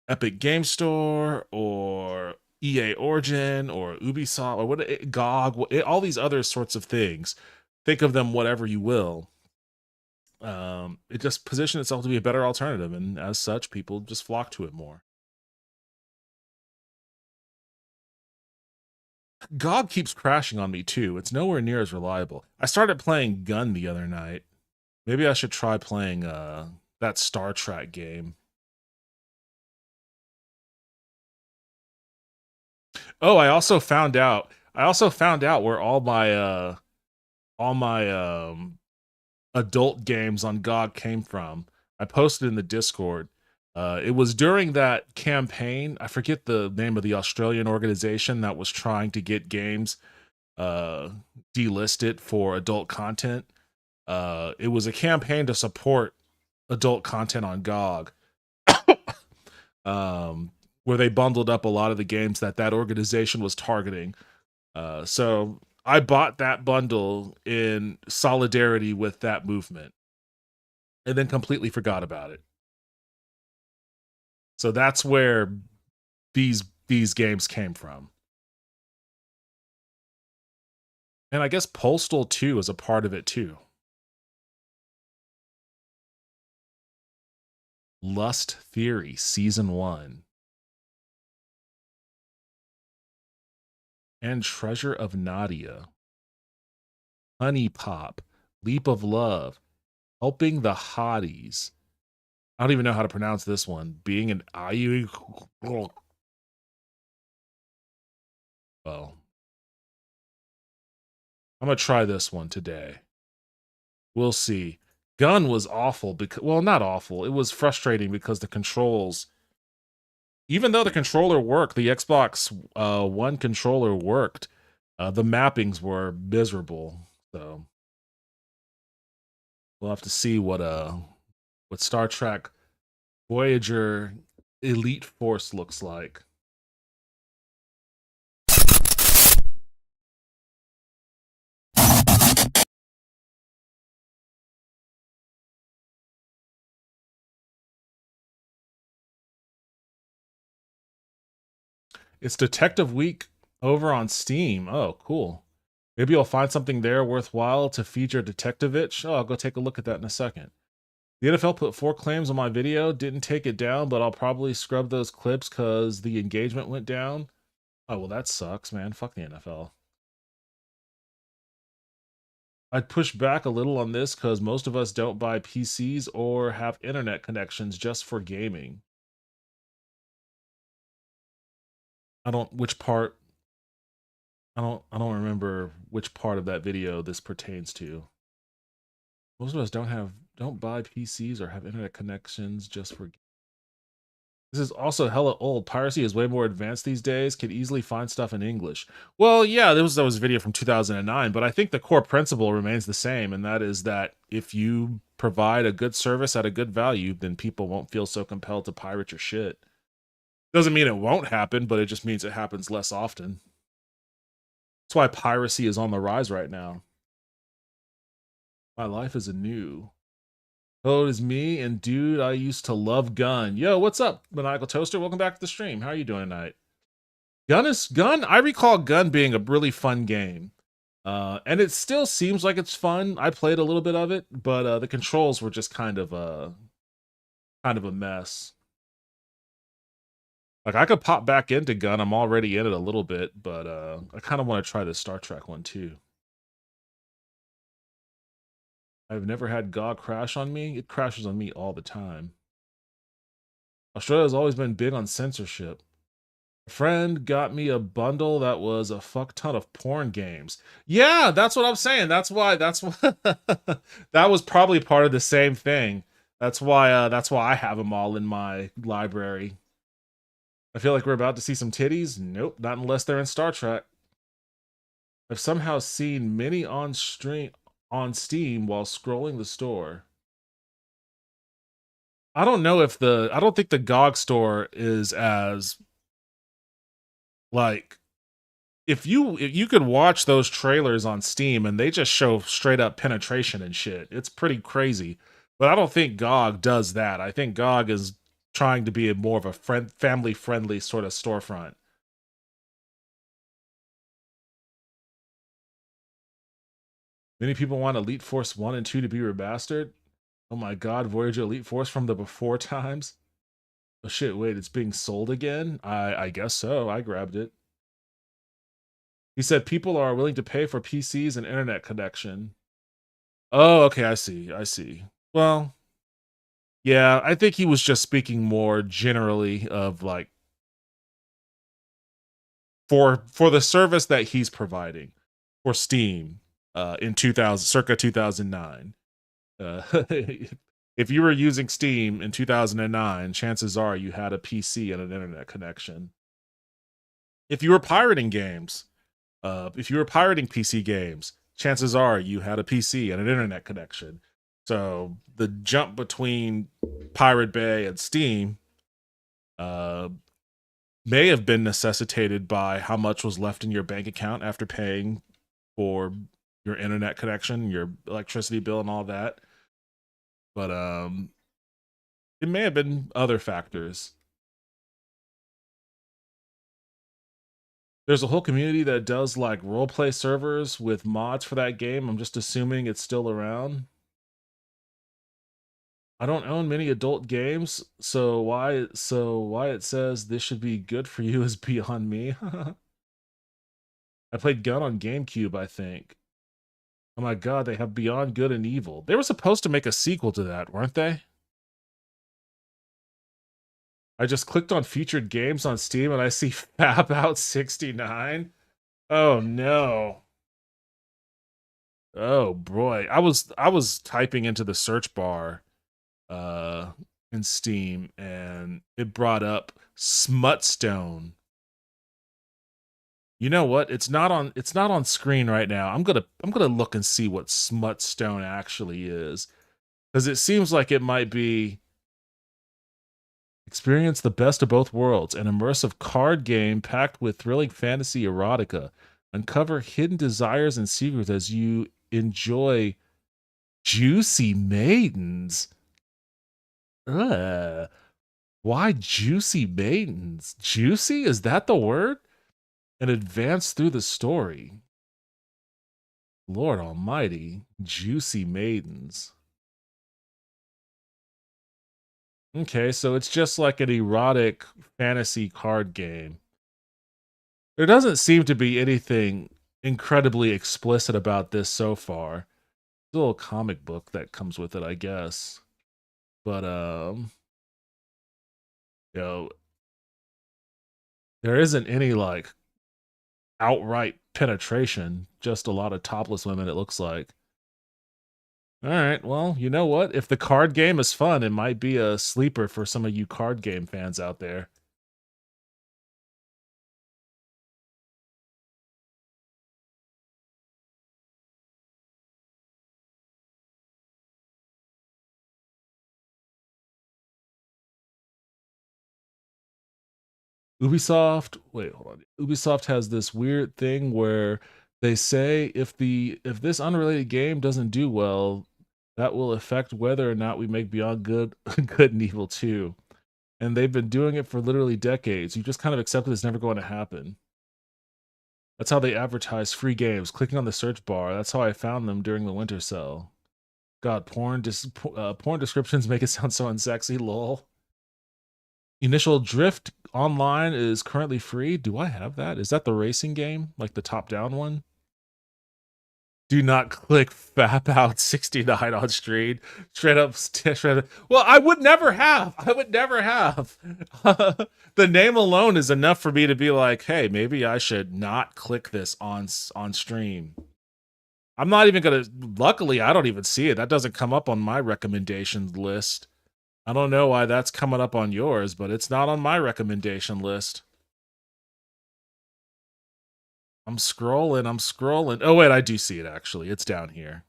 Epic Game Store or EA Origin or Ubisoft or GOG, all these other sorts of things. Think of them whatever you will. It just positioned itself to be a better alternative, and as such, people just flock to it more. GOG keeps crashing on me too. It's nowhere near as reliable. I started playing Gun the other night. Maybe I should try playing that Star Trek game. Oh, I also found out where all my adult games on GOG came from. I posted in the Discord. It was during that campaign. I forget the name of the Australian organization that was trying to get games delisted for adult content. It was a campaign to support adult content on GOG, where they bundled up a lot of the games that organization was targeting. So I bought that bundle in solidarity with that movement and then completely forgot about it. So that's where these games came from. And I guess Postal 2 is a part of it too. Lust Theory Season 1. And Treasure of Nadia. Honey Pop. Leap of Love. Helping the Hotties. I don't even know how to pronounce this one. Being an IU. Well, I'm going to try this one today. We'll see. Gun was awful because, well, not awful. It was frustrating because the controls, even though the controller worked, the Xbox One controller worked, the mappings were miserable. So we'll have to see what Star Trek Voyager Elite Force looks like. It's Detective Week over on Steam. Oh, cool. Maybe I'll find something there worthwhile to feature Detective Itch. Oh, I'll go take a look at that in a second. The NFL put 4 claims on my video, didn't take it down, but I'll probably scrub those clips because the engagement went down. Oh, well, that sucks, man. Fuck the NFL. I'd push back a little on this because most of us don't buy PCs or have internet connections just for gaming. I don't remember which part of that video this pertains to. Most of us don't buy PCs or have internet connections just for. This is also hella old. Piracy is way more advanced these days. Can easily find stuff in English. Well, yeah, that was a video from 2009, but I think the core principle remains the same, and that is that if you provide a good service at a good value, then people won't feel so compelled to pirate your shit. Doesn't mean it won't happen, but it just means it happens less often. That's why piracy is on the rise right now. My life is anew. Oh, it is me, and dude, I used to love Gun. Yo, what's up, Maniacal Toaster? Welcome back to the stream. How are you doing tonight? Gun. I recall Gun being a really fun game. And it still seems like it's fun. I played a little bit of it, but the controls were just kind of a mess. Like, I could pop back into Gun. I'm already in it a little bit, but I kind of want to try the Star Trek one too. I've never had GOG crash on me. It crashes on me all the time. Australia's always been big on censorship. A friend got me a bundle that was a fuck ton of porn games. Yeah, that's what I'm saying. That's why that was probably part of the same thing. That's why I have them all in my library. I feel like we're about to see some titties. Nope, not unless they're in Star Trek. I've somehow seen many on Steam while scrolling the store. I don't think the GOG store is as, like, if you could watch those trailers on Steam and they just show straight up penetration and shit. It's pretty crazy. But I don't think GOG does that. I think GOG is trying to be more of a family friendly sort of storefront. Many people want Elite Force 1 and 2 to be remastered. Oh my god, Voyager Elite Force from the before times. Oh shit, wait, it's being sold again? I guess so. I grabbed it. He said people are willing to pay for PCs and internet connection. Oh, okay, I see. Well, yeah, I think he was just speaking more generally of, like, for the service that he's providing for Steam in circa 2009. If you were using Steam in 2009, chances are you had a PC and an internet connection. If you were pirating games, if you were pirating PC games, chances are you had a PC and an internet connection. So the jump between Pirate Bay and Steam may have been necessitated by how much was left in your bank account after paying for your internet connection, your electricity bill, and all that. But it may have been other factors. There's a whole community that does like roleplay servers with mods for that game. I'm just assuming it's still around. I don't own many adult games, so why it says this should be good for you is beyond me. I played Gun on GameCube, I think. Oh my god, they have Beyond Good and Evil. They were supposed to make a sequel to that, weren't they? I just clicked on featured games on Steam and I see Fab Out 69. Oh no. Oh boy. I was typing into the search bar in Steam and it brought up Smutstone. You know what? It's not on screen right now. I'm going to look and see what Smutstone actually is, cuz it seems like it might be experience the best of both worlds, an immersive card game packed with thrilling fantasy erotica. Uncover hidden desires and secrets as you enjoy juicy maidens. Ugh. Why juicy maidens? Juicy? Is that the word? And advance through the story. Lord almighty. Juicy maidens. Okay, so it's just like an erotic fantasy card game. There doesn't seem to be anything incredibly explicit about this so far. There's a little comic book that comes with it, I guess. But, you know, there isn't any, like, outright penetration. Just a lot of topless women, it looks like. Alright, well, you know what? If the card game is fun, it might be a sleeper for some of you card game fans out there. Ubisoft, wait, hold on. Ubisoft has this weird thing where they say if this unrelated game doesn't do well, that will affect whether or not we make Beyond Good Good and Evil 2. And they've been doing it for literally decades. You just kind of accept it's never going to happen. That's how they advertise free games. Clicking on the search bar. That's how I found them during the winter sale. God, porn descriptions make it sound so unsexy, lol. Initial Drift Online is currently free. Do I have that? Is that the racing game? Like the top-down one? Do not click Fap Out 69 on stream. Straight up. Well, I would never have. The name alone is enough for me to be like, hey, maybe I should not click this on stream. I'm not even gonna. Luckily, I don't even see it. That doesn't come up on my recommendations list. I don't know why that's coming up on yours, but it's not on my recommendation list. I'm scrolling. Oh, wait, I do see it, actually. It's down here.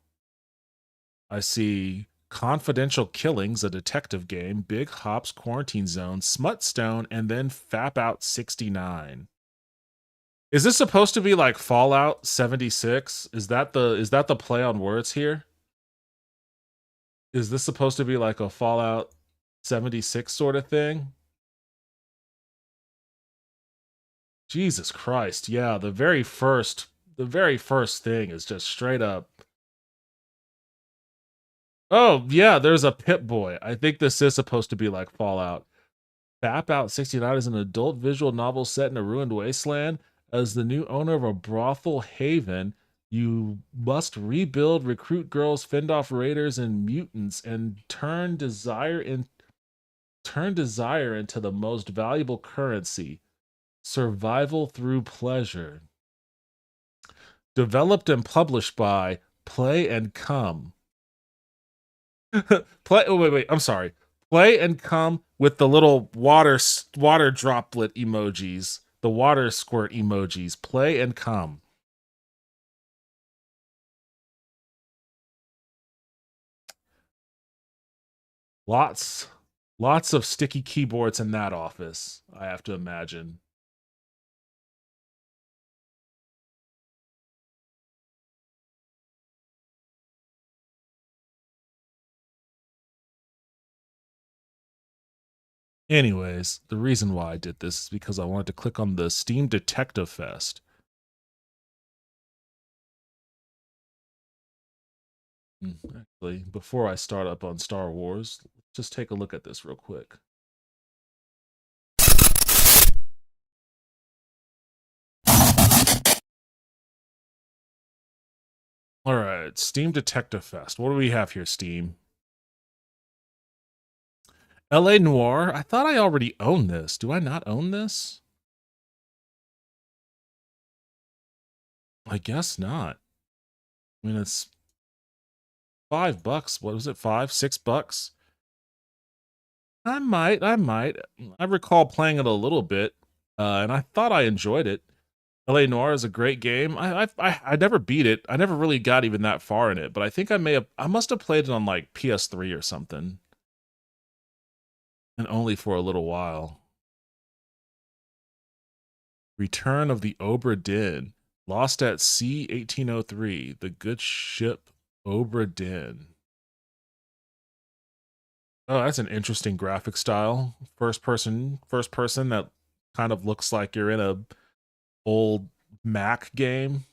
I see Confidential Killings, a detective game, Big Hops Quarantine Zone, Smutstone, and then Fap Out 69. Is this supposed to be like Fallout 76? Is that the play on words here? Is this supposed to be like a Fallout 76 sort of thing? Jesus Christ. Yeah, the very first thing is just straight up. Oh, yeah, there's a Pip-Boy. I think this is supposed to be like Fallout. Fap Out 69 is an adult visual novel set in a ruined wasteland. As the new owner of a brothel haven, you must rebuild, recruit girls, fend off raiders and mutants, and turn desire into the most valuable currency. Survival through pleasure. Developed and published by Play and Come. Wait, I'm sorry. Play and Come with the little water droplet emojis. The water squirt emojis. Play and Come. Lots of sticky keyboards in that office, I have to imagine. Anyways, the reason why I did this is because I wanted to click on the Steam Detective Fest. Actually, before I start up on Star Wars, let's just take a look at this real quick. All right, Steam Detective Fest. What do we have here, Steam? LA Noire? I thought I already owned this. Do I not own this? I guess not. I mean, it's $5. What was it? $6? I might. I recall playing it a little bit, and I thought I enjoyed it. LA Noire is a great game. I never beat it. I never really got even that far in it, but I think I must have played it on like PS3 or something, and only for a little while. Return of the Obra Dinn. Lost at Sea 1803. The good ship Obra Dinn. Oh, that's an interesting graphic style. First person that kind of looks like you're in a old Mac game.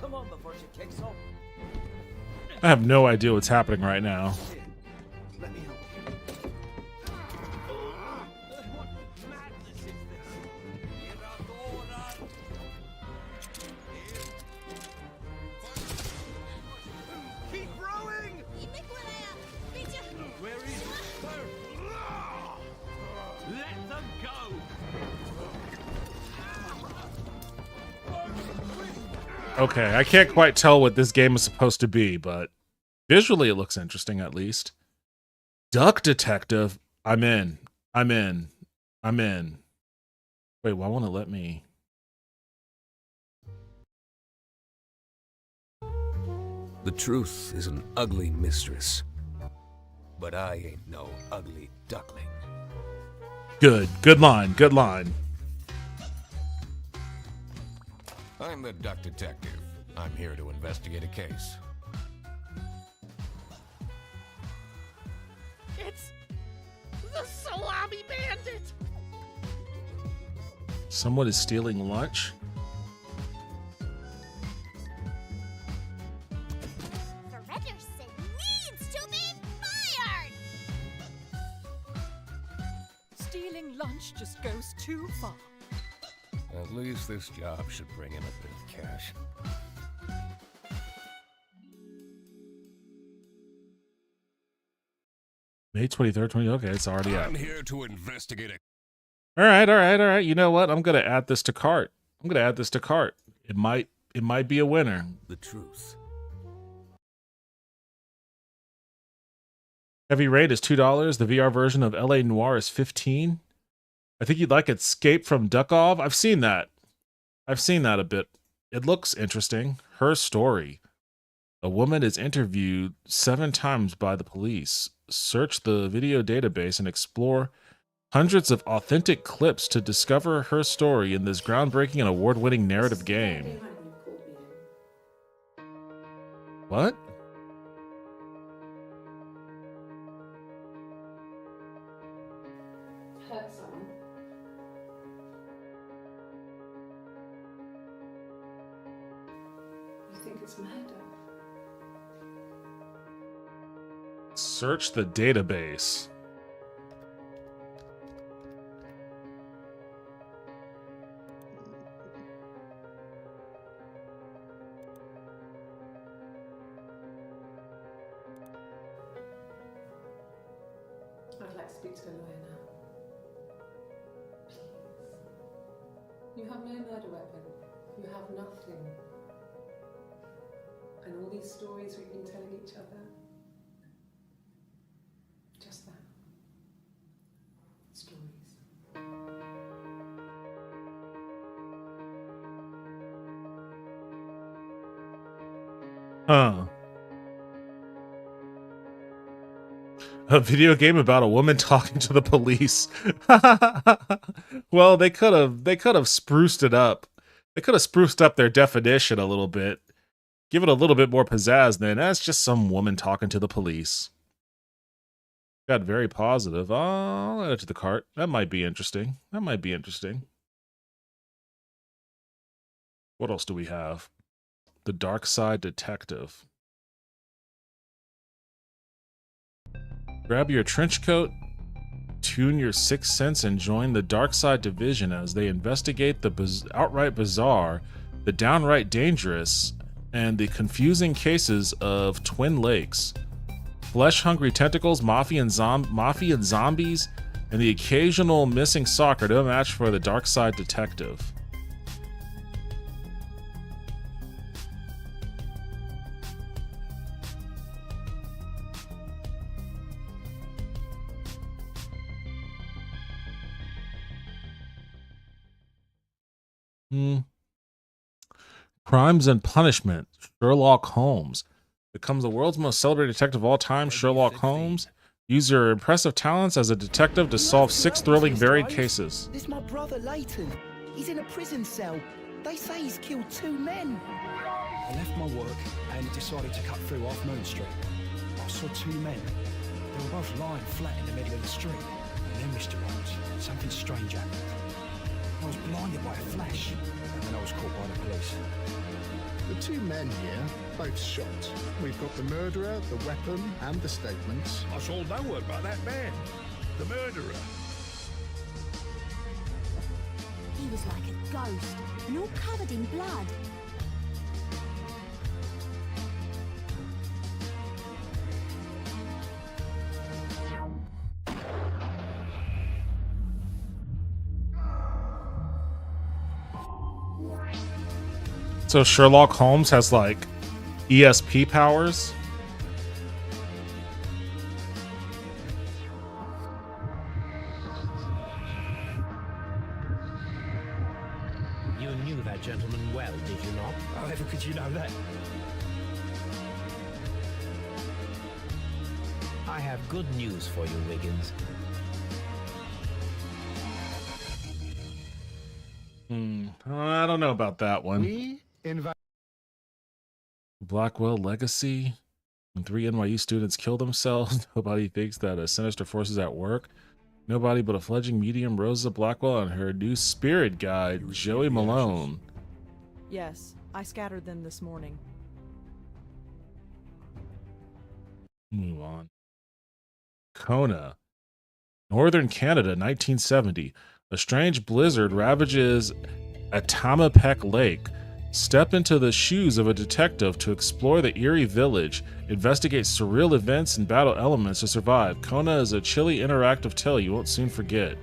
Come on before she kicks off. I have no idea what's happening right now. Let me help you. What madness is this? Keep rowing! Where is her? Let them go! Okay, I can't quite tell what this game is supposed to be, but visually it looks interesting at least. Duck Detective. I'm in. Wait, why won't it let me? The truth is an ugly mistress. But I ain't no ugly duckling. Good line. I'm the duck detective. I'm here to investigate a case. It's the salami bandit! Someone is stealing lunch? Fredderson needs to be fired! Stealing lunch just goes too far. At least this job should bring in a bit of cash. May 23rd, 20. Okay, it's already out. I'm here to investigate it. All right. You know what? I'm gonna add this to cart. It might be a winner. The truth. Heavy Rain is $2. The VR version of LA Noire is $15. I think you'd like Escape from Duckov. I've seen that a bit. It looks interesting. Her story. A woman is interviewed 7 times by the police. Search the video database and explore hundreds of authentic clips to discover her story in this groundbreaking and award-winning narrative game. What? Hurt someone. You think it's murder? Search the database. I'd like to speak to a lawyer now. Please. You have no murder weapon. You have nothing. And all these stories we've been telling each other, Huh. A video game about a woman talking to the police. Well, they could have spruced it up. They could have spruced up their definition a little bit. Give it a little bit more pizzazz than that's just some woman talking to the police. Got very positive. I'll add it to the cart. That might be interesting. That might be interesting. What else do we have? The Dark Side Detective. Grab your trench coat, tune your sixth sense, and join the Dark Side Division as they investigate the outright bizarre, the downright dangerous, and the confusing cases of Twin Lakes. Flesh-hungry tentacles, mafia and zombies, and the occasional missing sock are no match for the Dark Side Detective. Crimes and Punishment. Sherlock Holmes becomes the world's most celebrated detective of all time. Sherlock Holmes. Use your impressive talents as a detective to solve 6 thrilling, varied cases. This is my brother, Leighton. He's in a prison cell. They say he's killed 2 men. I left my work and decided to cut through off Moon Street. I saw 2 men. They were both lying flat in the middle of the street. And then, Mr. Rhodes, something strange happened. I was blinded by a flash, and then I was caught by the police. The 2 men here, both shot. We've got the murderer, the weapon, and the statements. I saw no word about that man, the murderer. He was like a ghost, and all covered in blood. So Sherlock Holmes has like ESP powers. You knew that gentleman well, did you not? However could you know that? I have good news for you, Wiggins. I don't know about that one. Blackwell Legacy. When 3 NYU students kill themselves, nobody thinks that a sinister force is at work. Nobody but a fledgling medium, Rosa Blackwell, and her new spirit guide, Joey Malone. Yes, I scattered them this morning. Move on. Kona. Northern Canada, 1970. A strange blizzard ravages Atamapek Lake. Step into the shoes of a detective to explore the eerie village, investigate surreal events and battle elements to survive. Kona is a chilly, interactive tale you won't soon forget.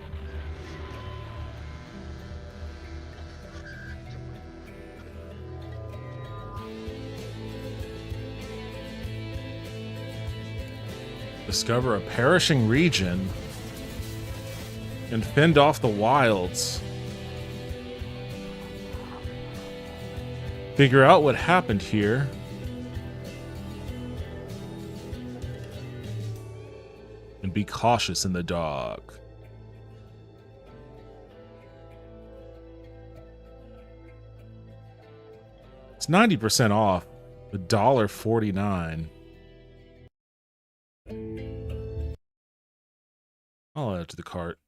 Discover a perishing region and fend off the wilds. Figure out what happened here. And be cautious in the dark. It's 90% off. $1.49. I'll add it to the cart.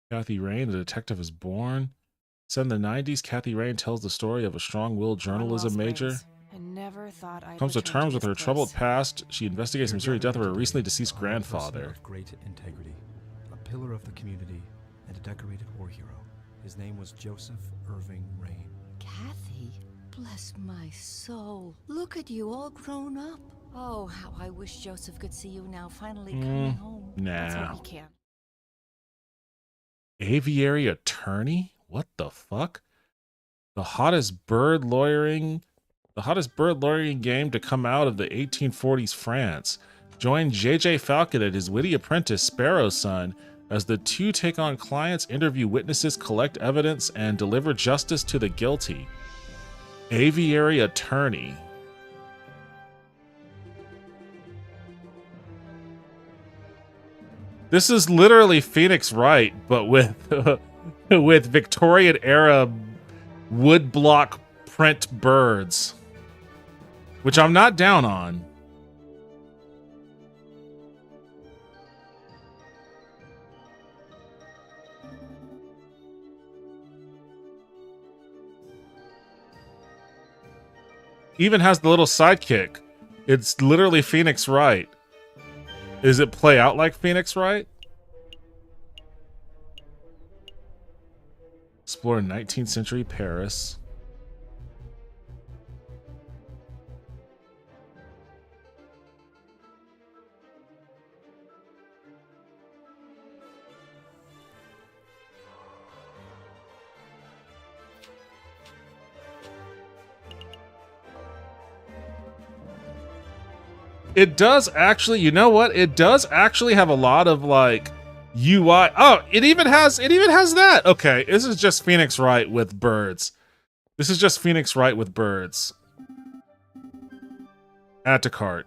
Kathy Rain, the detective is born. Set in the 90s, Kathy Rain tells the story of a strong-willed journalism major. I never thought I'd Comes to return terms with her this troubled place. past. She investigates the mysterious death of her recently deceased grandfather. Of great integrity, a pillar of the community, and a decorated war hero. His name was Joseph Irving Rain. Kathy, bless my soul. Look at you all grown up. Oh, how I wish Joseph could see you now, finally coming home. Let's Nah. hope he can. Aviary attorney? What the fuck? The hottest bird lawyering game to come out of the 1840s France. Join JJ Falcon and his witty apprentice Sparrow's son as the two take on clients, interview witnesses, collect evidence, and deliver justice to the guilty. Aviary attorney. This is literally Phoenix Wright, but with with Victorian era woodblock print birds, which I'm not down on. Even has the little sidekick. It's literally Phoenix Wright. Does it play out like Phoenix Wright? Explore 19th century Paris. It does actually, you know what? It does actually have a lot of like UI. Oh, it even has that. Okay, this is just Phoenix Wright with birds. This is just Phoenix Wright with birds. Add to cart.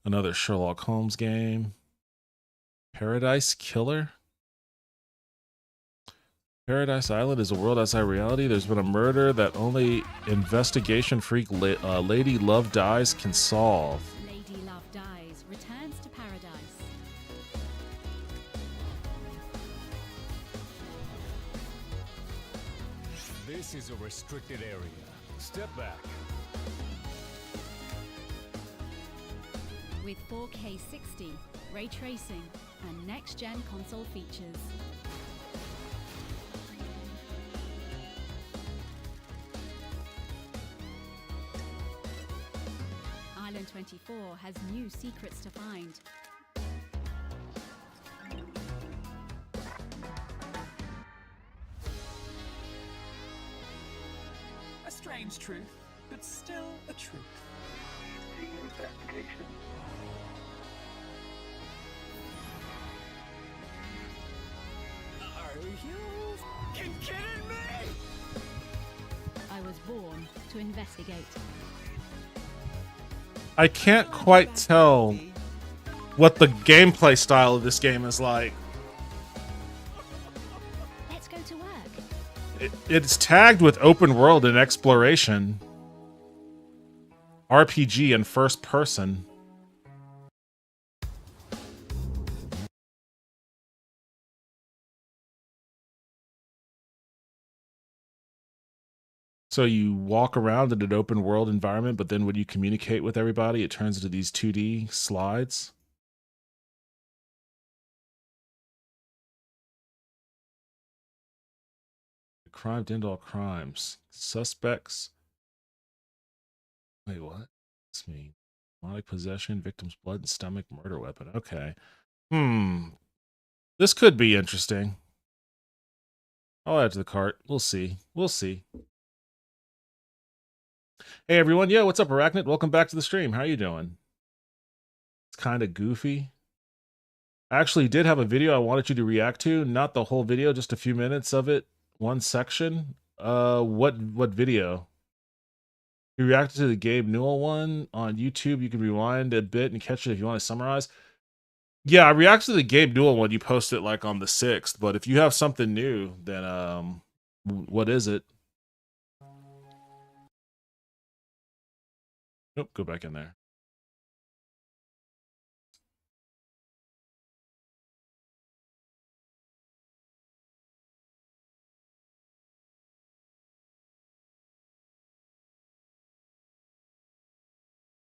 Another Sherlock Holmes game. Paradise Killer. Paradise Island is a world outside reality. There's been a murder that only investigation freak Lady Love Dies can solve. Lady Love Dies returns to paradise. This is a restricted area. Step back. With 4K 60, ray tracing, and next-gen console features. Island 24 has new secrets to find. A strange truth, but still a truth. Investigation. Are you kidding me? I was born to investigate. I can't quite tell what the gameplay style of this game is like. Let's go to work. It's tagged with open world and exploration. RPG and first person. So you walk around in an open world environment, but then when you communicate with everybody, it turns into these 2D slides. The crime to end all crimes. Suspects. Wait, what? What's me? Demonic possession, victim's blood and stomach, murder weapon. Okay. This could be interesting. I'll add to the cart. We'll see. We'll see. Hey everyone, yo, what's up, Arachnid? Welcome back to the stream. How you doing? It's kind of goofy. I actually did have a video I wanted you to react to. Not the whole video, just a few minutes of it. One section. What video? You reacted to the Gabe Newell one on YouTube. You can rewind a bit and catch it if you want to summarize. Yeah, I reacted to the Gabe Newell one. You posted like on the 6th, but if you have something new, then what is it? Nope, go back in there.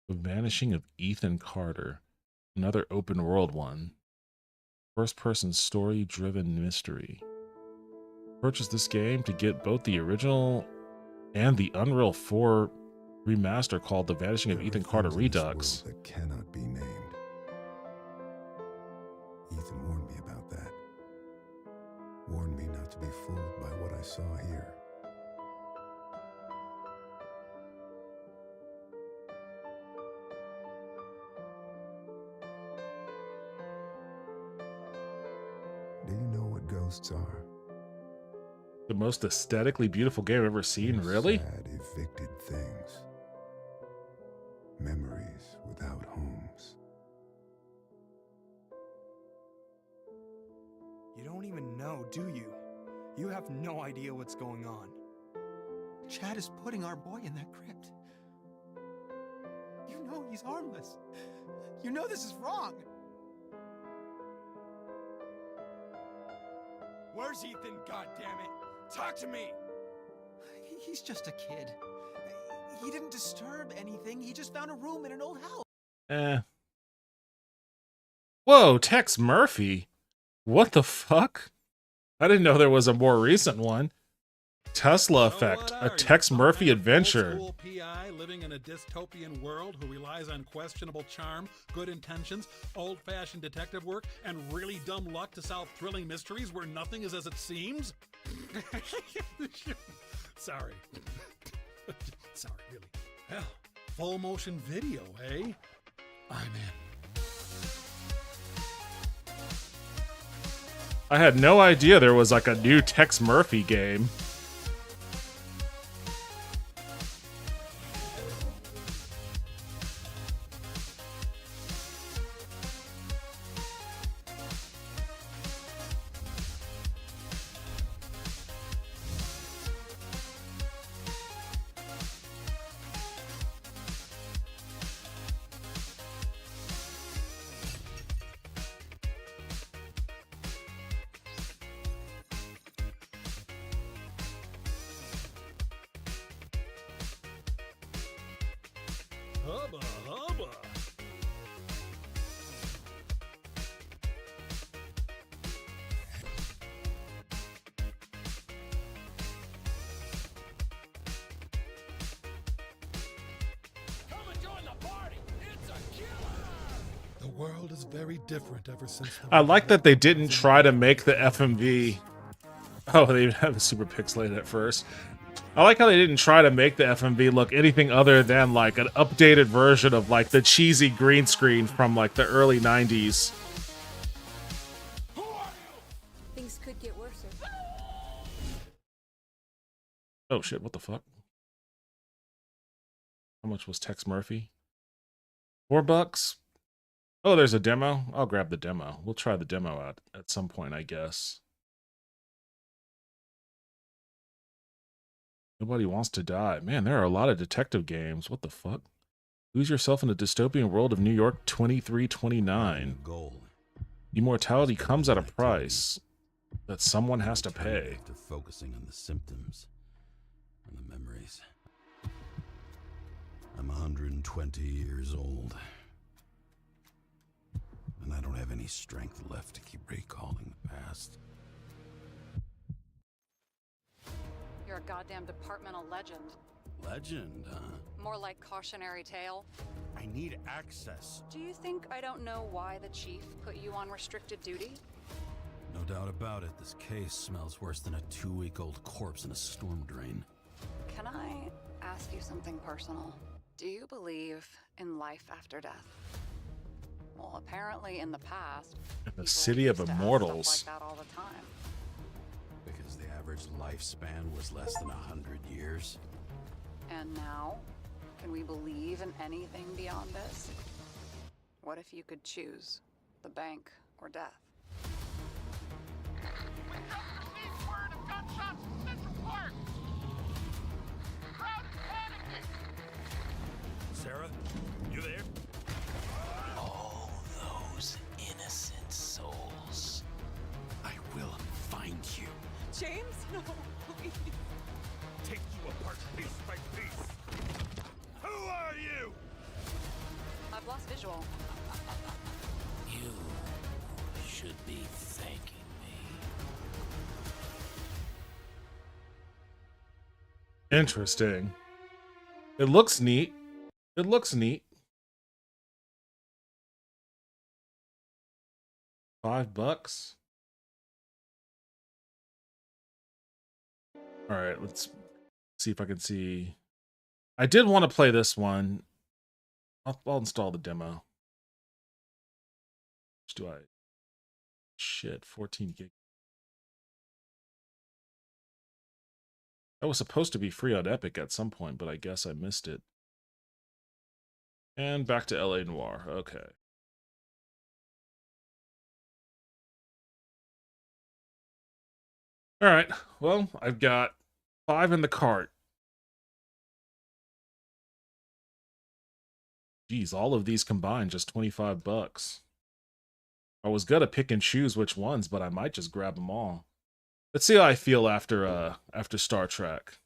The Vanishing of Ethan Carter. Another open world one. First person story driven mystery. Purchase this game to get both the original and the Unreal 4 remaster called The Vanishing of Ethan Carter Redux. That cannot be named. Ethan warned me about that. Warned me not to be fooled by what I saw here. ghosts are. The most aesthetically beautiful game I've ever seen, really? Sad, evicted things. Memories without homes. You don't even know, do you? You have no idea what's going on. Chad is putting our boy in that crypt. You know he's harmless. You know this is wrong. Where's Ethan, goddammit? Talk to me! He's just a kid. He didn't disturb anything. He just found a room in an old house. Whoa, Tex Murphy. What the fuck? I didn't know there was a more recent one. Tesla Effect, a Tex Murphy adventure. Old school PI living in a dystopian world who relies on questionable charm, good intentions, old-fashioned detective work, and really dumb luck to solve thrilling mysteries where nothing is as it seems? Sorry. Sorry, really. Hell, full motion video, eh? I'm in. I had no idea there was like a new Tex Murphy game. Hubba, hubba. Come and join the party. It's a killer. The world is very different ever since. I like that they didn't try to make the FMV. Oh, they have it super pixelated at first. I like how they didn't try to make the FMV look anything other than like an updated version of like the cheesy green screen from like the early 90s. Things could get worse. Oh shit, what the fuck? How much was Tex Murphy? $4? Oh, there's a demo? I'll grab the demo. We'll try the demo out at some point, I guess. Nobody Wants to Die. Man, there are a lot of detective games. What the fuck? Lose yourself in the dystopian world of New York 2329. Goal. Immortality comes at a price that someone has to pay. To focusing on the symptoms and the memories. I'm 120 years old. And I don't have any strength left to keep recalling the past. You're a goddamn departmental legend. Legend, huh? More like cautionary tale. I need access. Do you think I don't know why the chief put you on restricted duty? No doubt about it, this case smells worse than a 2-week-old corpse in a storm drain. Can I ask you something personal? Do you believe in life after death? Well, apparently in the past, The City of Immortals. stuff like that all the time. Because the average lifespan was less than 100 years. And now, can we believe in anything beyond this? What if you could choose the bank or death? Sarah, you there? All those innocent souls. I will find you. James? No, please. Take you apart piece by piece. Who are you? I've lost visual. You should be thanking me. Interesting. It looks neat. It looks neat. $5. All right, let's see if I can see. I did want to play this one. I'll install the demo. Which do I? Shit, 14 gig. That was supposed to be free on Epic at some point, but I guess I missed it. And back to LA Noire. Okay. All right. Well, I've got 5 in the cart. Geez, all of these combined, just $25. I was gonna pick and choose which ones, but I might just grab them all. Let's see how I feel after Star Trek.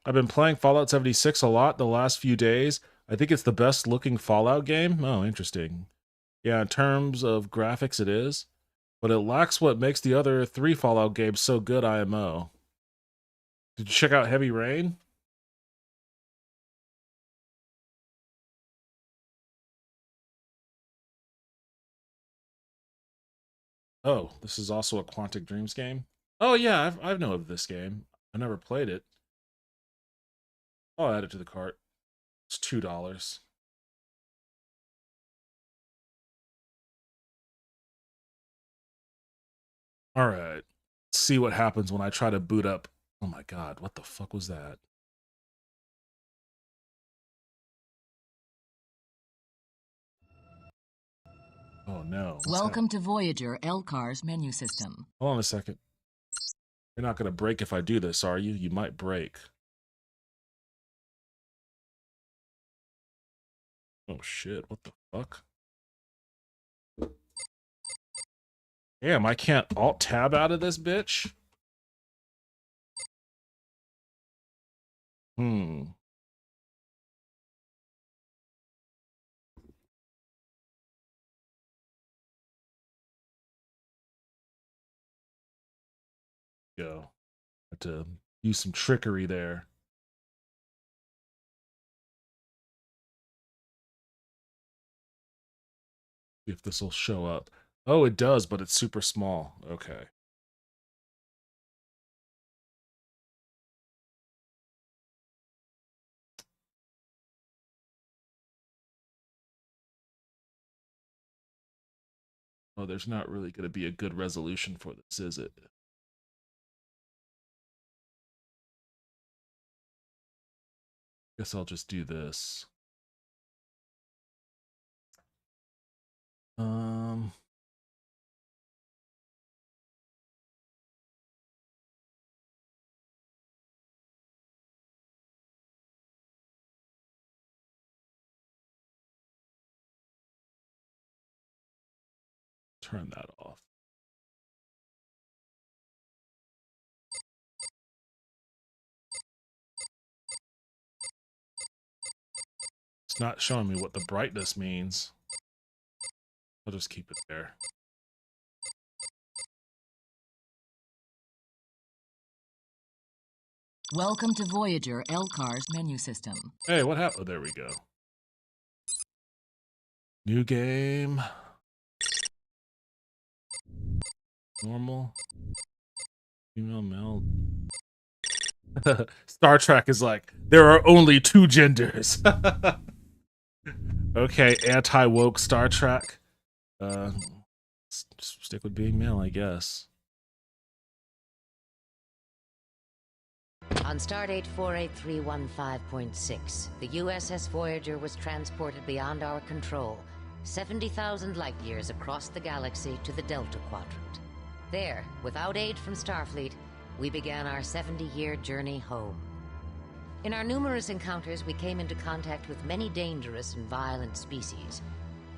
I've been playing Fallout 76 a lot the last few days. I think it's the best looking Fallout game. Oh, interesting. Yeah, in terms of graphics it is, but it lacks what makes the other 3 Fallout games so good IMO. Did you check out Heavy Rain? Oh, this is also a Quantic Dreams game? Oh yeah, I know of this game. I never played it. I'll add it to the cart. It's $2. All right. Let's see what happens when I try to boot up. Oh my god, what the fuck was that? Oh no. Welcome to Voyager Elcar's menu system. Hold on a second. You're not gonna break if I do this, are you? You might break. Oh shit, what the fuck? Damn, I can't alt-tab out of this bitch? Go. Have to use some trickery there. See if this will show up. Oh, it does, but it's super small. Okay. Oh, there's not really going to be a good resolution for this, is it? Guess I'll just do this. Turn that off. It's not showing me what the brightness means. I'll just keep it there. Welcome to Voyager Elcar's menu system. Hey, what happened? Oh, there we go. New game. Normal. Female, male. Star Trek is like, there are only 2 genders. Okay, anti-woke Star Trek. Stick with being male, I guess. On Stardate 48315.6, the USS Voyager was transported beyond our control, 70,000 light-years across the galaxy to the Delta Quadrant. There, without aid from Starfleet, we began our 70-year journey home. In our numerous encounters, we came into contact with many dangerous and violent species.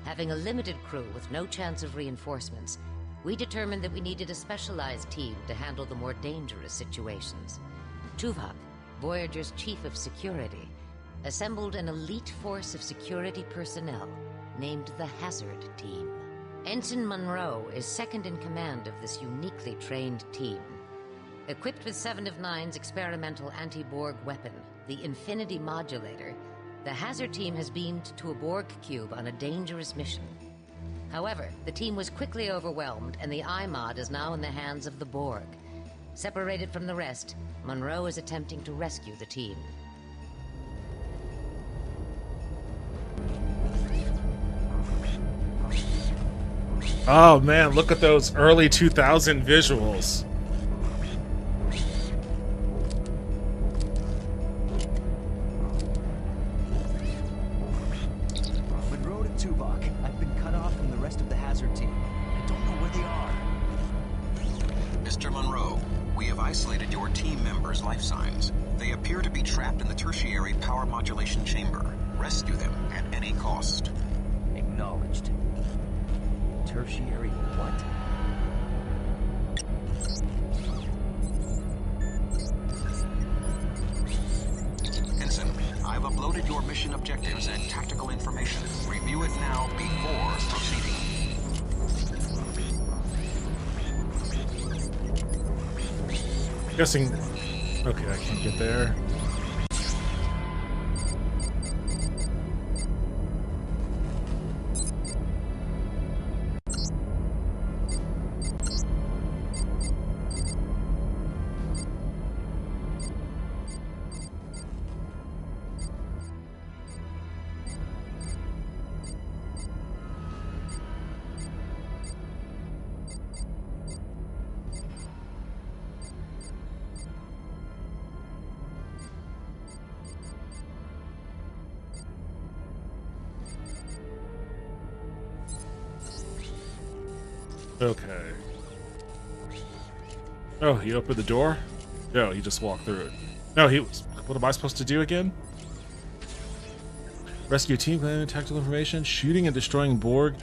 Having a limited crew with no chance of reinforcements, we determined that we needed a specialized team to handle the more dangerous situations. Tuvok, Voyager's chief of security, assembled an elite force of security personnel named the Hazard Team. Ensign Monroe is second in command of this uniquely trained team. Equipped with 7 of 9's experimental anti-Borg weapon, the Infinity Modulator, the Hazard Team has beamed to a Borg cube on a dangerous mission. However, the team was quickly overwhelmed, and the iMod is now in the hands of the Borg. Separated from the rest, Monroe is attempting to rescue the team. Oh man, look at those early 2000 visuals. Monroe to Tuvok. I've been cut off from the rest of the hazard team. I don't know where they are. Mr. Monroe, we have isolated your team members' life signs. They appear to be trapped in the tertiary power modulation chamber. Rescue them at any cost. Acknowledged. Tertiary what? Ensign, I've uploaded your mission objectives and tactical information. Review it now before proceeding. Guessing. Okay, I can't get there. Okay. Oh, he opened the door? No, he just walked through it. No, he was... What am I supposed to do again? Rescue team, claiming tactical information. Shooting and destroying Borg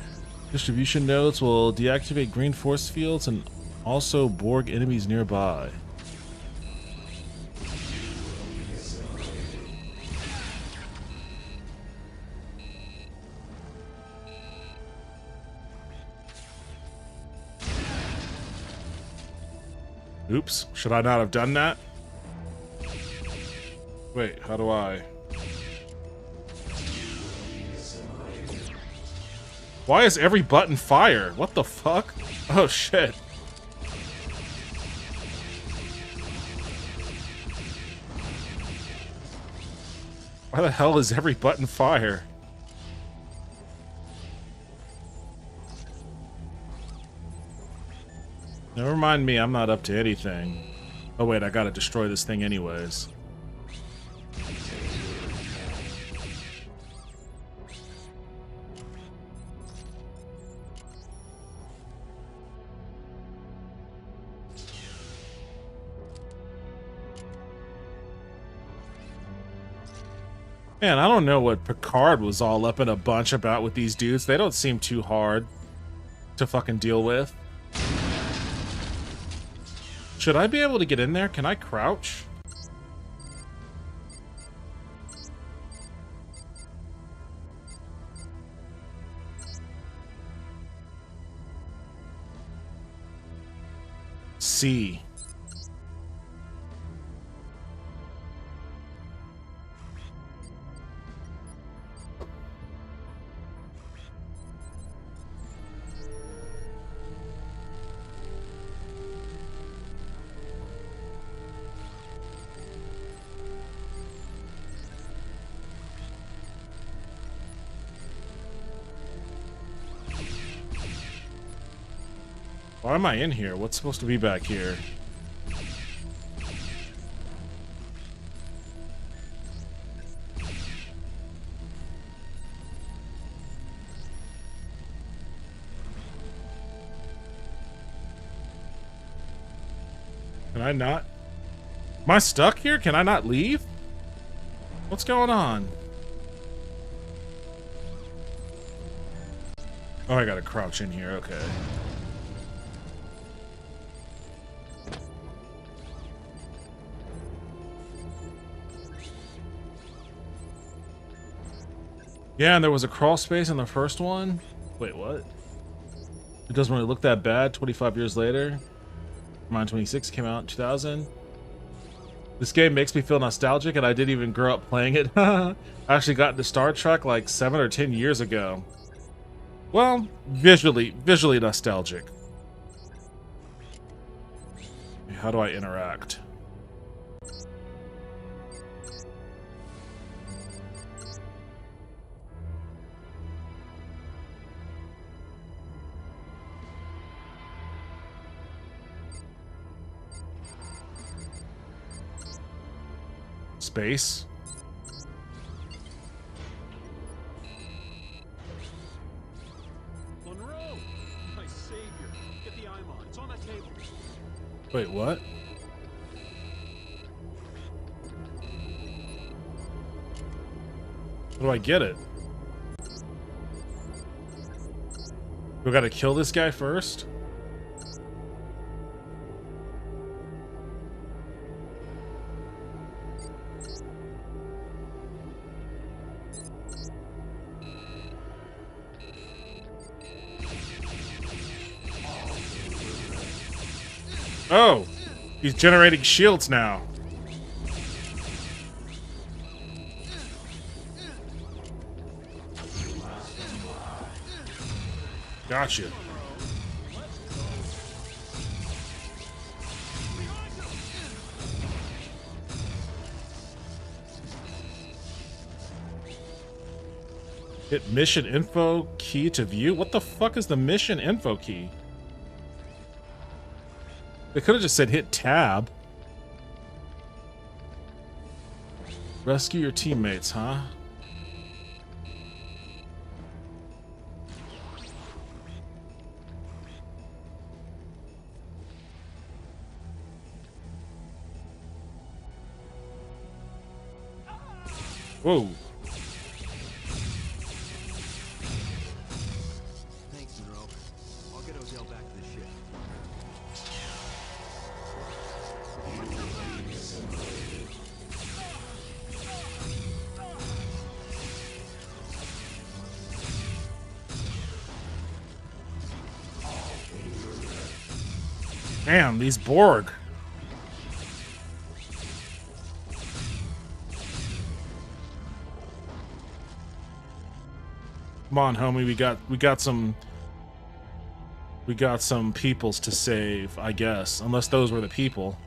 distribution nodes will deactivate green force fields and also Borg enemies nearby. Oops, should I not have done that? Wait, how do I? Why is every button fire? What the fuck? Oh shit. Why the hell is every button fire? Never mind me, I'm not up to anything. Oh wait, I gotta destroy this thing anyways. Man, I don't know what Picard was all up in a bunch about with these dudes. They don't seem too hard to fucking deal with. Should I be able to get in there? Can I crouch? C. Why am I in here? What's supposed to be back here? Can I not? Am I stuck here? Can I not leave? What's going on? Oh, I gotta crouch in here. Okay. Yeah, and there was a crawl space in the first one. Wait, what? It doesn't really look that bad 25 years later. Mine 26 came out in 2000. This game makes me feel nostalgic, and I didn't even grow up playing it. I actually got into Star Trek like 7 or 10 years ago. Well, visually nostalgic. How do I interact? Space. Monroe! My savior. Get the IMON. It's on that table. Wait, what? How do I get it? We gotta kill this guy first? Oh, he's generating shields now. Gotcha. Hit mission info key to view? What the fuck is the mission info key? They could have just said hit tab. Rescue your teammates, huh? Whoa. Thanks, Monroe. I'll get Odell back to the ship. Damn, these Borg. Come on, homie, we got some peoples to save, I guess. Unless those were the people.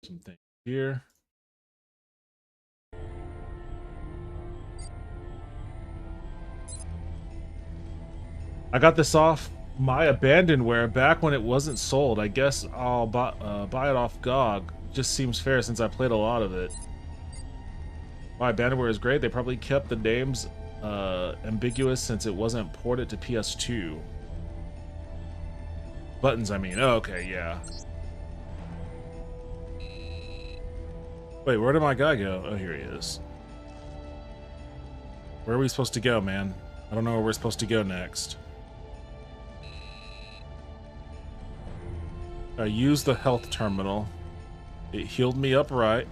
Something here. I got this off my abandonware back when it wasn't sold. I guess I'll buy it off GOG. Just seems fair since I played a lot of it. My abandonware is great. They probably kept the names ambiguous since it wasn't ported to PS2. Buttons, I mean. Oh, okay, yeah. Wait, where did my guy go? Oh, here he is. Where are we supposed to go, man? I don't know where we're supposed to go next. I used the health terminal. It healed me up right.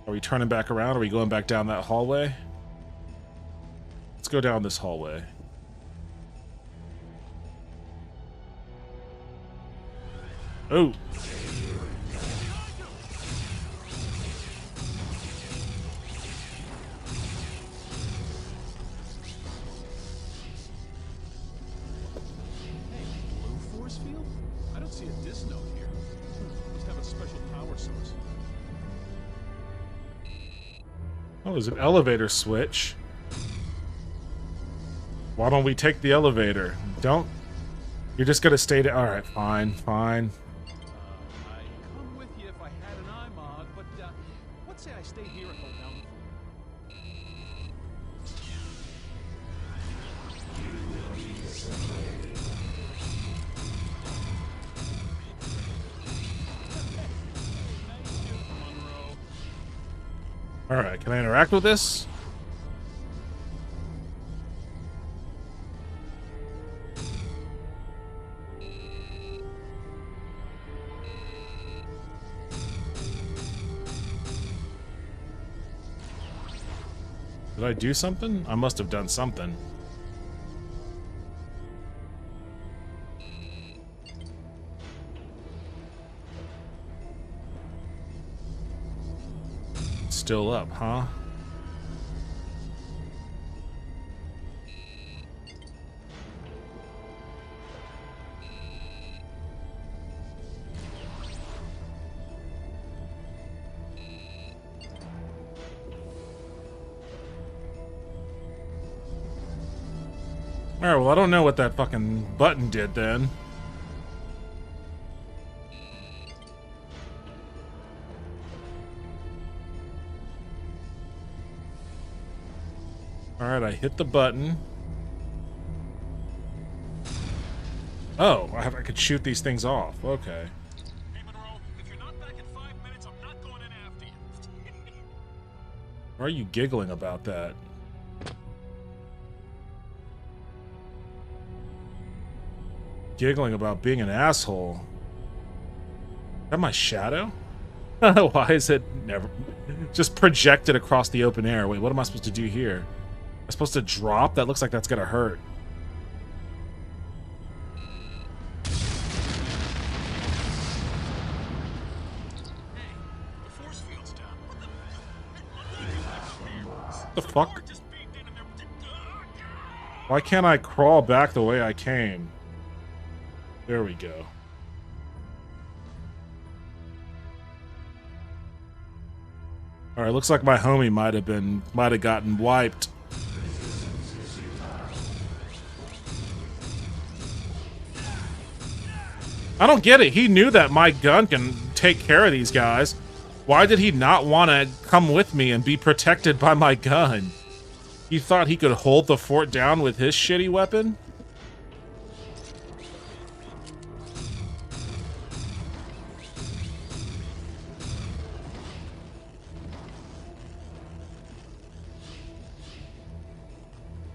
Are we turning back around? Are we going back down that hallway? Let's go down this hallway. Oh. Oh, there's an elevator switch. Why don't we take the elevator? Don't. You're just gonna stay there. Alright, fine, fine. I'd come with you if I had an iMod, but let's say I stay here and hold down Alright, can I interact with this? Did I do something? I must have done something. Still up, huh? Alright, well, I don't know what that fucking button did then. Alright, I hit the button. Oh, I could shoot these things off. Okay. Why are you giggling about that? Giggling about being an asshole. Is that my shadow? Why is it never just projected across the open air? Wait, what am I supposed to do here? Am I supposed to drop? That looks like that's gonna hurt. What the fuck? Why can't I crawl back the way I came? There we go. Alright, looks like my homie might have gotten wiped. I don't get it. He knew that my gun can take care of these guys. Why did he not want to come with me and be protected by my gun? He thought he could hold the fort down with his shitty weapon?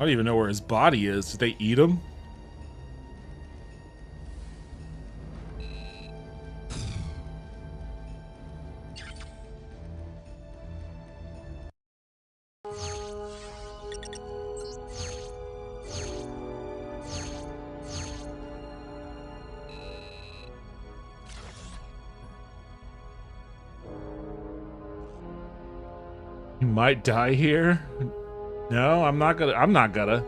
I don't even know where his body is. Did they eat him? You might die here? No, I'm not gonna.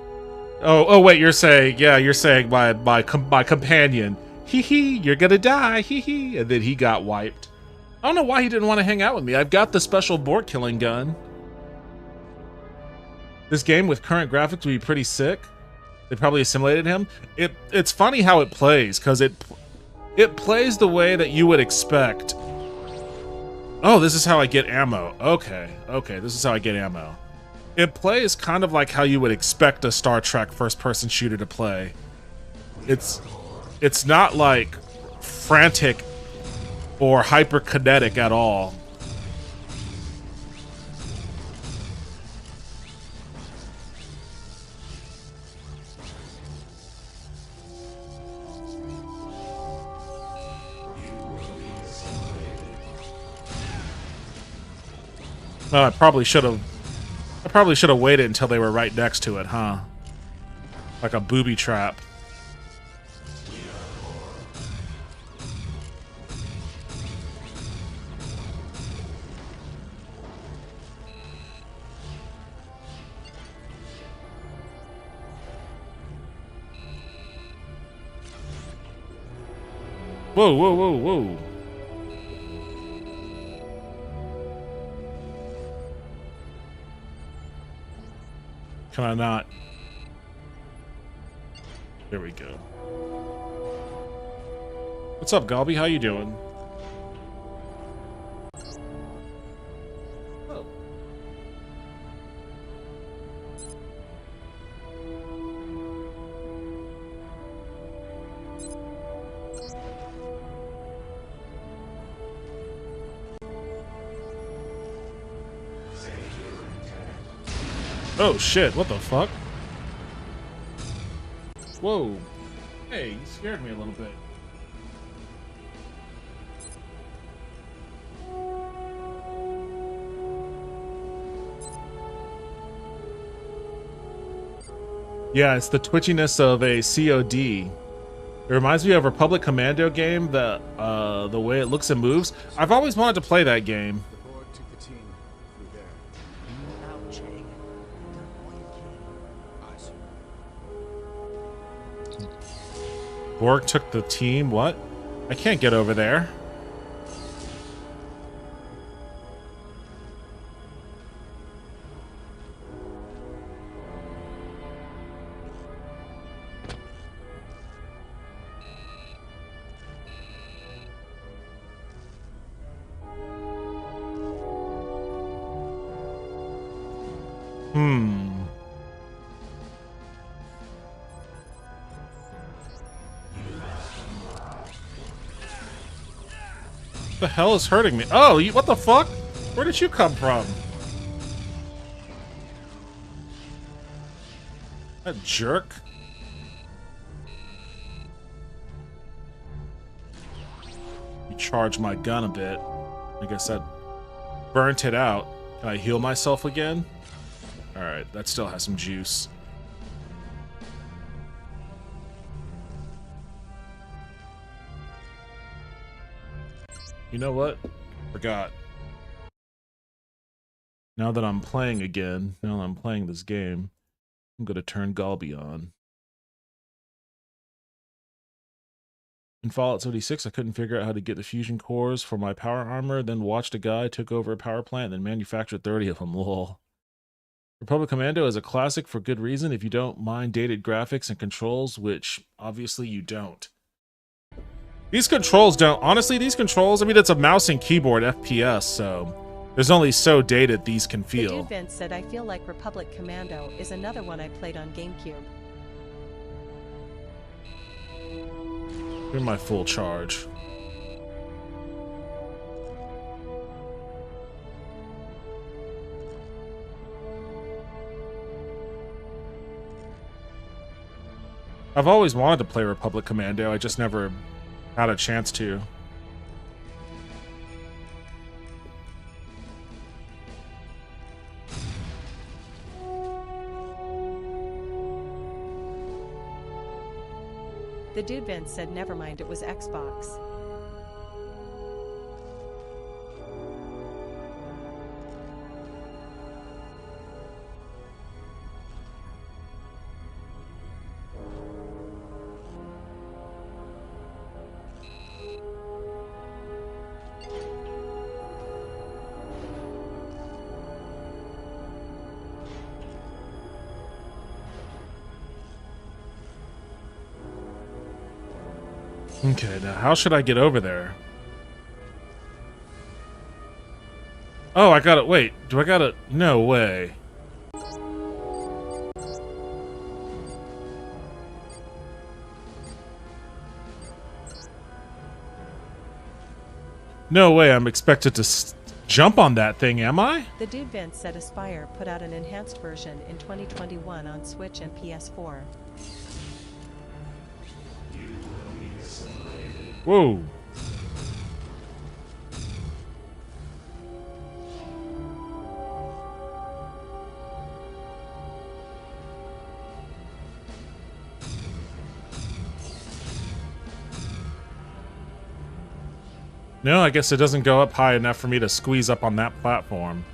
Oh wait, you're saying my companion. Hee hee, you're gonna die, hee hee. And then he got wiped. I don't know why he didn't want to hang out with me. I've got the special Bork killing gun. This game with current graphics would be pretty sick. They probably assimilated him. It's funny how it plays, because it plays the way that you would expect. Oh, this is how I get ammo. Okay, this is how I get ammo. It plays kind of like how you would expect a Star Trek first-person shooter to play. It's not like frantic or hyperkinetic at all. Well, I probably should have waited until they were right next to it, huh? Like a booby trap. Whoa, whoa, whoa, whoa. Can I not? There we go. What's up, Galby? How you doing? Oh. Oh shit, what the fuck? Whoa. Hey, you scared me a little bit. Yeah, it's the twitchiness of a COD. It reminds me of a Republic Commando game, the way it looks and moves. I've always wanted to play that game. Borg took the team. What? I can't get over there. The hell is hurting me? Oh, you, what the fuck? Where did you come from? That jerk. You charged my gun a bit. I guess that burnt it out. Can I heal myself again? Alright, that still has some juice. You know what? Forgot. Now that I'm playing again, now that I'm playing this game, I'm gonna turn Galbi on. In Fallout 76, I couldn't figure out how to get the fusion cores for my power armor, then watched a guy took over a power plant, then manufactured 30 of them, lol. Republic Commando is a classic for good reason if you don't mind dated graphics and controls, which obviously you don't. These controls don't. Honestly, these controls, I mean, it's a mouse and keyboard FPS, so there's only so dated these can feel. The dude Vince said, I feel like Republic Commando is another one I played on GameCube. In my full charge. I've always wanted to play Republic Commando, I just never had a chance to. The dude Vince said, never mind, it was Xbox. Okay, now how should I get over there? Oh, I gotta, wait, do I gotta, no way. No way, I'm expected to jump on that thing, am I? The dude Vince said Aspire put out an enhanced version in 2021 on Switch and PS4. Whoa. No, I guess it doesn't go up high enough for me to squeeze up on that platform.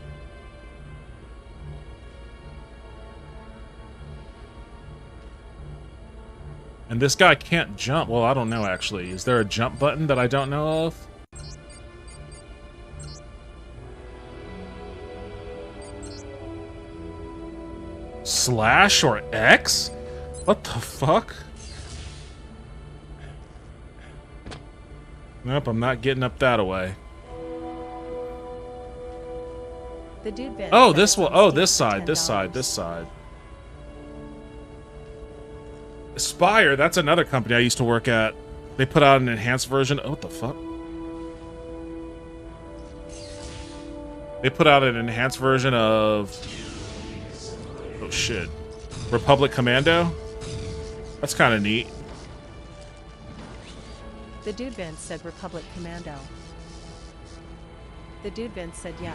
And this guy can't jump. Well, I don't know, actually. Is there a jump button that I don't know of? Slash or X? What the fuck? Nope, I'm not getting up that way. The dude Vince oh, this one. Oh, this side, this side, this side. Aspire, that's another company I used to work at. They put out an enhanced version. Oh, what the fuck? They put out an enhanced version of... Oh, shit. Republic Commando? That's kind of neat. The dude Vince said Republic Commando. The dude Vince said yeah.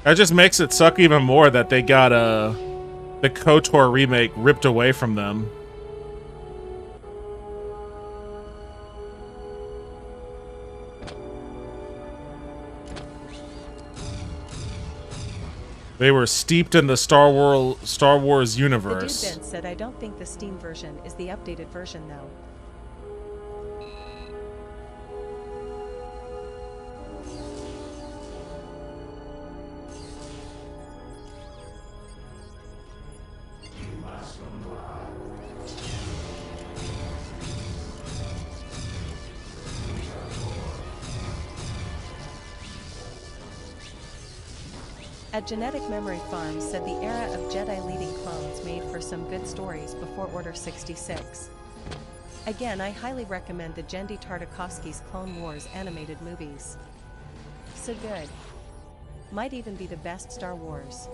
That just makes it suck even more that they got the KOTOR remake ripped away from them. They were steeped in the Star Wars universe. The dude Vince said, I don't think the Steam version is the updated version though. At Genetic Memory Farms said the era of Jedi leading clones made for some good stories before Order 66. Again, I highly recommend the Genndy Tartakovsky's Clone Wars animated movies. So good. Might even be the best Star Wars.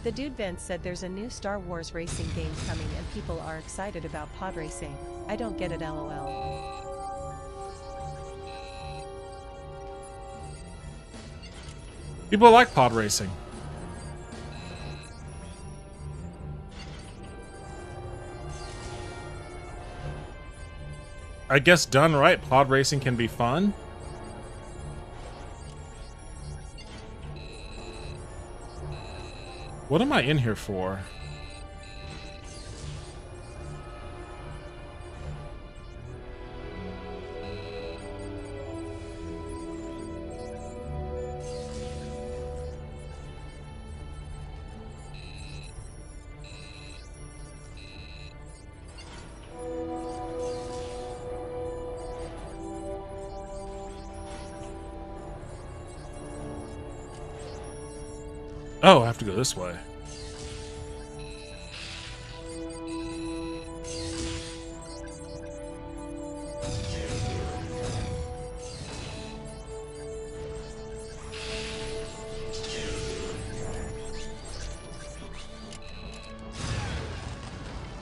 The Dude Vince said there's a new Star Wars racing game coming and people are excited about pod racing. I don't get it, lol. People like pod racing. I guess done right, pod racing can be fun. What am I in here for? Oh, I have to go this way.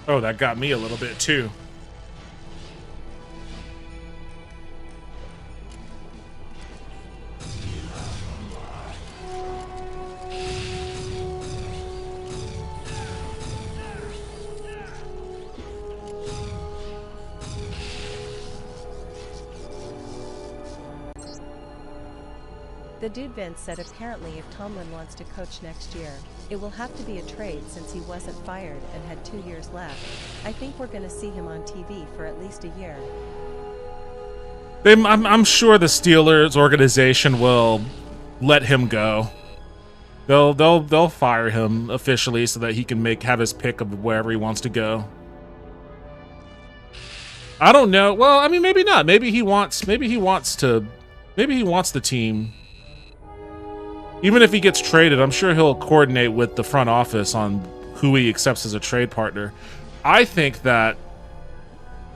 Oh, that got me a little bit too. The Dude Vince said apparently if Tomlin wants to coach next year, it will have to be a trade since he wasn't fired and had 2 years left. I think we're gonna see him on TV for at least a year. I'm sure the Steelers organization will let him go. They'll fire him officially so that he can have his pick of wherever he wants to go. I don't know. Well, I mean, maybe not. Maybe he wants the team. Even if he gets traded, I'm sure he'll coordinate with the front office on who he accepts as a trade partner. I think that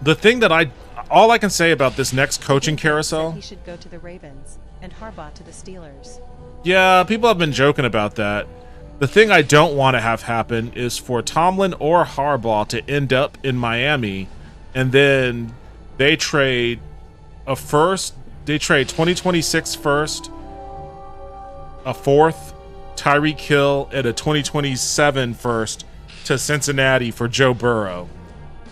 the thing that all I can say about this next coaching carousel, he should go to the Ravens and Harbaugh to the Steelers. Yeah, people have been joking about that. The thing I don't want to have happen is for Tomlin or Harbaugh to end up in Miami, and then they trade a first. They trade 2026 first, a fourth, Tyreek Hill, and a 2027 first to Cincinnati for Joe Burrow.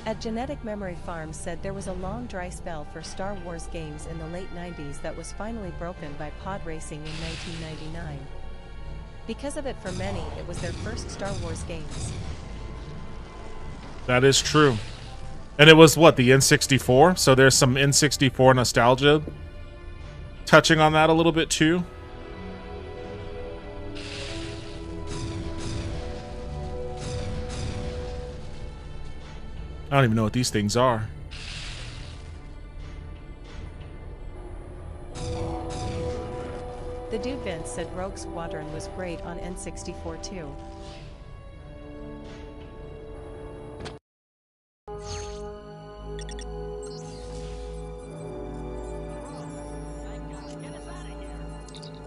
At Genetic Memory Farms said there was a long dry spell for Star Wars games in the late 90s that was finally broken by pod racing in 1999. Because of it, for many, it was their first Star Wars games. That is true. And it was what, the N64? So there's some N64 nostalgia touching on that a little bit too. I don't even know what these things are. The Dude Vince said Rogue Squadron was great on N64 too.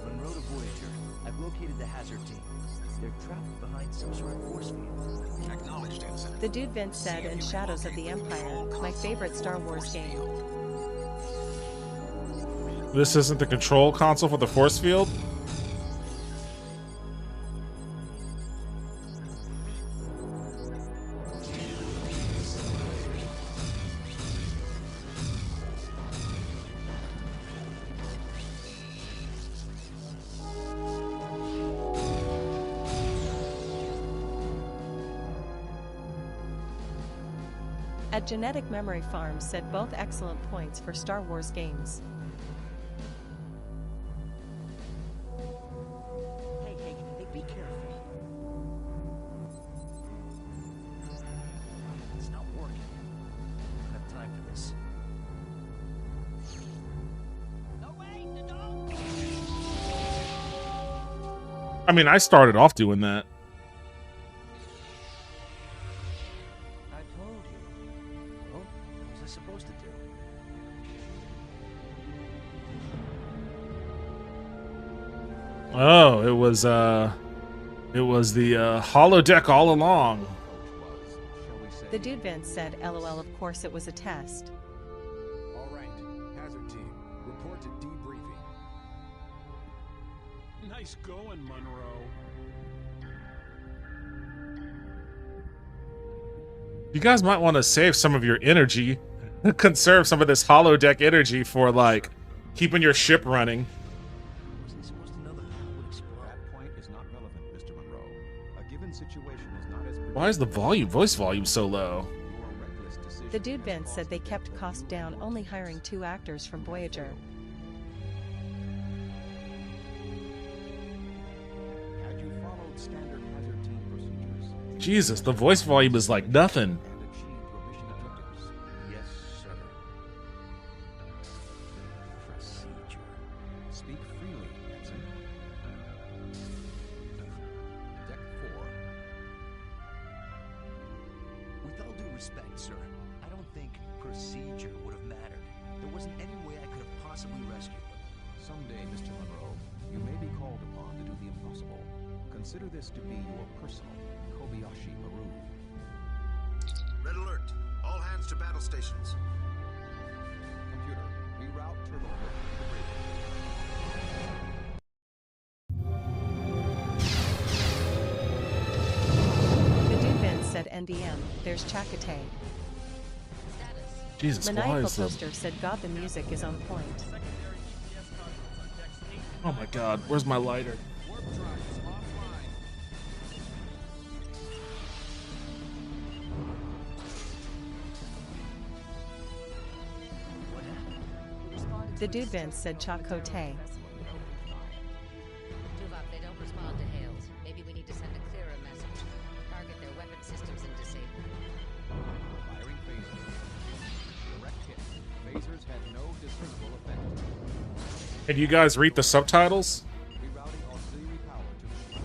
Monroe to Voyager. I've located the hazard team. They're trapped behind some sort of force field. Acknowledged, Ensign. The Dude Vince said in Shadows of the Empire, my favorite Star Wars game. This isn't the control console for the force field? At Genetic Memory Farms said both excellent points for Star Wars games. Hey, be careful. It's not working. I don't have time for this. I mean, I started off doing that. I told you. Well, what was I supposed to do? Oh, it was the holodeck all along. The dude Vince said, LOL, of course it was a test. All right, hazard team, report to debriefing. Nice going, Monroe. You guys might want to save some of your energy, conserve some of this holodeck energy for like keeping your ship running. Wasn't supposed to know the panel would explode. That point is not relevant, Mr. Monroe. A given situation is not as Why is the voice volume so low? The dude Vince said they kept cost down, only hiring 2 actors from Voyager. Had you followed standard hazard team procedures Jesus, the voice volume is like nothing. and achieved your mission objectives? Yes, sir. Procedure. Speak freely, Ensign. Deck 4. With all due respect, sir, I don't think procedure would have mattered. There wasn't any way I could have possibly rescued them. Someday, Mr. Monroe, you may be called upon to do the impossible. Consider this to be your personal Kobayashi Maru. Red alert. All hands to battle stations. Computer, reroute turbo The dude Vince said NDM, there's Chakotay. Jesus, why Maniacal is the... Toaster said God the music is on point. Oh my god, where's my lighter? The dude Vince said Chakotay. Tuvok, they don't respond to hails. Maybe we need to send a clearer message. Target their weapon systems and disable. Firing phasers. Direct hit. Phasers had no discernible effect. Can you guys read the subtitles? Rerouting auxiliary power to machine.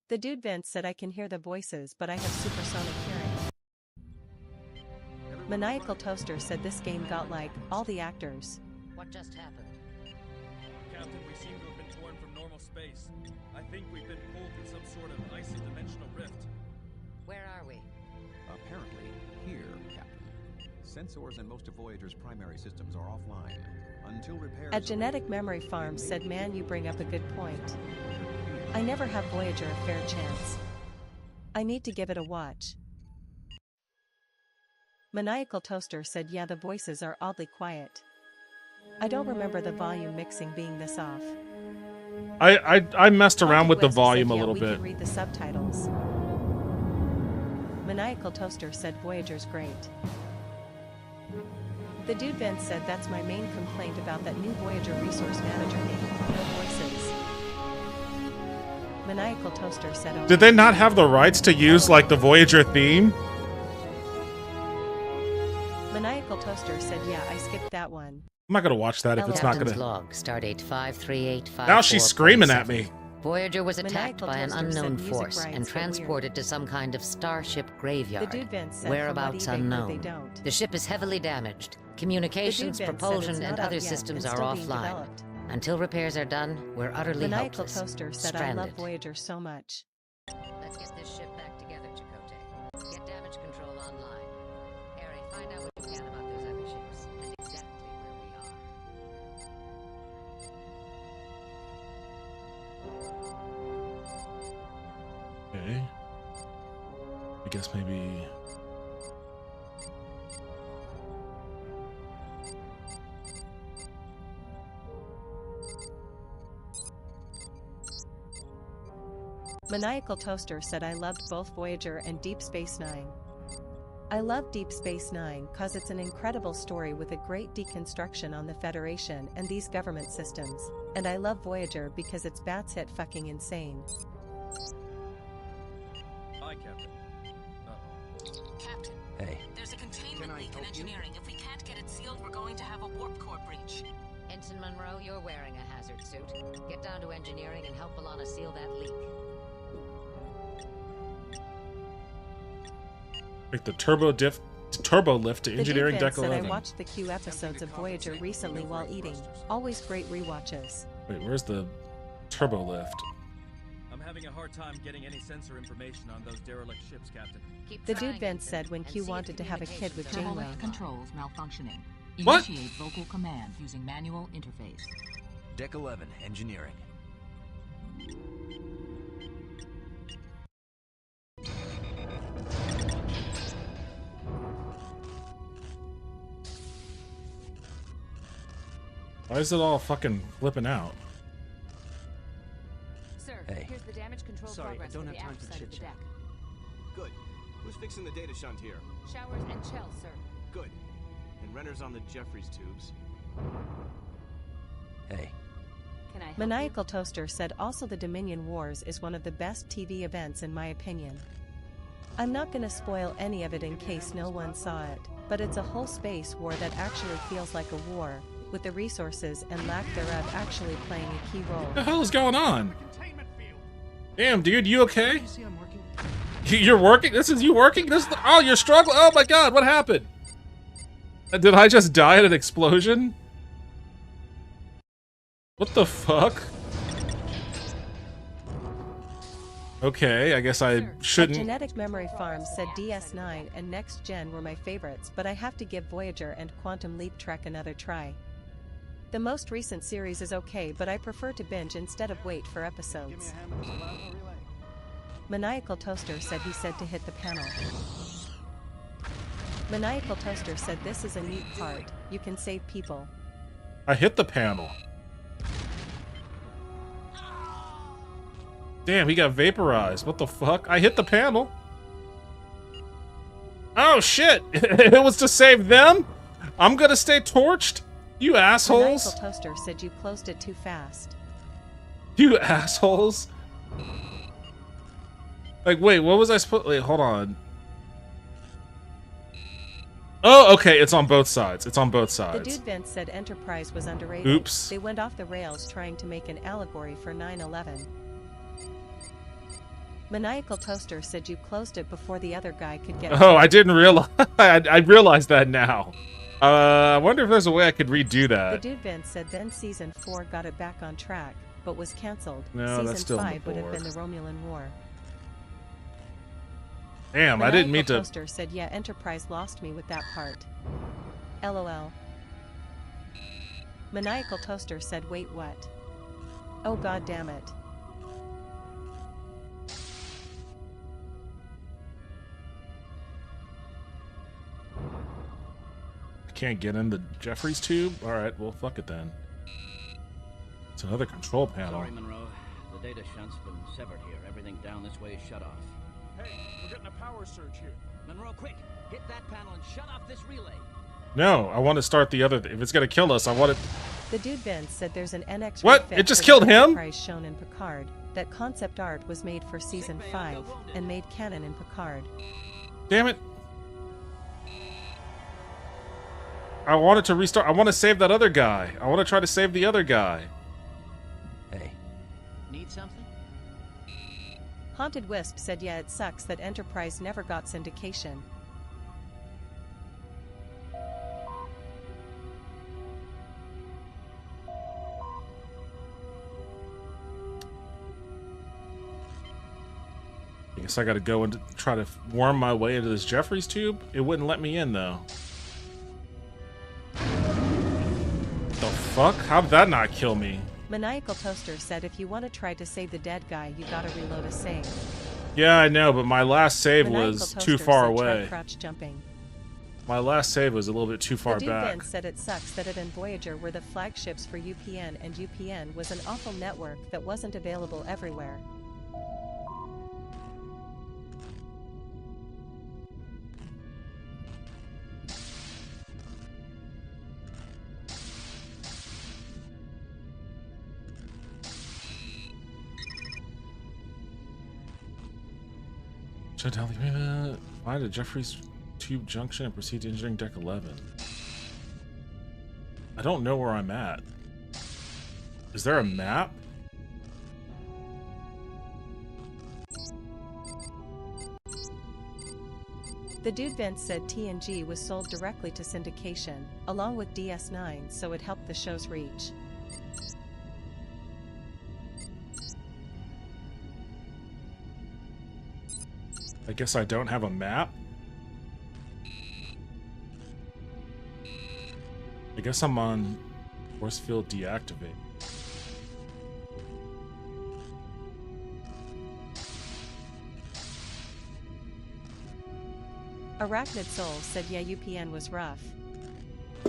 The dude Vince said I can hear the voices, but I have supersonic hearing. Maniacal Toaster said this game got like all the actors. What just happened? Captain, we seem to have been torn from normal space. I think we've been pulled through some sort of icy dimensional rift. Where are we? Apparently, here, Captain. Sensors in most of Voyager's primary systems are offline. Until repairs... At Genetic Memory Farm said, man, you bring up a good point. I never have Voyager a fair chance. I need to give it a watch. Maniacal Toaster said, yeah, the voices are oddly quiet. I don't remember the volume mixing being this off. I messed around with the Said, volume yeah, a little we bit. can read the subtitles. Maniacal Toaster said Voyager's great. The dude Vince said that's my main complaint about that new Voyager resource manager name. No voices. Maniacal Toaster said, oh, Did they not have the rights to use like the Voyager theme? Maniacal Toaster said, yeah, I skipped that one. I'm not gonna watch that if it's not Captain's gonna... log, stardate 53854. Now she's screaming at me. Voyager was attacked Maniacal by an Toaster said unknown music force rights and get transported to some kind of starship graveyard. The dude Vince said Whereabouts from what eBay unknown. they don't. The ship is heavily damaged. Communications, The dude Vince said propulsion, it's and not other out yet systems and are still being offline. developed. Until repairs are done, we're utterly Maniacal helpless. Toaster said, Stranded. I love Voyager so much. Let's get this ship back together, Chakotay. Get damage control online. Harry, find out what you can about those other ships and exactly where we are. Okay. I guess maybe... Maniacal Toaster said I loved both Voyager and Deep Space Nine. I love Deep Space Nine cause it's an incredible story with a great deconstruction on the Federation and these government systems, and I love Voyager because it's batshit fucking insane. Hey. There's a containment leak in engineering. If we can't get it sealed, we're going to have a warp core breach. Ensign Monroe, you're wearing a hazard suit. Get down to engineering and help Alana seal that leak. Like the turbo lift to engineering deck 11. I watched the Q episodes of Voyager recently while eating. Always great rewatches. Wait, where's the turbo lift? I'm having a hard time getting any sensor information on those derelict ships, Captain. The dude Vince said when Q wanted to have a kid with Janeway. Turbolift controls malfunctioning. What? Initiate vocal command using manual interface. Deck 11, engineering. Why is it all fucking flipping out? Sir, Hey. here's the damage control Sorry, progress I don't for the have time aft for side of the chit-chat. deck. Good. Who's fixing the data shunt here? Showers and Chell, sir. Good. And Renner's on the Jeffries tubes. Hey. Can I help Maniacal Toaster said also the Dominion Wars is one of the best TV events in my opinion. I'm not gonna spoil any of it in case no one saw it, but it's a whole space war that actually feels like a war, with the resources and lack thereof actually playing a key role. What the hell is going on? Damn, dude, you okay? You're working? This is you working? Oh, you're struggling? Oh my god, what happened? Did I just die in an explosion? What the fuck? Okay, I guess I shouldn't. Genetic Memory Farm said DS9 and Next Gen were my favorites, but I have to give Voyager and Quantum Leap Trek another try. The most recent series is okay, but I prefer to binge instead of wait for episodes. Maniacal Toaster said he said to hit the panel. Maniacal Toaster said this is a neat part, you can save people. I hit the panel. Damn, he got vaporized. What the fuck? I hit the panel. Oh shit! It was to save them? I'm gonna stay torched? You assholes! Maniacal Toaster said you closed it too fast. You assholes! Like, wait, what was I supposed? Wait, hold on. Oh, okay, it's on both sides. It's on both The sides. dude Vince said Enterprise was underrated. Oops. They went off the rails trying to make an allegory for 9/11. Maniacal Toaster said you closed it before the other guy could get. Oh, I didn't realize. I realized that now. I wonder if there's a way I could redo The that. dude Vince said then season 4 got it back on track, but was cancelled. No, Season that's still in the 5 would have been board. the Romulan War. Damn, I didn't mean Maniacal to. Toaster said yeah, Enterprise lost me with that part. LOL. Maniacal Toaster said wait what? Oh god damn it. Can't get in the Jeffries tube? Alright, well, fuck it then. It's another control panel. Sorry, Monroe. The data shunt's been severed here. Everything down this way is shut off. Hey, we're getting a power surge here. Monroe, quick! Hit that panel and shut off this relay. No, I want to start the other. If it's gonna kill us, I want it. The dude Vince said there's an NX What? refit It just for killed the him? Enterprise shown in Picard. That concept art was made for season 5 and made canon in Picard. Damn it. I wanted to restart. I want to save that other guy. I want to try to save the other guy. Hey. Need something? Haunted Wisp said yeah, it sucks that Enterprise never got syndication. I guess I gotta go and try to worm my way into this Jeffries tube. It wouldn't let me in though. The fuck? How did that not kill me? Maniacal Toaster said if you want to try to save the dead guy, you gotta reload a save. Yeah, I know, but my last save Maniacal was Toaster too far said try away. crouch jumping. My last save was a little bit too far The dude back. Vince said it sucks that it and Voyager were the flagships for UPN, and UPN was an awful network that wasn't available everywhere. Find a Jeffries Tube Junction and proceed to engineering deck 11. I don't know where I'm at. Is there a map? The dude Vince said TNG was sold directly to syndication, along with DS9, so it helped the show's reach. I guess I don't have a map? I guess I'm on force field deactivate. Arachnid Soul said yeah, UPN was rough.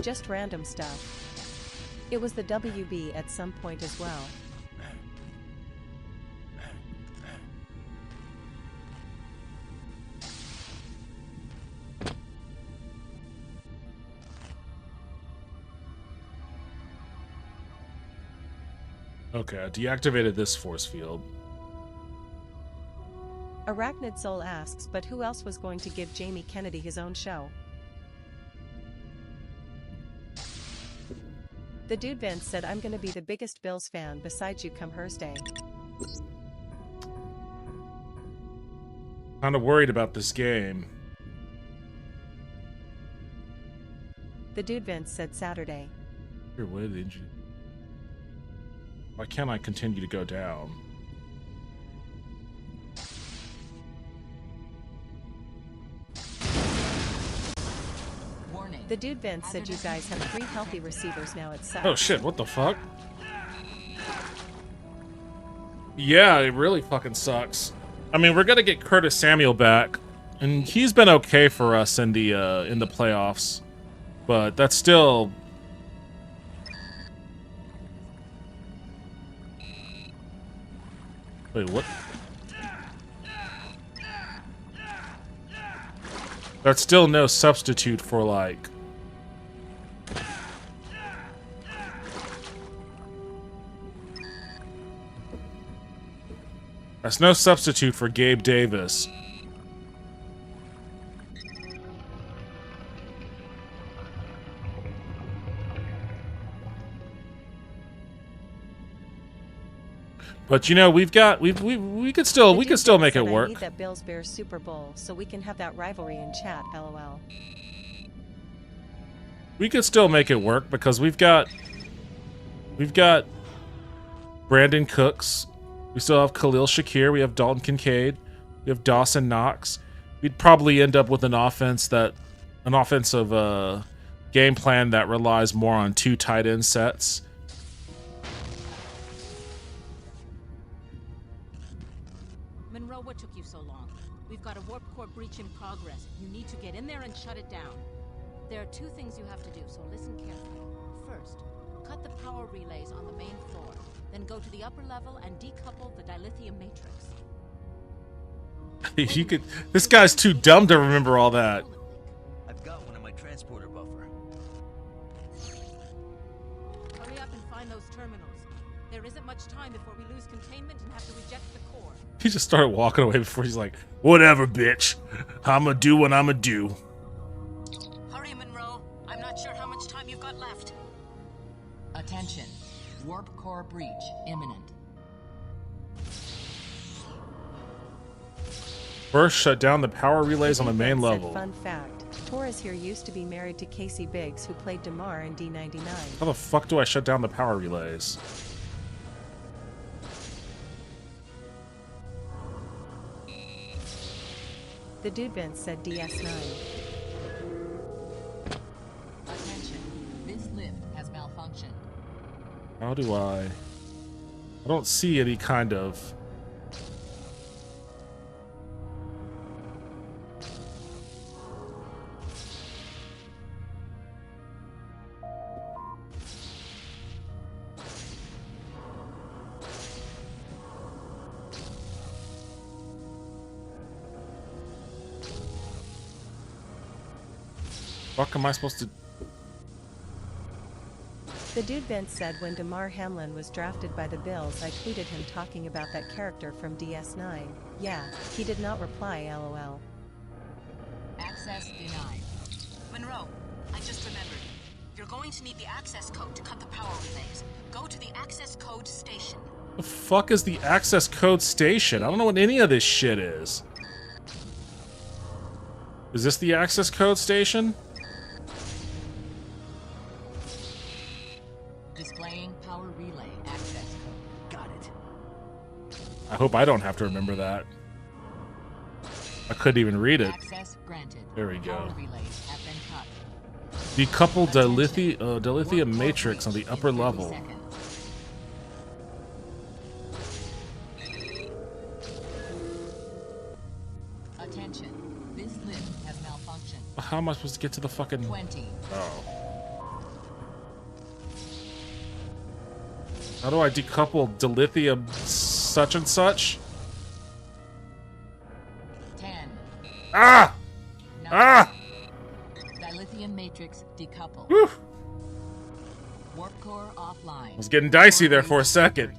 Just random stuff. It was the WB at some point as well. Okay, I deactivated this force field. Arachnid Soul asks, but who else was going to give Jamie Kennedy his own show? The dude Vince said I'm gonna be the biggest Bills fan besides you come Thursday. Kind of worried about this game. The dude Vince said Saturday. Here, what did you... Why can't I continue to go down? The dude Vince said you guys have 3 healthy receivers now at sucks. Oh shit, what the fuck? Yeah, it really fucking sucks. I mean, we're gonna get Curtis Samuel back, and he's been okay for us in the playoffs, but that's still... Wait, what? That's still no substitute for, like... That's no substitute for Gabe Davis. But you know, we could still make it work. I need that Bills Bears Super Bowl so we can have that rivalry in chat. LOL. We could still make it work because we've got Brandon Cooks. We still have Khalil Shakir. We have Dalton Kincaid. We have Dawson Knox. We'd probably end up with an offensive game plan that relies more on 2 tight end sets. Monroe, what took you so long? We've got a warp core breach in progress. You need to get in there and shut it down. There are 2 things you have to do, so listen carefully. First, cut the power relays on the main floor. Then go to the upper level and decouple the dilithium matrix. You could. This guy's too dumb to remember all that. I've got one in my transporter buffer. Hurry up and find those terminals. There isn't much time before we lose containment and have to reject the core. He just started walking away before he's like, "Whatever, bitch. I'ma do what I'ma do." Hurry, Monroe. I'm not sure how much time you've got left. Attention. Warp core breach imminent. First, shut down the power relays on the main level. Fun fact: Torres here used to be married to Casey Biggs, who played Damar in D99. How the fuck do I shut down the power relays? The dude Vince said DS9. Attention. This lift has malfunctioned. How do I don't see any kind of... Fuck am I supposed to... The dude Vince said when Damar Hamlin was drafted by the Bills, I tweeted him talking about that character from DS9. Yeah, he did not reply, LOL. Access Access denied. Monroe, I just remembered. You're going to need the access code to cut the power relays. Go to the access code station. The fuck is the access code station? I don't know what any of this shit is. Is this the access code station? Displaying power relay access code. Got it. I hope I don't have to remember that. I couldn't even read it. Access granted. There we go. Power relays have been cut. Decouple dilithium matrix on the upper level. Attention. This lift has malfunctioned. How am I supposed to get to the fucking... 20. Oh. How do I decouple dilithium such and such? 10. Ah! 9. Ah! Dilithium matrix decoupled. Whew. Warp core offline. I was getting dicey there for a second.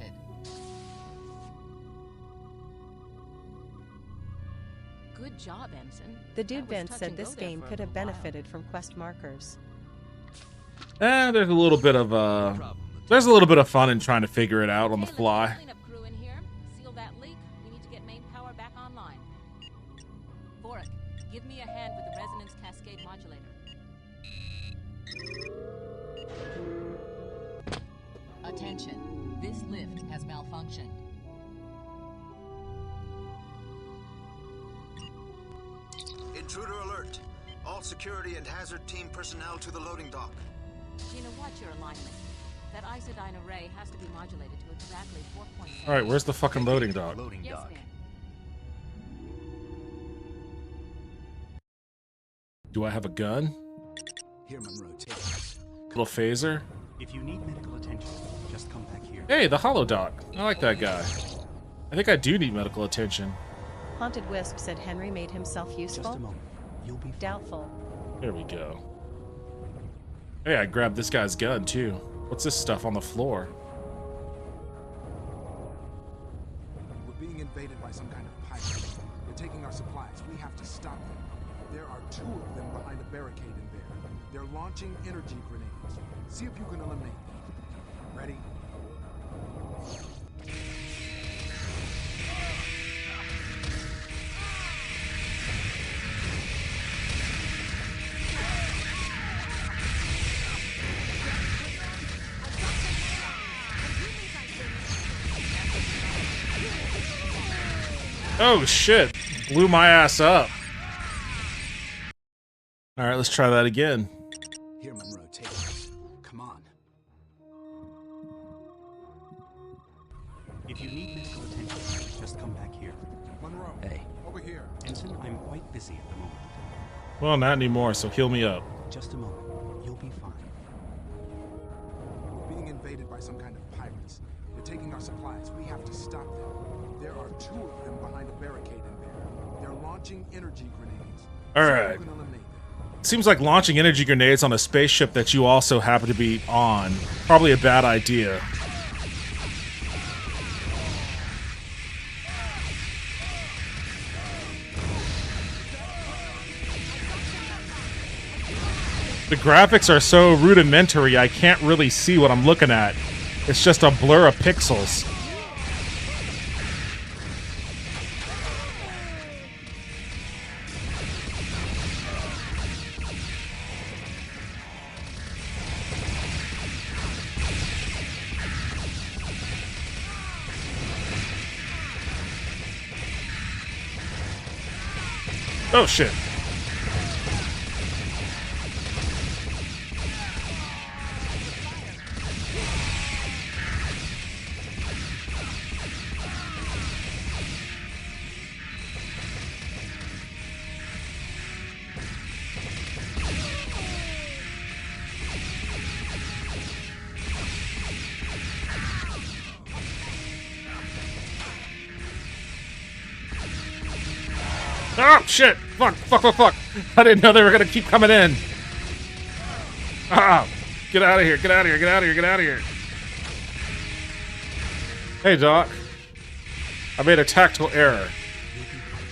Good job, Ensign. The dude Ben said this game could have benefited from quest markers. There's a little bit of fun in trying to figure it out on the fly. Cleanup crew in here. Seal that leak. We need to get main power back online. Vorik, give me a hand with the resonance cascade modulator. Attention. This lift has malfunctioned. Intruder alert. All security and hazard team personnel to the loading dock. Gina, watch your alignment. That isodyne array has to be modulated to exactly 4.7. Alright, where's the fucking loading dock? Yes, ma'am. Do I have a gun? Here, Monroe, take this. Little phaser? If you need medical attention, just come back here. Hey, the holo doc. I like that guy. I think I do need medical attention. Haunted Wisp said Henry made himself useful. Just a moment. You'll be doubtful. There we go. Hey, I grabbed this guy's gun too. What's this stuff on the floor? We're being invaded by some kind of pirate. They're taking our supplies. We have to stop them. There are 2 of them behind a barricade in there. They're launching energy grenades. See if you can eliminate them. Ready? Oh shit! Blew my ass up. Alright, let's try that again. Here, Monroe, take this. Come on. If you need medical attention, just come back here. Monroe, hey. Over here. Ensign, I'm quite busy at the moment. Well, not anymore, so heal me up. Just a moment. You'll be fine. We're being invaded by some kind of pirates. They're taking our supplies. We have to stop them. There are 2 of them behind a barricade in there. They're launching energy grenades. Alright. Seems like launching energy grenades on a spaceship that you also happen to be on. Probably a bad idea. The graphics are so rudimentary, I can't really see what I'm looking at. It's just a blur of pixels. Oh shit. Oh, shit! Fuck, fuck, fuck, fuck! I didn't know they were gonna keep coming in! Ah! Get out of here, get out of here, get out of here, get out of here! Hey, Doc. I made a tactical error.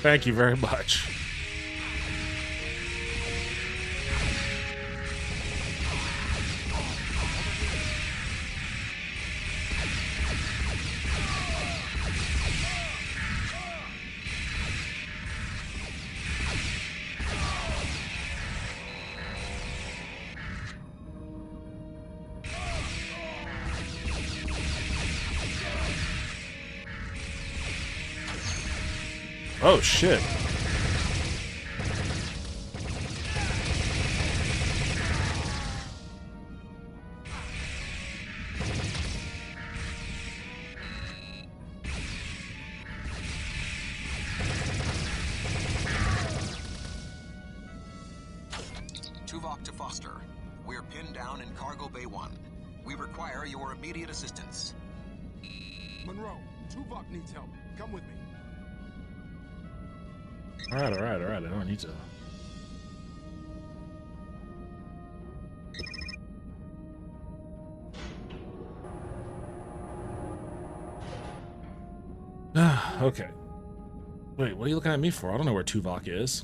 Thank you very much. Oh, shit. Tuvok to Foster. We're pinned down in Cargo Bay 1. We require your immediate assistance. Monroe, Tuvok needs help. Come with me. Alright. I don't need to. Okay. Wait, what are you looking at me for? I don't know where Tuvok is.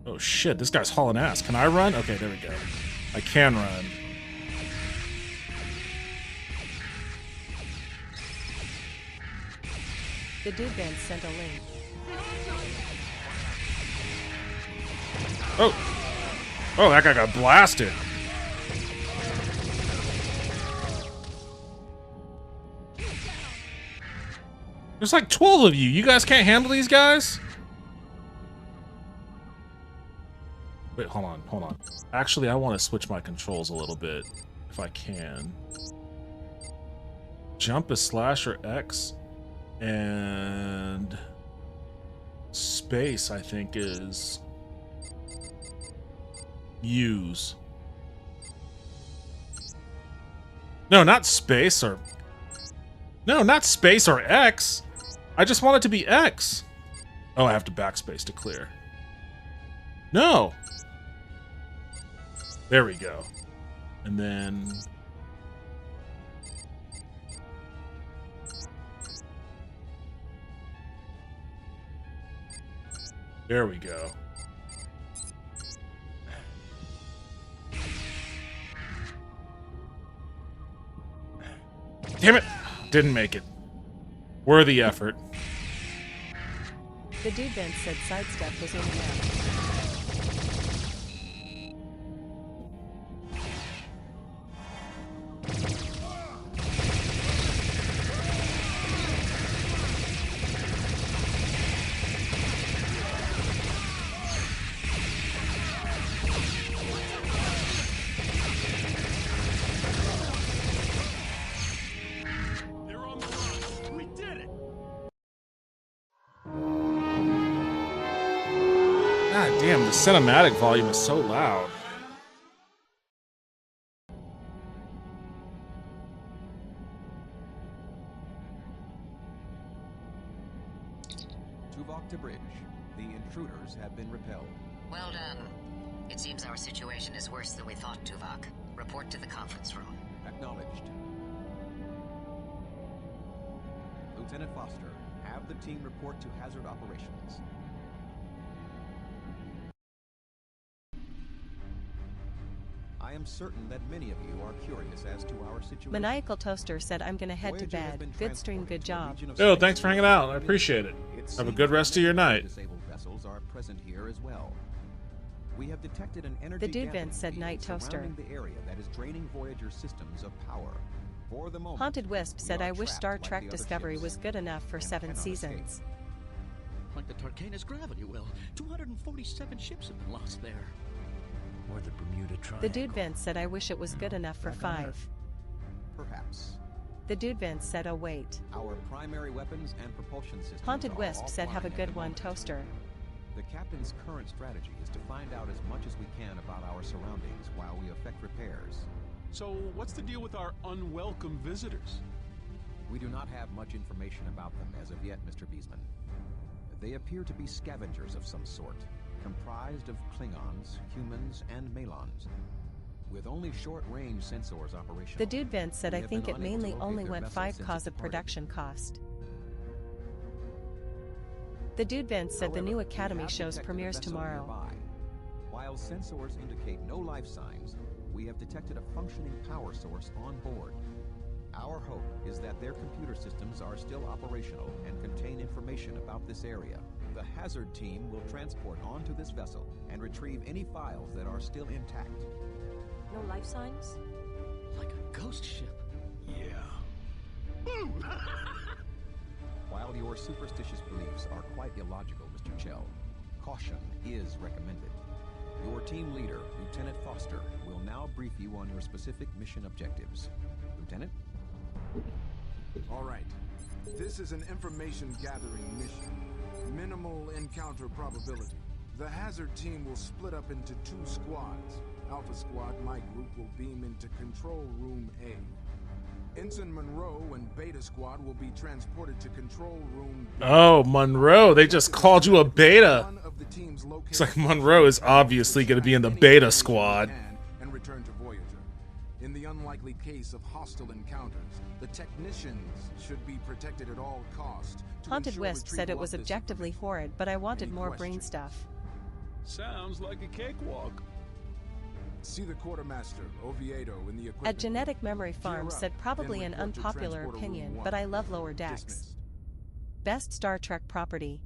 Oh shit, this guy's hauling ass. Can I run? Okay, there we go. I can run. The dude van sent a link. Oh! Oh, that guy got blasted. There's like 12 of you. You guys can't handle these guys? Wait, hold on. Actually, I want to switch my controls a little bit, if I can. Jump is slash or X, and space, I think, is use. No, not space or... No, not space or X. I just want it to be X. Oh, I have to backspace to clear. No. There we go. And then... There we go. Damn it! Didn't make it. Worthy effort. The dude van said sidestep was in the map. God damn, the cinematic volume is so loud. Tuvok to bridge. The intruders have been repelled. Well done. It seems our situation is worse than we thought, Tuvok. Report to the conference room. Acknowledged. Lieutenant Foster, have the team report to hazard operations. I am certain that many of you are curious as to our situation. Maniacal Toaster said, I'm gonna head to bed. Good stream, good job. Yo, thanks for hanging out. I appreciate it. Have a good rest of your night. Disabled vessels are present here as well. We have detected an energy The dude gathering vent said field Night Toaster. surrounding the area that is draining Voyager's systems of power. For the moment, Haunted Wisp said, we are I wish trapped Star like Trek the other Discovery ships was good enough for and 7 cannot seasons. Like the Tarkanus gravity well. 247 ships have been lost there. Or the Bermuda Triangle. The dude vent said, I wish it was good enough for 5. Perhaps. The dude vent said, oh wait. Our primary weapons and propulsion systems Haunted are Wisp said, have a offline good at the one, moment. Toaster. The captain's current strategy is to find out as much as we can about our surroundings while we effect repairs. So, what's the deal with our unwelcome visitors? We do not have much information about them as of yet, Mr. Beesman. They appear to be scavengers of some sort, comprised of Klingons, humans, and Malons. With only short-range sensors operational. The dude vent said, we I have think been it unable to mainly locate only their went vessel 5 since cause it of departed. production cost. The dude vent said, the However, new we Academy have shows detected a premieres vessel tomorrow. nearby. While sensors indicate no life signs, we have detected a functioning power source on board. Our hope is that their computer systems are still operational and contain information about this area. The hazard team will transport onto this vessel and retrieve any files that are still intact. No life signs? Like a ghost ship. Yeah. Boom! While your superstitious beliefs are quite illogical, Mr. Chell, caution is recommended. Your team leader, Lieutenant Foster, will now brief you on your specific mission objectives. Lieutenant? All right. This is an information gathering mission. Minimal encounter probability. The hazard team will split up into 2 squads. Alpha Squad, my group, will beam into Control Room A. Ensign Monroe and Beta Squad will be transported to Control Room B. Oh, Monroe. They just called you a beta. It's like Monroe is obviously going to be in the Beta Squad. And return to Voyager. In the unlikely case of hostile encounters, the technicians should be protected at all costs. Haunted Wisp said it was objectively horrid, but I wanted more brain stuff. Sounds like a cakewalk. See the quartermaster, Oviedo, in the equipment. At Genetic Memory Farm said probably an unpopular opinion, but I love Lower Decks. Dismissed. Best Star Trek property.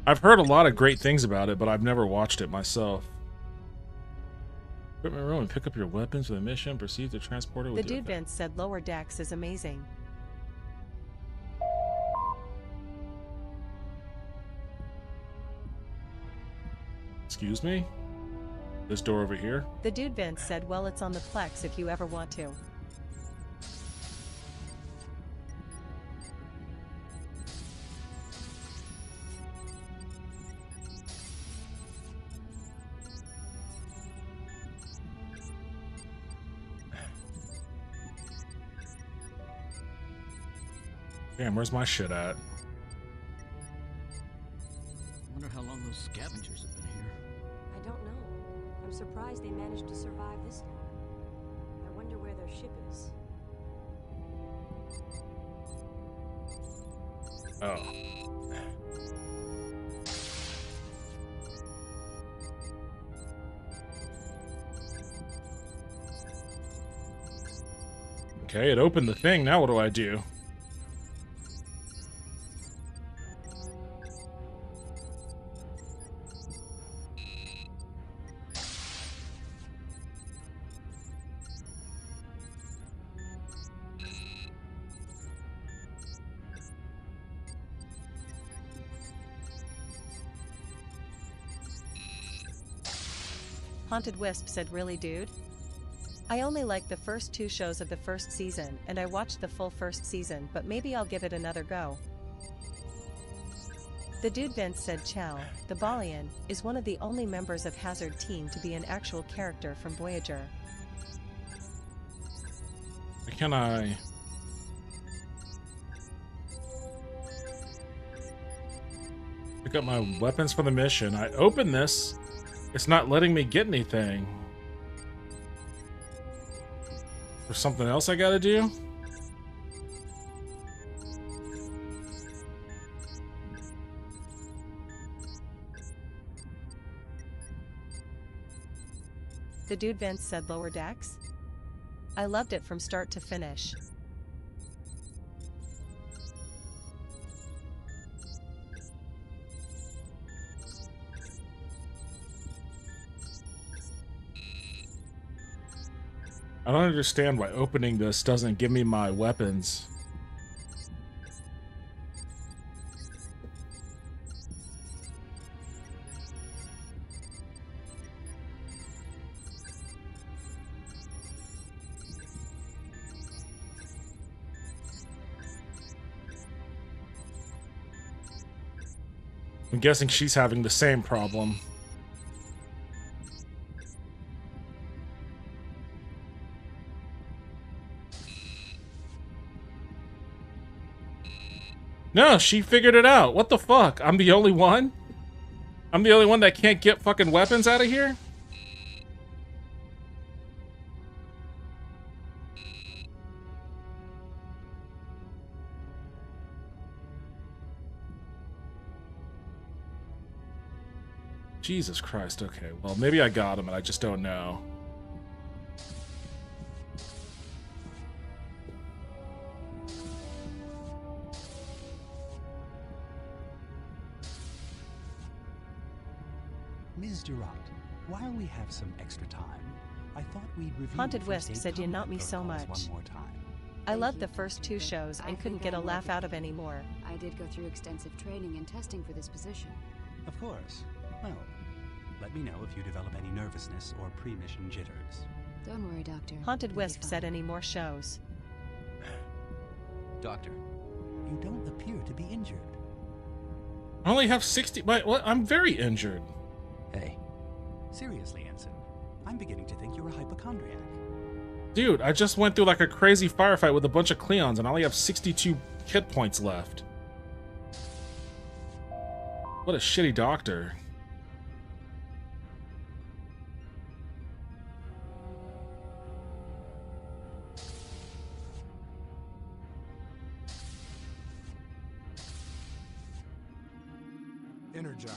I've heard a lot of great things about it, but I've never watched it myself. Equipment room and pick up your weapons for the mission. Proceed to transport it with The Dude Vince said Lower Decks is amazing. Excuse me? This door over here? The Dude Vince said, well, it's on the Plex if you ever want to. Damn, where's my shit at? Wonder how long those scavengers have been here. I don't know. I'm surprised they managed to survive this long. I wonder where their ship is. Oh. Okay, it opened the thing. Now what do I do? Haunted Wisp said, really, dude? I only liked the first 2 shows of the first season, and I watched the full first season, but maybe I'll give it another go. The Dude Vince said Chow, the Balian, is one of the only members of Hazard Team to be an actual character from Voyager. Can I... pick up my weapons for the mission? I open this. It's not letting me get anything. There's something else I gotta do? The Dude Vince said Lower Decks? I loved it from start to finish. I don't understand why opening this doesn't give me my weapons. I'm guessing she's having the same problem. No, she figured it out. What the fuck? I'm the only one? I'm the only one that can't get fucking weapons out of here? Jesus Christ, okay. Well, maybe I got him and I just don't know. Ms. Durant, while we have some extra time, I thought we'd review Haunted first Wisp aid said you combat not me so protocols much. one more time. I loved the first 2 shows and couldn't get a laugh out of any more. I did go through extensive training and testing for this position. Of course. Well, let me know if you develop any nervousness or pre-mission jitters. Don't worry, Doctor. Haunted Wisp said any more shows. Doctor, you don't appear to be injured. I only have 60. What? I'm very injured. Hey. Seriously, Ensign. I'm beginning to think you're a hypochondriac. Dude, I just went through like a crazy firefight with a bunch of Cleons and I only have 62 hit points left. What a shitty doctor. Energize.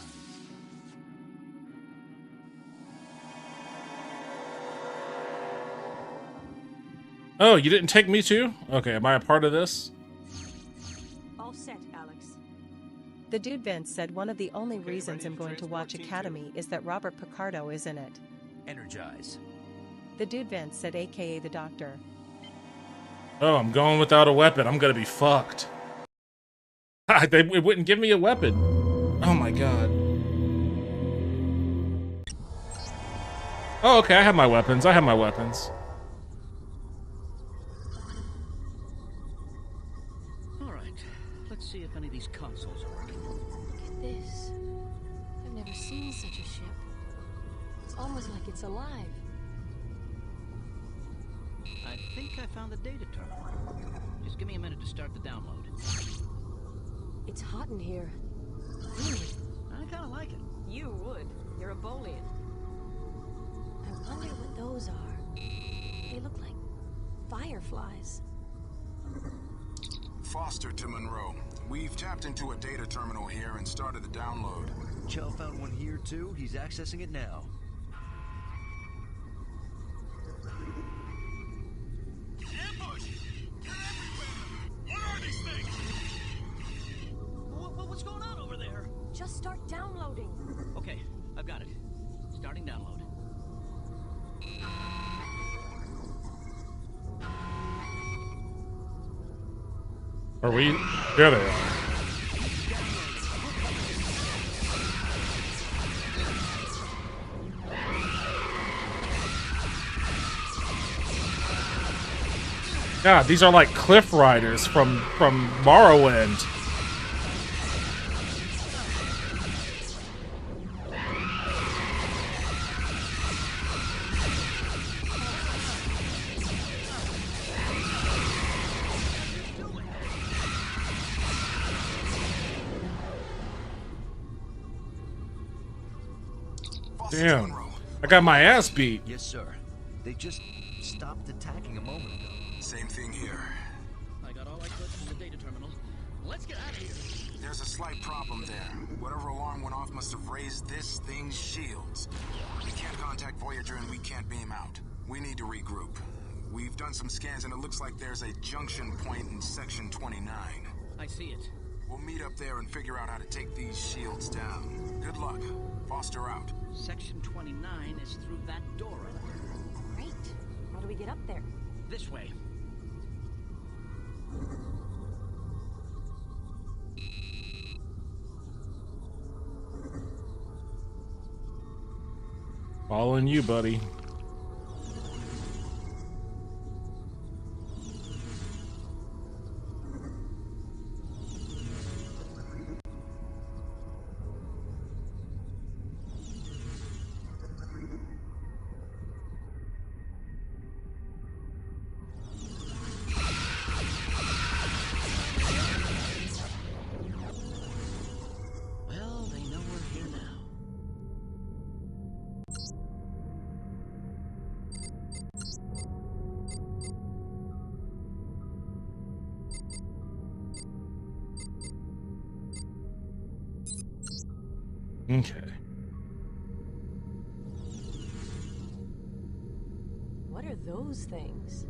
Oh, you didn't take me too? Okay, am I a part of this? All set, Alex. The dude Vince said one of the only reasons I'm going to watch Academy is that Robert Picardo is in it. Energize. The dude Vince said aka the Doctor. Oh, I'm going without a weapon. I'm gonna be fucked. It wouldn't give me a weapon. Oh my god. Oh, okay, I have my weapons. Alright, let's see if any of these consoles are working. Look at this. I've never seen such a ship. It's almost like it's alive. I think I found the data terminal. Just give me a minute to start the download. It's hot in here. Really? I kinda like it. You would. You're a Bolian. I wonder what those are. They look like fireflies. Foster to Monroe. We've tapped into a data terminal here and started the download. Chell found one here too. He's accessing it now. Ambush! Get everywhere! What are these things? What's going on over there? Just start downloading. Okay, I've got it. Starting download. Are we? There they are. God, these are like cliff riders from Morrowind. Damn, I got my ass beat. Yes, sir. They just stopped attacking a moment ago. Same thing here. I got all I could from the data terminal. Let's get out of here. There's a slight problem there. Whatever alarm went off must have raised this thing's shields. We can't contact Voyager and we can't beam out. We need to regroup. We've done some scans and it looks like there's a junction point in Section 29. I see it. We'll meet up there and figure out how to take these shields down. Good luck. Foster out. Section 29 is through that door over there. Great. How do we get up there? This way. Following you, buddy. Well, they know we're here now. Okay. What are those things?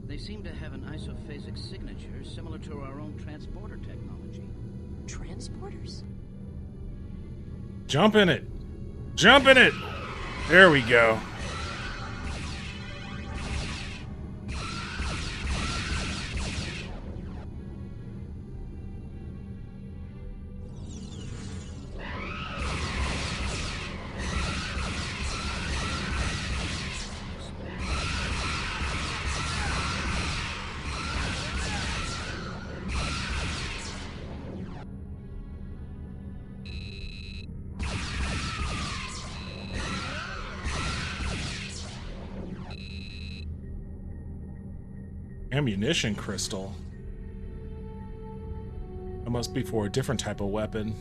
They seem to have an isophasic signature similar to our own transporter technology. Transporters? Jump in it. Jump in it. There we go. Ammunition crystal. That must be for a different type of weapon.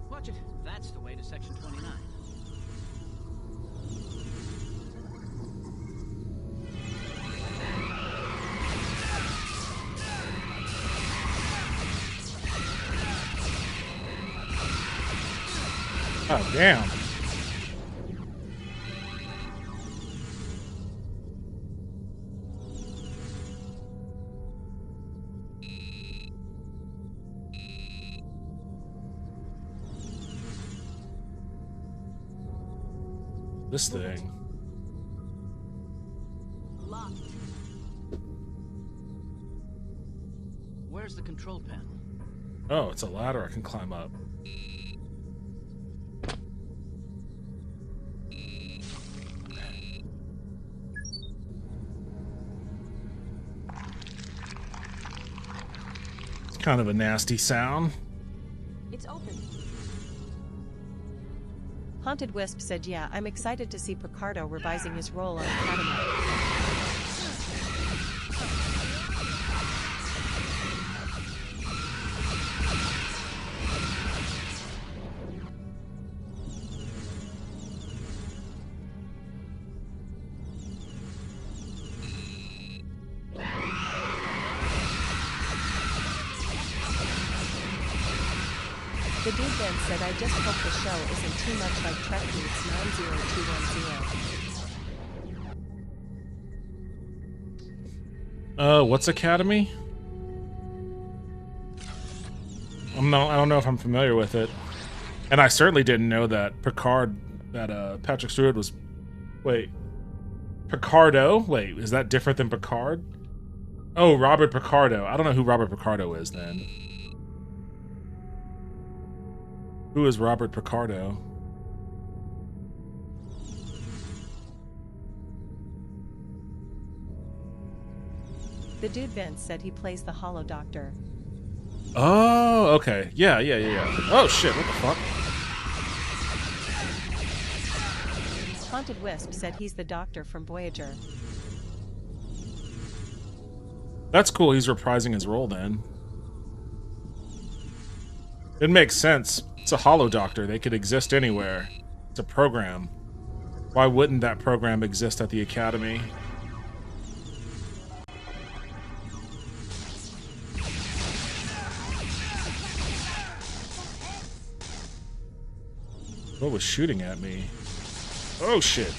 Watch it. That's the way to Section 29. Oh, damn. This thing. Locked. Where's the control panel? Oh, it's a ladder I can climb up. It's kind of a nasty sound. It's open. Haunted Wisp said, yeah, I'm excited to see Picardo revising his role on Academy. The dude then said, I just hope the show isn't too much like Trek Meets 90210. What's Academy? I don't know if I'm familiar with it. And I certainly didn't know that Patrick Stewart was... Wait. Picardo? Wait, is that different than Picard? Oh, Robert Picardo. I don't know who Robert Picardo is then. Who is Robert Picardo? The dude Vince said he plays the Hollow Doctor. Oh, okay. Yeah. Oh, shit, what the fuck? Haunted Wisp said he's the Doctor from Voyager. That's cool, he's reprising his role then. It makes sense. It's a Hollow Doctor. They could exist anywhere. It's a program. Why wouldn't that program exist at the Academy? What was shooting at me? Oh shit.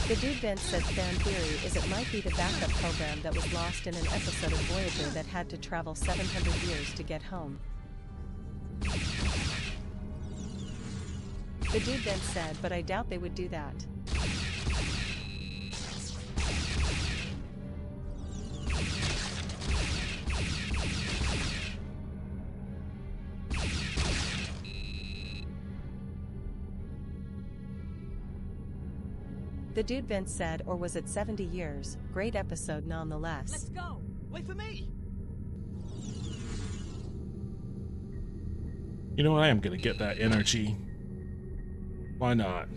The dude Vince said fan theory is it might be the backup program that was lost in an episode of Voyager that had to travel 700 years to get home. The dude Vince said, but I doubt they would do that. The dude Vince said, or was it 70 years? Great episode nonetheless. Let's go! Wait for me! You know what? I am gonna get that energy. Why not?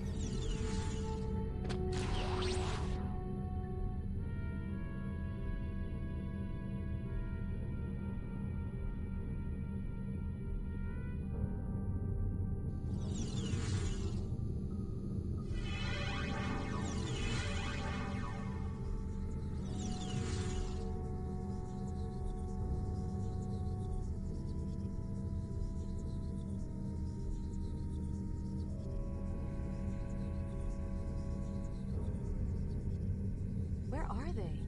Where are they?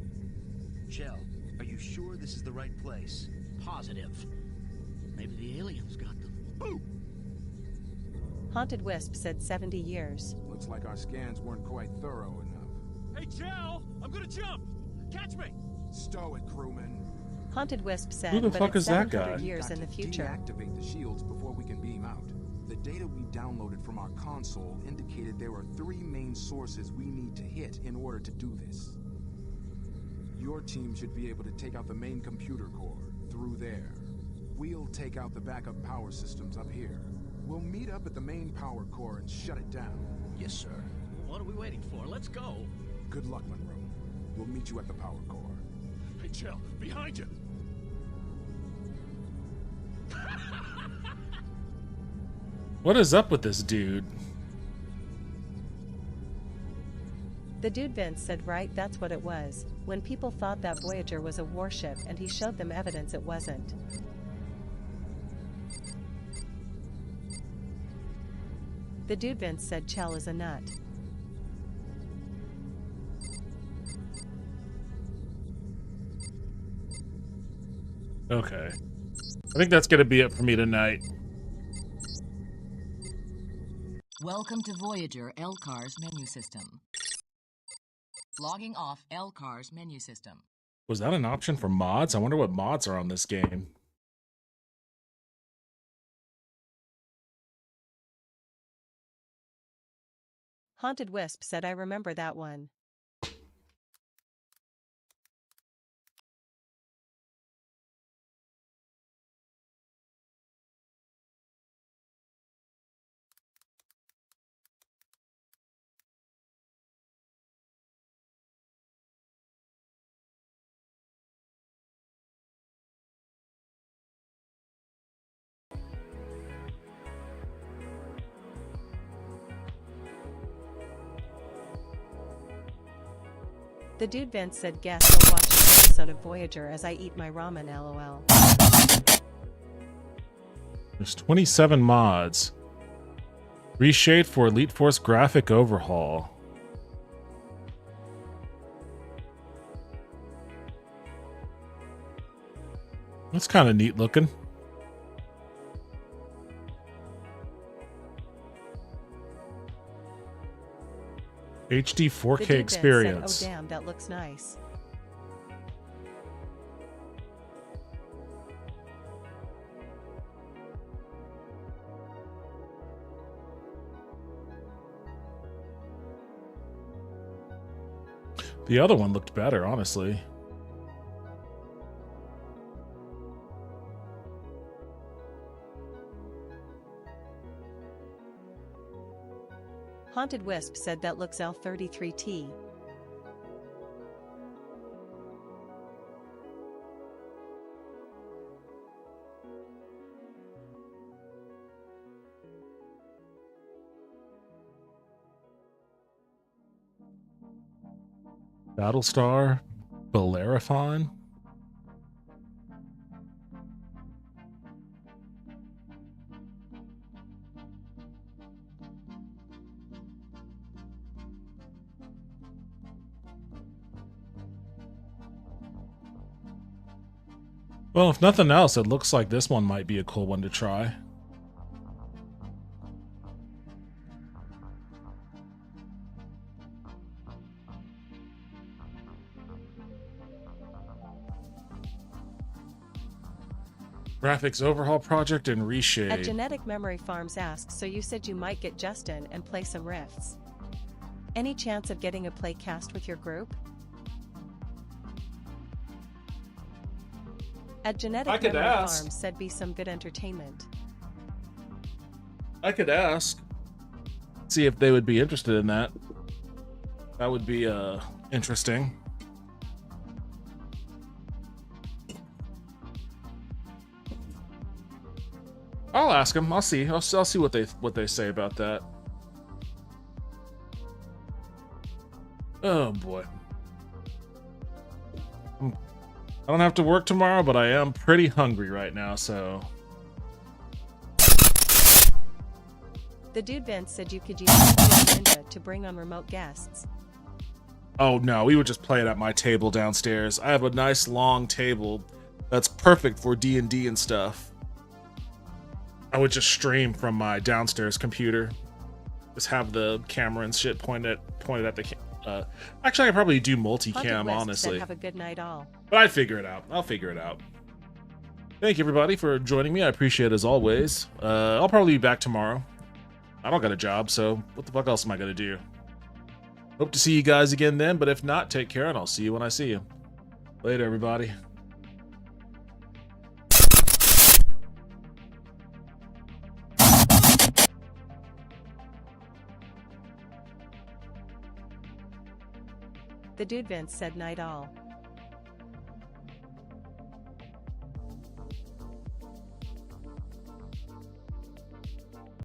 Shell, are you sure this is the right place? Positive. Maybe the aliens got them. Boo! Haunted Wisp said 70 years. Looks like our scans weren't quite thorough enough. Hey, Joe! I'm gonna jump! Catch me! Stow it, crewman. Haunted Wisp said, Who the but fuck it's is that 700 guy? years in the future. Deactivate the shields before we can beam out. The data we downloaded from our console indicated there are 3 main sources we need to hit in order to do this. Your team should be able to take out the main computer core through there. We'll take out the backup power systems up here. We'll meet up at the main power core and shut it down. Yes, sir. What are we waiting for? Let's go. Good luck, Monroe. We'll meet you at the power core. Hey, Chell, behind you! What is up with this dude? The dude Vince said right, that's what it was, when people thought that Voyager was a warship and he showed them evidence it wasn't. The dude Vince said Chell is a nut. Okay. I think that's gonna be it for me tonight. Welcome to Voyager LCAR's menu system. Logging off LCAR's menu system. Was that an option for mods? I wonder what mods are on this game. Haunted Wisp said I remember that one. The dude Vince said guess I'll watch an episode of Voyager as I eat my ramen, lol. There's 27 mods. Reshade for Elite Force graphic overhaul. That's kind of neat looking. HD 4K experience. Said, oh damn, that looks nice. The other one looked better, honestly. Haunted Wisp said that looks L33T. Battlestar, Bellerophon. Well, if nothing else, it looks like this one might be a cool one to try. Graphics overhaul project and reshade. At Genetic Memory Farms asks, so you said you might get Justin and play some rifts. Any chance of getting a play cast with your group? At Genetic Memory Farms said be some good entertainment. I could ask. See if they would be interested in that. That would be interesting. I'll ask them. I'll see. I'll see what they say about that. Oh boy. I don't have to work tomorrow, but I am pretty hungry right now, so. The dude Vince said you could use Ninja to bring on remote guests. Oh no, we would just play it at my table downstairs. I have a nice long table that's perfect for D&D and stuff. I would just stream from my downstairs computer. Just have the camera and shit pointed at the actually, I could probably do multicam, honestly. Have a good night all. But I'd figure it out. I'll figure it out. Thank you, everybody, for joining me. I appreciate it as always. I'll probably be back tomorrow. I don't got a job, so what the fuck else am I going to do? Hope to see you guys again then, but if not, take care, and I'll see you when I see you. Later, everybody. The dude Vince said night all.